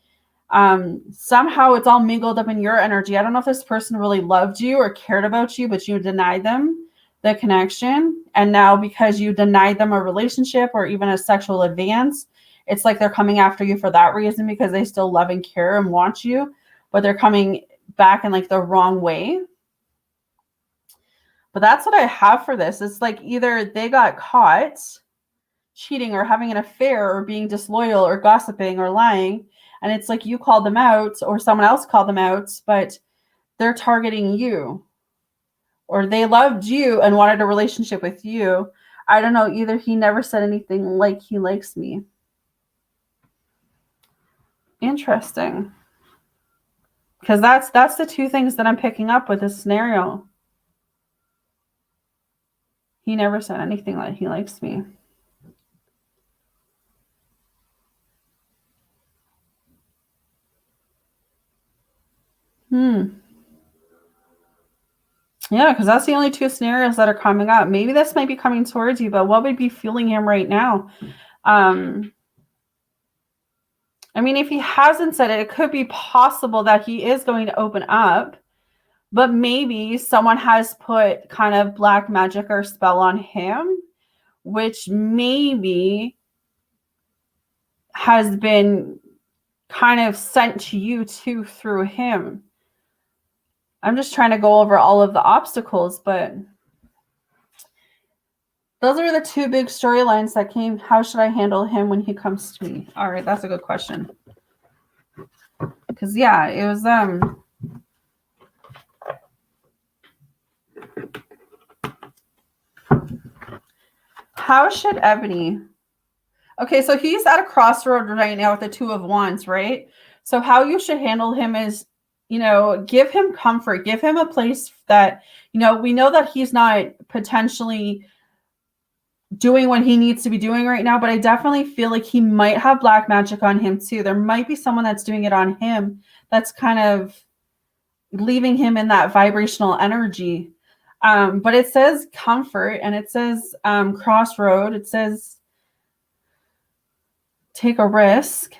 somehow it's all mingled up in your energy. I don't know if this person really loved you or cared about you, but you denied them the connection. And now because you denied them a relationship or even a sexual advance, it's like they're coming after you for that reason because they still love and care and want you, but they're coming back in like the wrong way. But that's what I have for this. It's like either they got caught cheating or having an affair or being disloyal or gossiping or lying, and it's like you called them out or someone else called them out, but they're targeting you, or they loved you and wanted a relationship with you. I don't know. Either he never said anything like he likes me. Interesting. Because that's the two things that I'm picking up with this scenario. He never said anything like he likes me. Yeah, because that's the only two scenarios that are coming up. Maybe this might be coming towards you, but what would be fueling him right now? I mean, if he hasn't said it, it could be possible that he is going to open up, but maybe someone has put kind of black magic or spell on him, which maybe has been kind of sent to you too through him. I'm just trying to go over all of the obstacles, but those are the two big storylines that came. How should I handle him when he comes to me? All right, that's a good question. Because yeah, it was how should Ebony? Okay, so he's at a crossroad right now with the Two of Wands, right? So how you should handle him is, give him comfort, give him a place that, we know that he's not potentially doing what he needs to be doing right now, but I definitely feel like he might have black magic on him too. There might be someone that's doing it on him that's kind of leaving him in that vibrational energy. But it says comfort and it says crossroad. It says take a risk.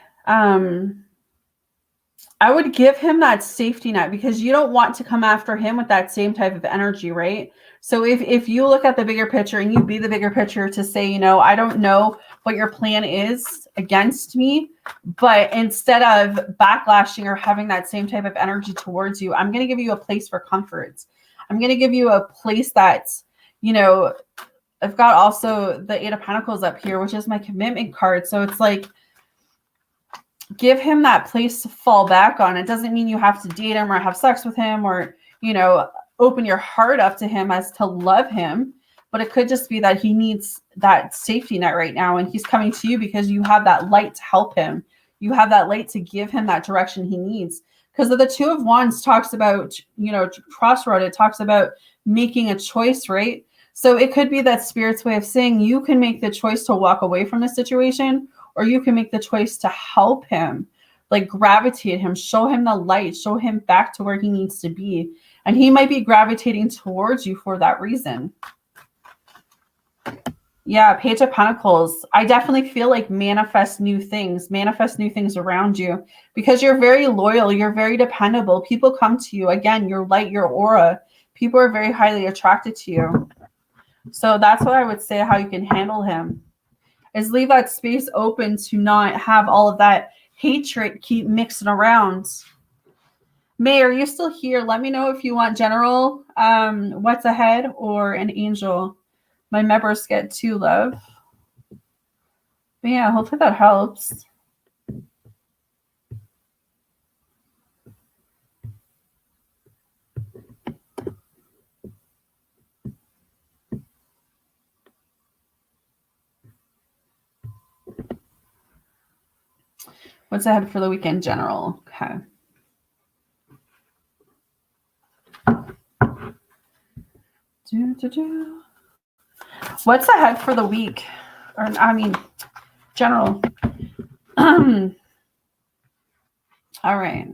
I would give him that safety net because you don't want to come after him with that same type of energy, right? So if you look at the bigger picture and you be the bigger picture to say, I don't know what your plan is against me, but instead of backlashing or having that same type of energy towards you, I'm going to give you a place for comfort. I'm going to give you a place that's, I've got also the Eight of Pentacles up here, which is my commitment card. So it's like, give him that place to fall back on. It doesn't mean you have to date him or have sex with him or, open your heart up to him as to love him. But it could just be that he needs that safety net right now. And he's coming to you because you have that light to help him. You have that light to give him that direction he needs. Because the Two of Wands talks about, crossroad. It talks about making a choice, right? So it could be that Spirit's way of saying you can make the choice to walk away from the situation, or you can make the choice to help him, like gravitate him, show him the light, show him back to where he needs to be. And he might be gravitating towards you for that reason. Yeah, Page of Pentacles. I definitely feel like manifest new things around you because you're very loyal. You're very dependable. People come to you. Again, your light, your aura. People are very highly attracted to you. So that's what I would say how you can handle him. Is leave that space open to not have all of that hatred keep mixing around. May, are you still here? Let me know if you want general, what's ahead, or an angel. My members get 2, love. But yeah, hopefully that helps. What's ahead for the weekend, general? Okay. What's ahead for the week? General. All right.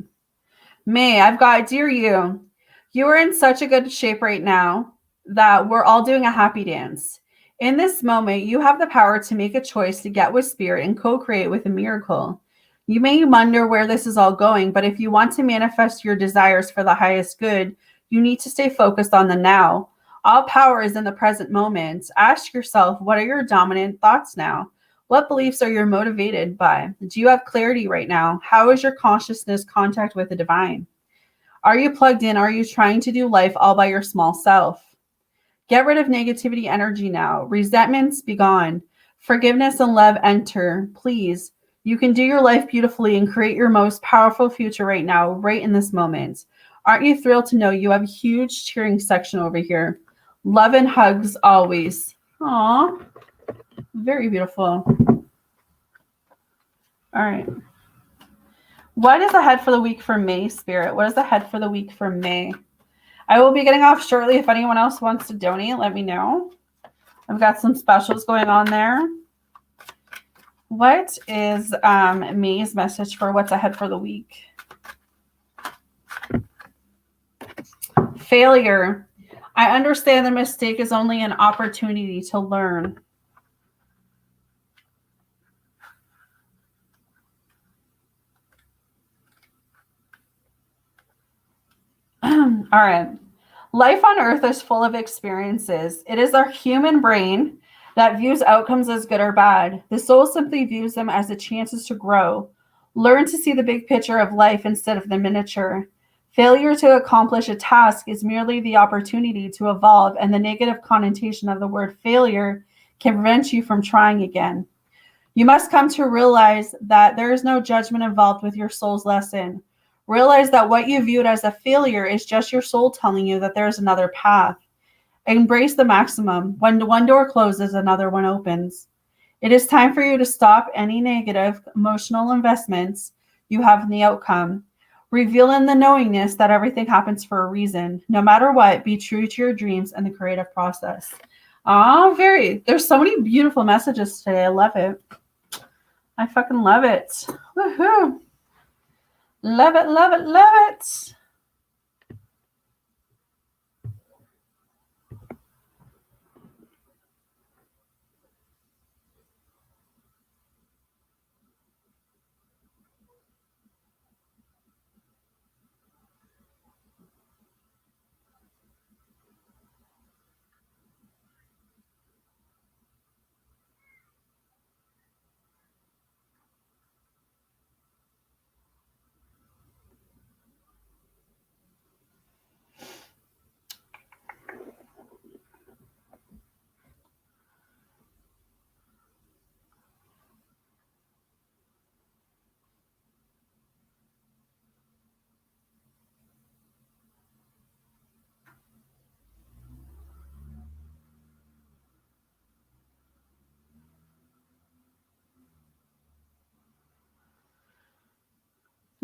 May, I've got, dear you, you are in such a good shape right now that we're all doing a happy dance. In this moment, you have the power to make a choice to get with Spirit and co-create with a miracle. You may wonder where this is all going, but if you want to manifest your desires for the highest good, you need to stay focused on the now. All power is in the present moment. Ask yourself, what are your dominant thoughts now? What beliefs are you motivated by? Do you have clarity right now? How is your consciousness contact with the divine? Are you plugged in? Are you trying to do life all by your small self? Get rid of negativity energy now. Resentments be gone. Forgiveness and love enter. Please. You can do your life beautifully and create your most powerful future right now, right in this moment. Aren't you thrilled to know you have a huge cheering section over here? Love and hugs always. Aw, very beautiful. All right. What is ahead for the week for May, Spirit? What is ahead for the week for May? I will be getting off shortly. If anyone else wants to donate, let me know. I've got some specials going on there. What is May's message for what's ahead for the week? Failure. I understand the mistake is only an opportunity to learn. All right. Life on Earth is full of experiences. It is our human brain that views outcomes as good or bad. The soul simply views them as the chances to grow. Learn to see the big picture of life instead of the miniature. Failure to accomplish a task is merely the opportunity to evolve, and the negative connotation of the word failure can prevent you from trying again. You must come to realize that there is no judgment involved with your soul's lesson. Realize that what you viewed as a failure is just your soul telling you that there is another path. Embrace the maximum. When one door closes, another one opens. It is time for you to stop any negative emotional investments you have in the outcome. Reveal in the knowingness that everything happens for a reason. No matter what, be true to your dreams and the creative process. There's so many beautiful messages today. I love it. I fucking love it. Woohoo. Love it, love it, love it.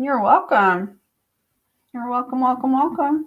You're welcome. You're welcome, welcome, welcome.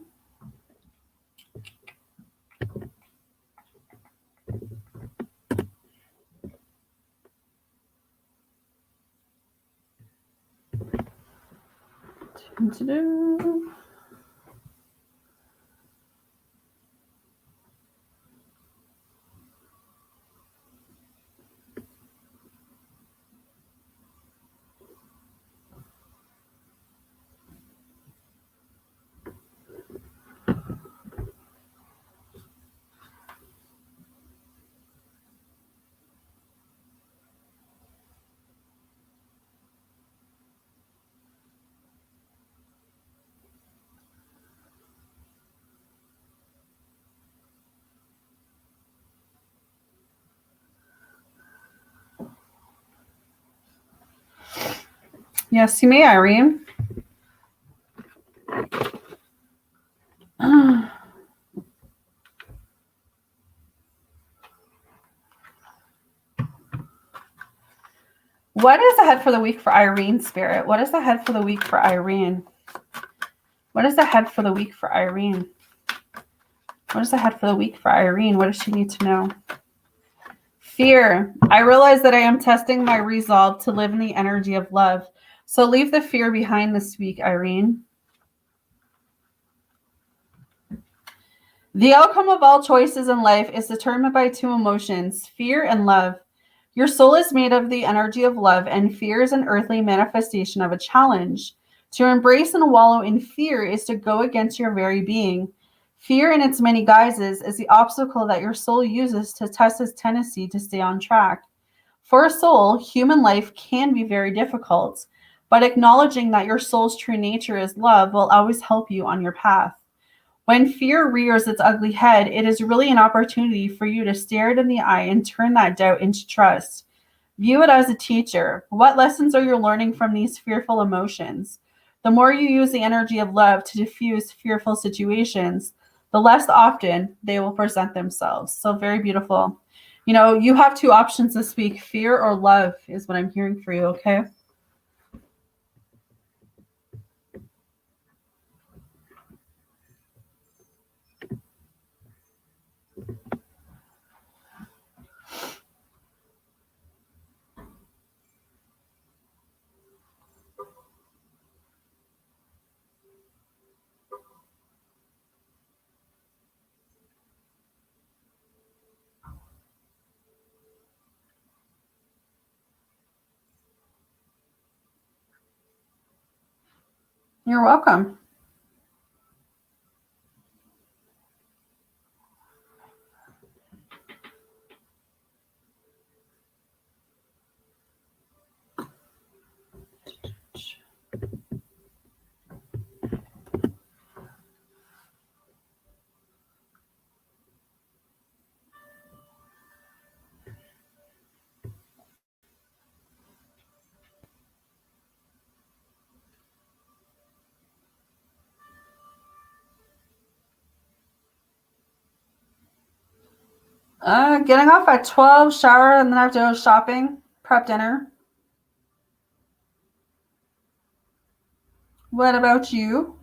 Yes, you may, Irene. What is ahead for the week for Irene, Spirit? What is ahead for the week for Irene? What is ahead for the week for Irene? What is ahead for the week for Irene? What does she need to know? Fear. I realize that I am testing my resolve to live in the energy of love. So leave the fear behind this week, Irene. The outcome of all choices in life is determined by two emotions, fear and love. Your soul is made of the energy of love, and fear is an earthly manifestation of a challenge. To embrace and wallow in fear is to go against your very being. Fear in its many guises is the obstacle that your soul uses to test its tendency to stay on track. For a soul, human life can be very difficult, but acknowledging that your soul's true nature is love will always help you on your path. When fear rears its ugly head, it is really an opportunity for you to stare it in the eye and turn that doubt into trust. View it as a teacher. What lessons are you learning from these fearful emotions? The more you use the energy of love to diffuse fearful situations, the less often they will present themselves. So very beautiful. You know, you have two options this week, fear or love is what I'm hearing for you, okay? You're welcome. Getting off at 12, shower, and then I have to go shopping, prep dinner. What about you?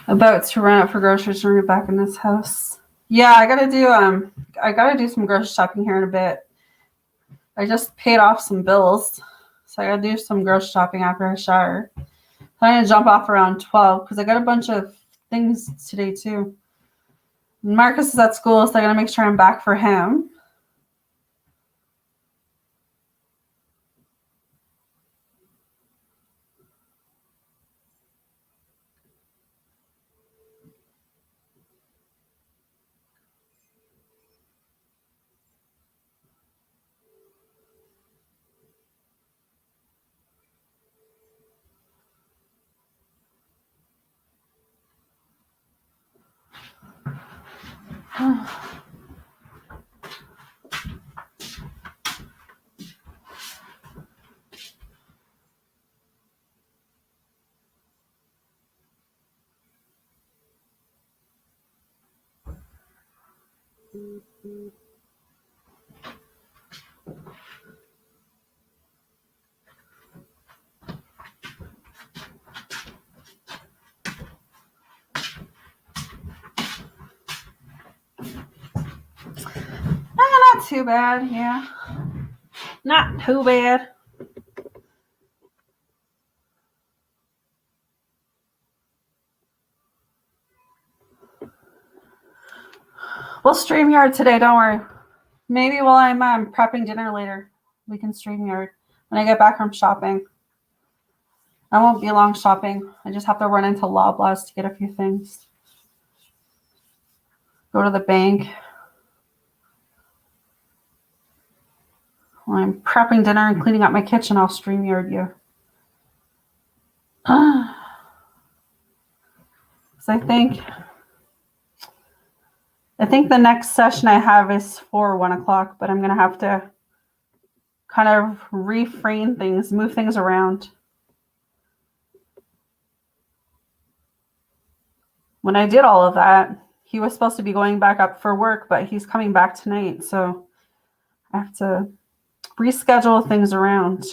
About to run out for groceries and get back in this house. Yeah, I gotta do some grocery shopping here in a bit. I just paid off some bills, so I gotta do some grocery shopping after I shower. I'm gonna jump off around 12 because I got a bunch of things today too. Marcus is at school, so I gotta make sure I'm back for him. Not too bad, yeah. Not too bad. We'll StreamYard today, don't worry. Maybe while I'm prepping dinner later, we can StreamYard when I get back from shopping. I won't be long shopping. I just have to run into Loblaws to get a few things. Go to the bank. While I'm prepping dinner and cleaning up my kitchen, I'll StreamYard you. So I think the next session I have is for 1 o'clock, but I'm gonna have to kind of reframe things, move things around. when I did all of that, he was supposed to be going back up for work, but he's coming back tonight. So I have to reschedule things around.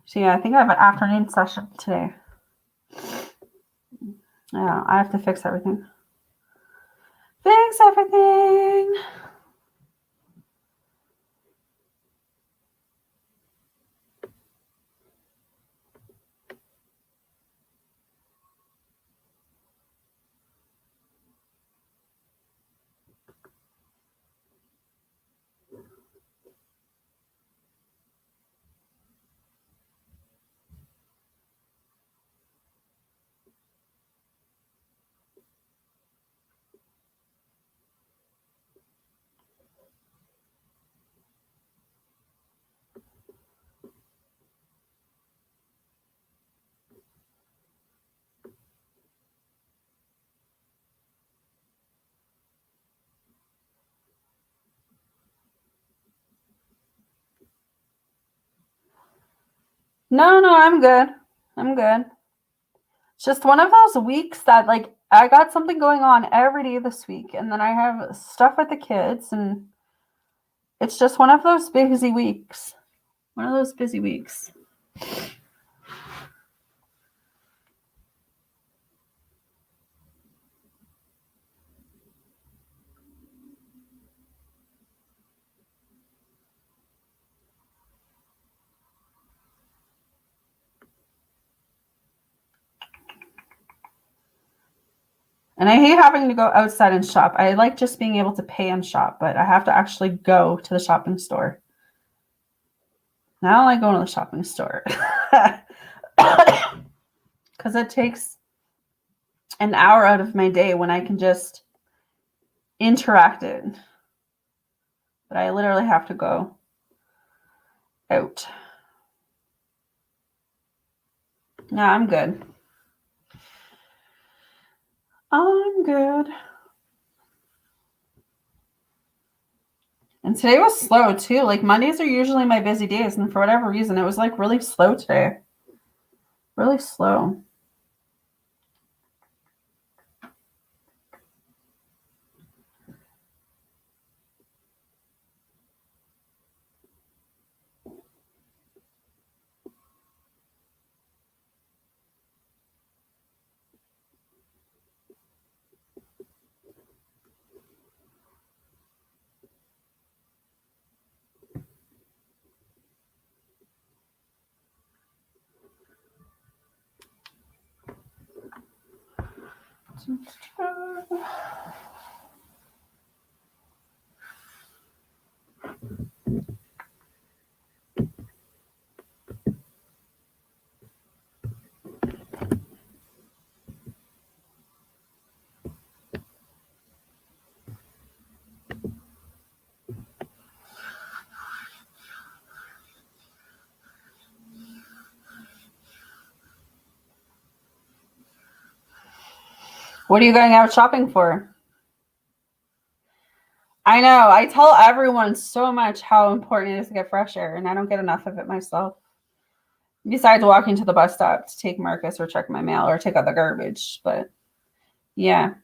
So yeah, I think I have an afternoon session today. Yeah, I have to fix everything. Fix everything. No, I'm good. I'm good. It's just one of those weeks that, like, I got something going on every day this week, and then I have stuff with the kids, and it's just one of those busy weeks. One of those busy weeks. And I hate having to go outside and shop. I like just being able to pay and shop, but I have to actually go to the shopping store. Now I don't like going to the shopping store because it takes an hour out of my day when I can just interact it. But I literally have to go out. No, I'm good. I'm good. And today was slow too. Like Mondays are usually my busy days, and for whatever reason, it was like really slow today. Really slow. What are you going out shopping for? I know. I tell everyone so much how important it is to get fresh air, and I don't get enough of it myself. Besides walking to the bus stop to take Marcus or check my mail or take out the garbage. But yeah.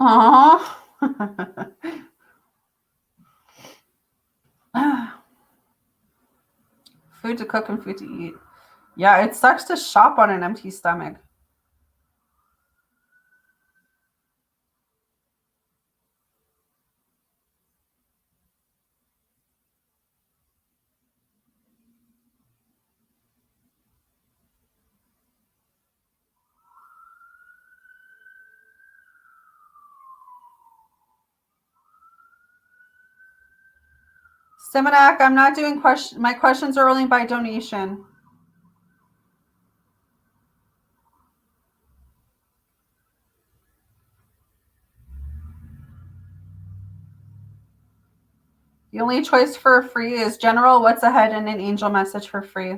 Aww. Food to cook and food to eat. Yeah, it sucks to shop on an empty stomach. Simonak, I'm not doing questions. My questions are only by donation. The only choice for free is general, what's ahead, and an angel message for free.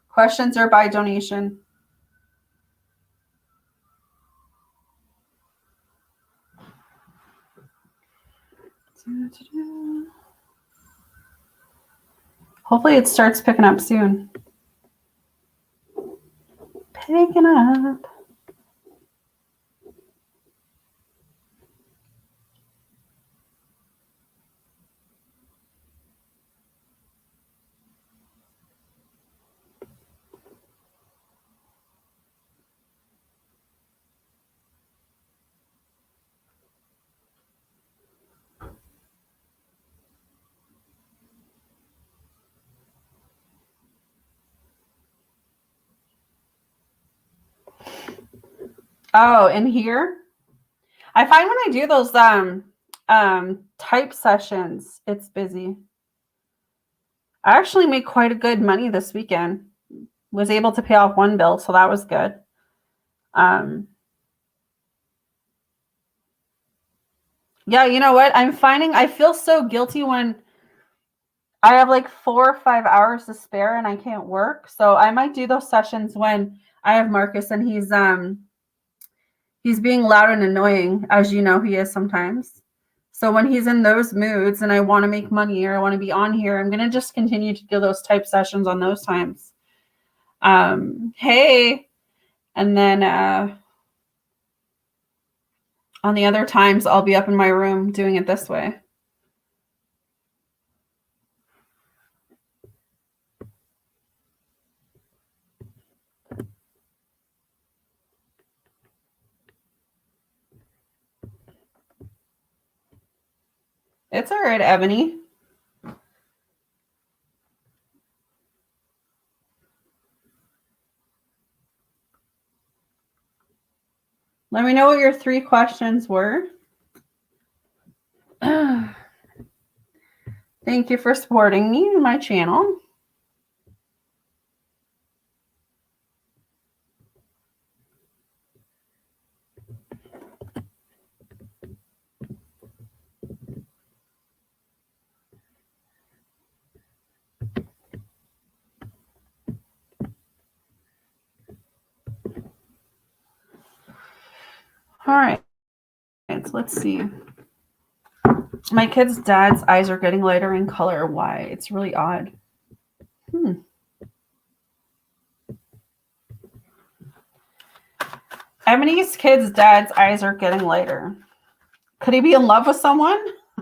Questions are by donation. Hopefully it starts picking up soon. Picking up. Oh, in here? I find when I do those type sessions, it's busy. I actually made quite a good money this weekend. Was able to pay off one bill, so that was good. Yeah, you know what? I'm finding I feel so guilty when I have like 4 or 5 hours to spare and I can't work. So I might do those sessions when I have Marcus and he's being loud and annoying, as you know he is sometimes. So when he's in those moods and I want to make money or I want to be on here, I'm gonna just continue to do those type sessions on those times. Hey, and then on the other times I'll be up in my room doing it this way. It's all right, Ebony. Let me know what your 3 questions were. Thank you for supporting me and my channel. All right, so let's see. My kid's dad's eyes are getting lighter in color. Why? It's really odd. Ebony's kid's dad's eyes are getting lighter. Could he be in love with someone?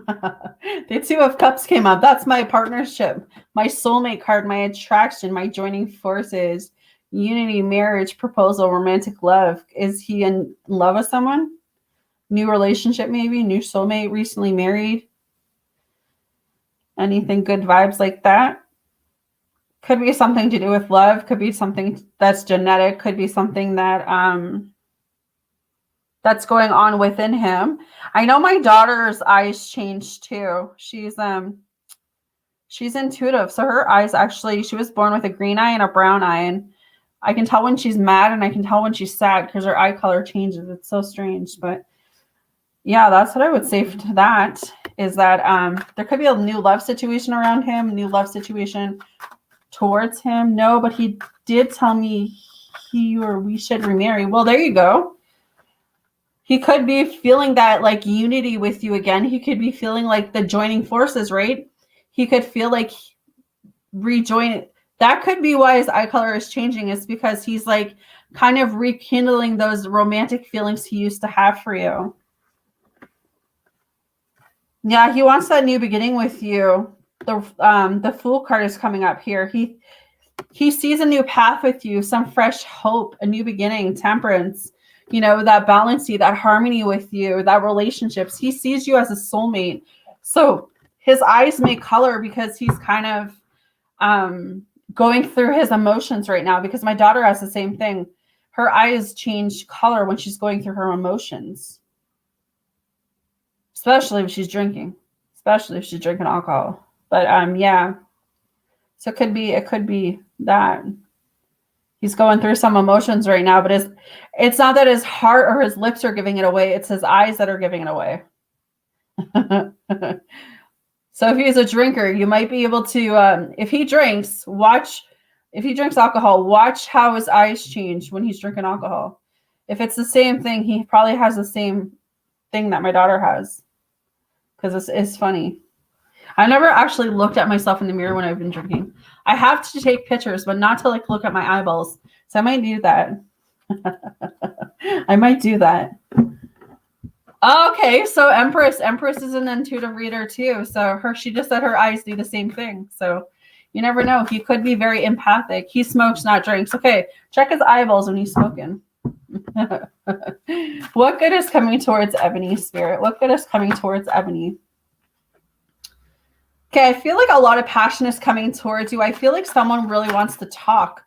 The 2 of Cups came up. That's my partnership, my soulmate card, my attraction, my joining forces, unity, marriage, proposal, romantic love. Is he in love with someone? New relationship, maybe? New soulmate, recently married? Anything good vibes like that? Could be something to do with love. Could be something that's genetic. Could be something that that's going on within him. I know my daughter's eyes changed too. She's intuitive. So her eyes actually, she was born with a green eye and a brown eye. And I can tell when she's mad and I can tell when she's sad because her eye color changes. It's so strange. But yeah, that's what I would say to that is that there could be a new love situation around him, new love situation towards him. No, but he did tell me he or we should remarry. Well, there you go. He could be feeling that like unity with you again. He could be feeling like the joining forces, right? He could feel like rejoin. That could be why his eye color is changing. Is because he's like kind of rekindling those romantic feelings he used to have for you. Yeah, he wants that new beginning with you. The Fool card is coming up here. He sees a new path with you, some fresh hope, a new beginning, temperance, that balance, that harmony with you, that relationships. He sees you as a soulmate. So his eyes make color because he's kind of going through his emotions right now, because my daughter has the same thing. Her eyes change color when she's going through her emotions, especially if she's drinking alcohol. But yeah. So it could be that he's going through some emotions right now, but it's not that his heart or his lips are giving it away. It's his eyes that are giving it away. So if he's a drinker, you might be able to, if he drinks alcohol, watch how his eyes change when he's drinking alcohol. If it's the same thing, he probably has the same thing that my daughter has, because it's funny. I never actually looked at myself in the mirror when I've been drinking. I have to take pictures, but not to look at my eyeballs. So I might do that. I might do that. Okay, so Empress is an intuitive reader too. So she just said her eyes do the same thing. So you never know. He could be very empathic. He smokes, not drinks. Okay, check his eyeballs when he's smoking. What good is coming towards Ebony, Spirit? What good is coming towards Ebony? Okay, I feel like a lot of passion is coming towards you. I feel like someone really wants to talk.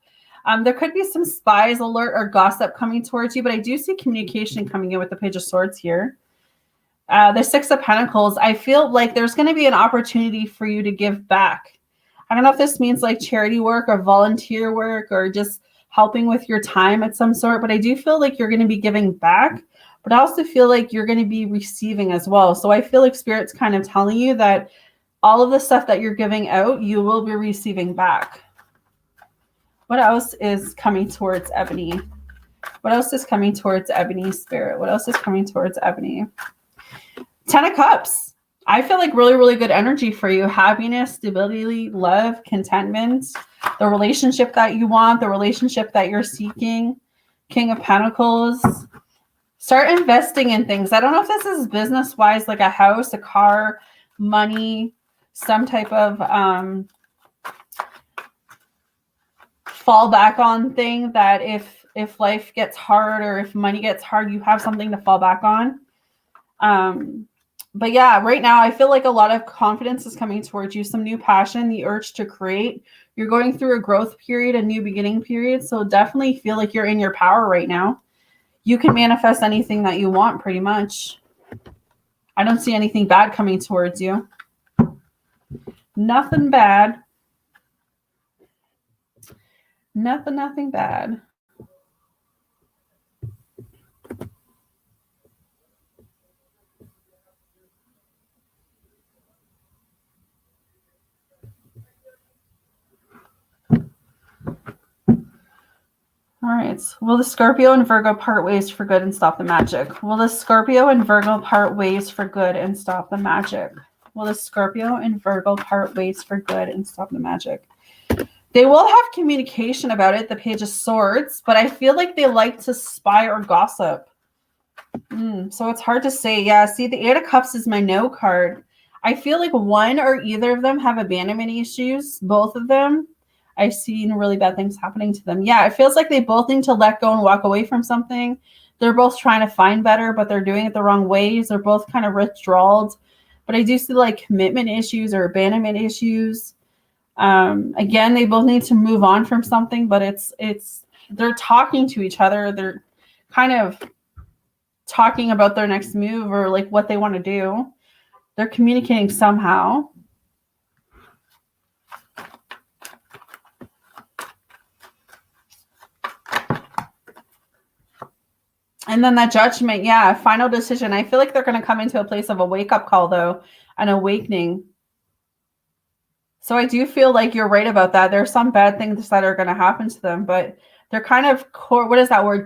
There could be some spies alert or gossip coming towards you, but I do see communication coming in with the Page of Swords here. The Six of Pentacles, I feel like there's going to be an opportunity for you to give back. I don't know if this means like charity work or volunteer work or just helping with your time at some sort, but I do feel like you're going to be giving back, but I also feel like you're going to be receiving as well. So I feel like Spirit's kind of telling you that all of the stuff that you're giving out, you will be receiving back. What else is coming towards Ebony? What else is coming towards Ebony, Spirit? What else is coming towards Ebony? 10 of Cups. I feel like really, really good energy for you. Happiness, stability, love, contentment, the relationship that you want, the relationship that you're seeking. King of Pentacles. Start investing in things. I don't know if this is business-wise, like a house, a car, money, some type of fall back on thing that if life gets hard or if money gets hard, you have something to fall back on. But yeah, right now I feel like a lot of confidence is coming towards you, some new passion, the urge to create. You're going through a growth period, a new beginning period. So definitely feel like you're in your power right now. You can manifest anything that you want pretty much. I don't see anything bad coming towards you. Nothing bad. Nothing bad. All right. Will the Scorpio and Virgo part ways for good and stop the magic? Will the Scorpio and Virgo part ways for good and stop the magic? Will the Scorpio and Virgo part ways for good and stop the magic? They will have communication about it, the Page of Swords, but I feel like they like to spy or gossip. So it's hard to say. Yeah, see, the Eight of Cups is my no card. I feel like one or either of them have abandonment issues, both of them. I've seen really bad things happening to them. Yeah, it feels like they both need to let go and walk away from something. They're both trying to find better, but they're doing it the wrong ways. They're both kind of withdrawals. But I do see like commitment issues or abandonment issues. Again, they both need to move on from something, but they're talking to each other. They're kind of talking about their next move or like what they want to do. They're communicating somehow. And then that Judgment, yeah, final decision. I feel like they're going to come into a place of a wake-up call, though, an awakening. So I do feel like you're right about that. There's some bad things that are going to happen to them, but they're kind of what is that word?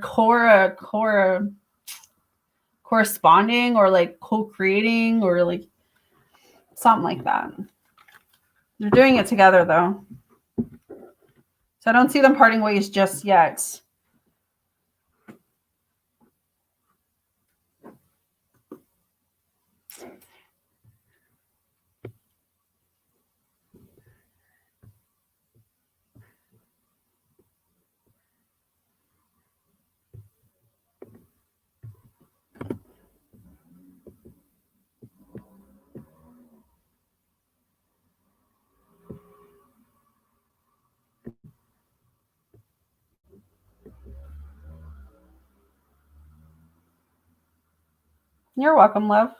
Corresponding or like co-creating or like something like that. They're doing it together, though. So I don't see them parting ways just yet. You're welcome, love.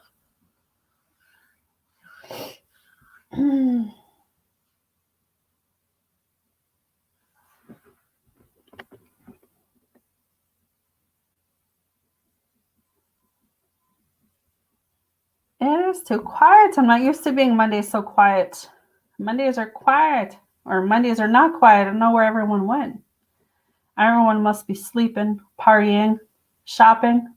It is too quiet. I'm not used to being Mondays so quiet. Mondays are quiet, or Mondays are not quiet. I don't know where everyone went. Everyone must be sleeping, partying, shopping.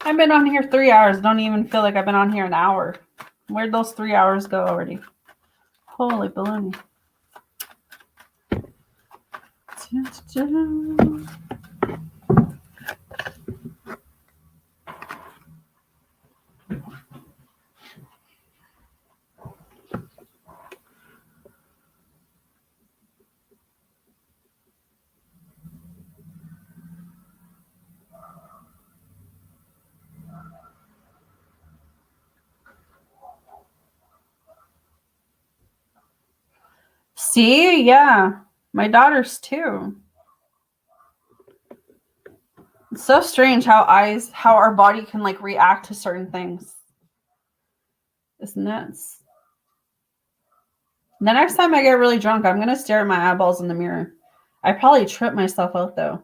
I've been on here 3 hours. Don't even feel like I've been on here an hour. Where'd those 3 hours go already? Holy baloney. See, yeah, my daughters too. It's so strange how our body can like react to certain things. It's nuts. The next time I get really drunk, I'm gonna stare at my eyeballs in the mirror. I probably trip myself out though.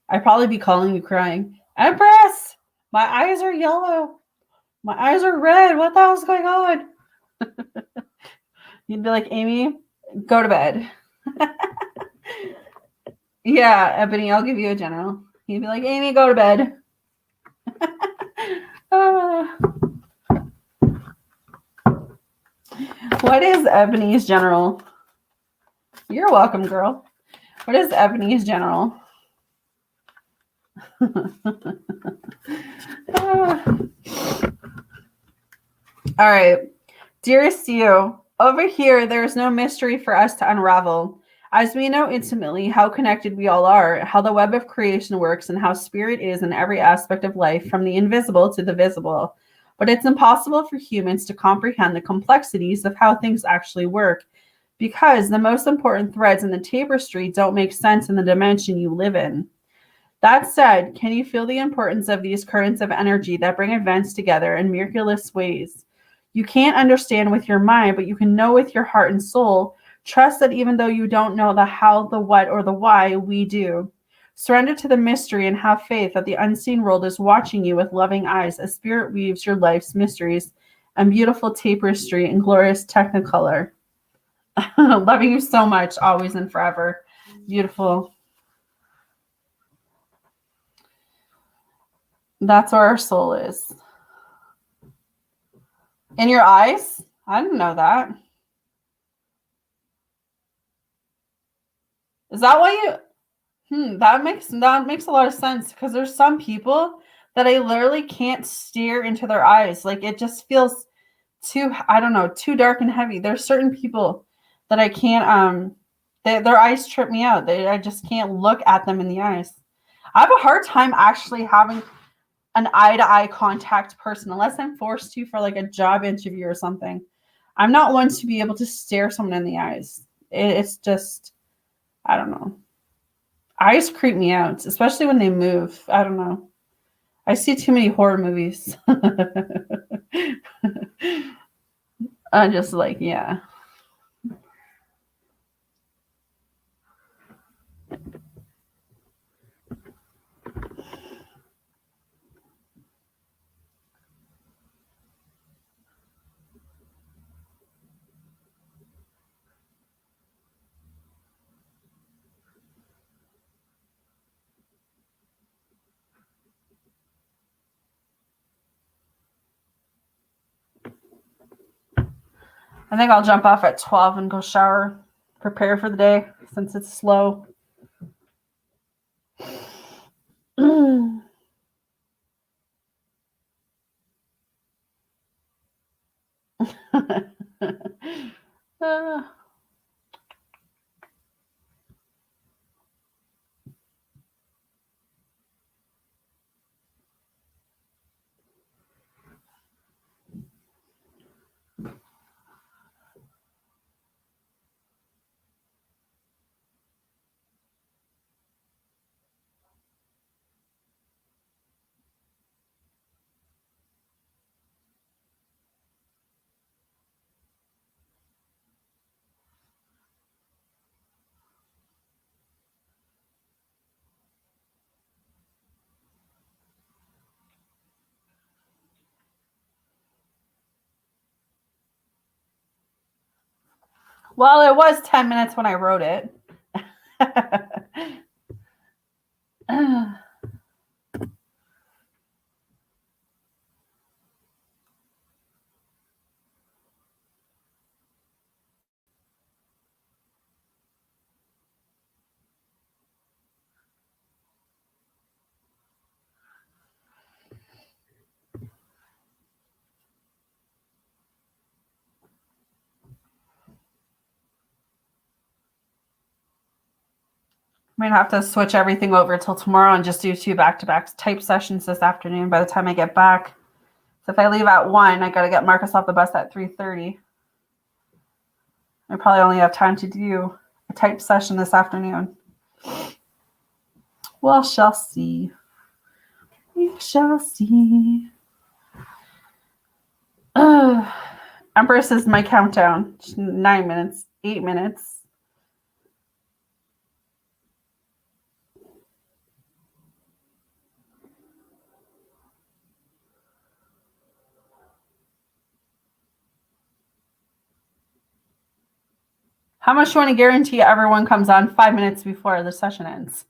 I'd probably be calling you crying. Empress, my eyes are yellow. My eyes are red. What the hell's going on? You'd be like, Amy, go to bed. Yeah, Ebony, I'll give you a general. You'd be like, Amy, go to bed. What is Ebony's general? You're welcome, girl. What is Ebony's general? All right. Dearest you, over here, there is no mystery for us to unravel. As we know intimately how connected we all are, how the web of creation works, and how spirit is in every aspect of life, from the invisible to the visible. But it's impossible for humans to comprehend the complexities of how things actually work, because the most important threads in the tapestry don't make sense in the dimension you live in. That said, can you feel the importance of these currents of energy that bring events together in miraculous ways? You can't understand with your mind, but you can know with your heart and soul. Trust that even though you don't know the how, the what, or the why, we do. Surrender to the mystery and have faith that the unseen world is watching you with loving eyes as spirit weaves your life's mysteries and beautiful tapestry in glorious technicolor. Loving you so much, always and forever. Beautiful. That's where our soul is. In your eyes? I didn't know that. Is that why you... that makes a lot of sense, because there's some people that I literally can't stare into their eyes. Like, it just feels too, I don't know, too dark and heavy. There's certain people that I can't, their eyes trip me out. I just can't look at them in the eyes. I have a hard time actually having an eye-to-eye contact person, unless I'm forced to for like a job interview or something. I'm not one to be able to stare someone in the eyes. It's just, I don't know. Eyes creep me out, especially when they move. I don't know. I see too many horror movies. I'm just like, yeah. I think I'll jump off at 12 and go shower, prepare for the day since it's slow. Well, it was 10 minutes when I wrote it. Might have to switch everything over till tomorrow and just do 2 back-to-back type sessions this afternoon by the time I get back. So if I leave at 1, I got to get Marcus off the bus at 3:30. I probably only have time to do a type session this afternoon. Well, shall see. We shall see. Empress is my countdown. 9 minutes, 8 minutes. How much do you want to guarantee everyone comes on 5 minutes before the session ends?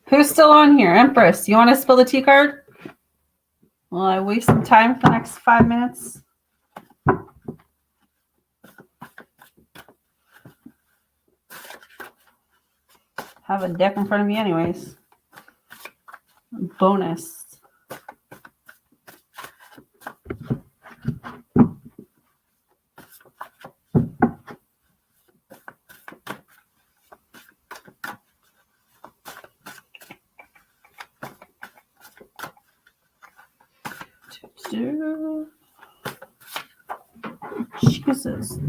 Who's still on here? Empress, you want to spill the tea card? Will I waste some time for the next 5 minutes? Have a deck in front of me anyways. Bonus. Jesus.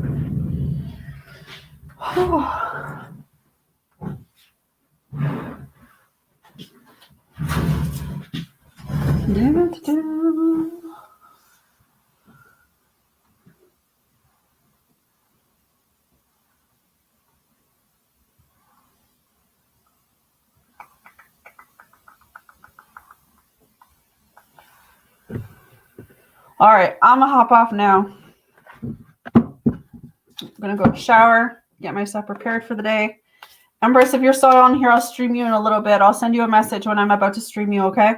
All right, I'm gonna hop off now. I'm gonna go shower, get myself prepared for the day. Empress, if you're still on here, I'll stream you in a little bit. I'll send you a message when I'm about to stream you, okay?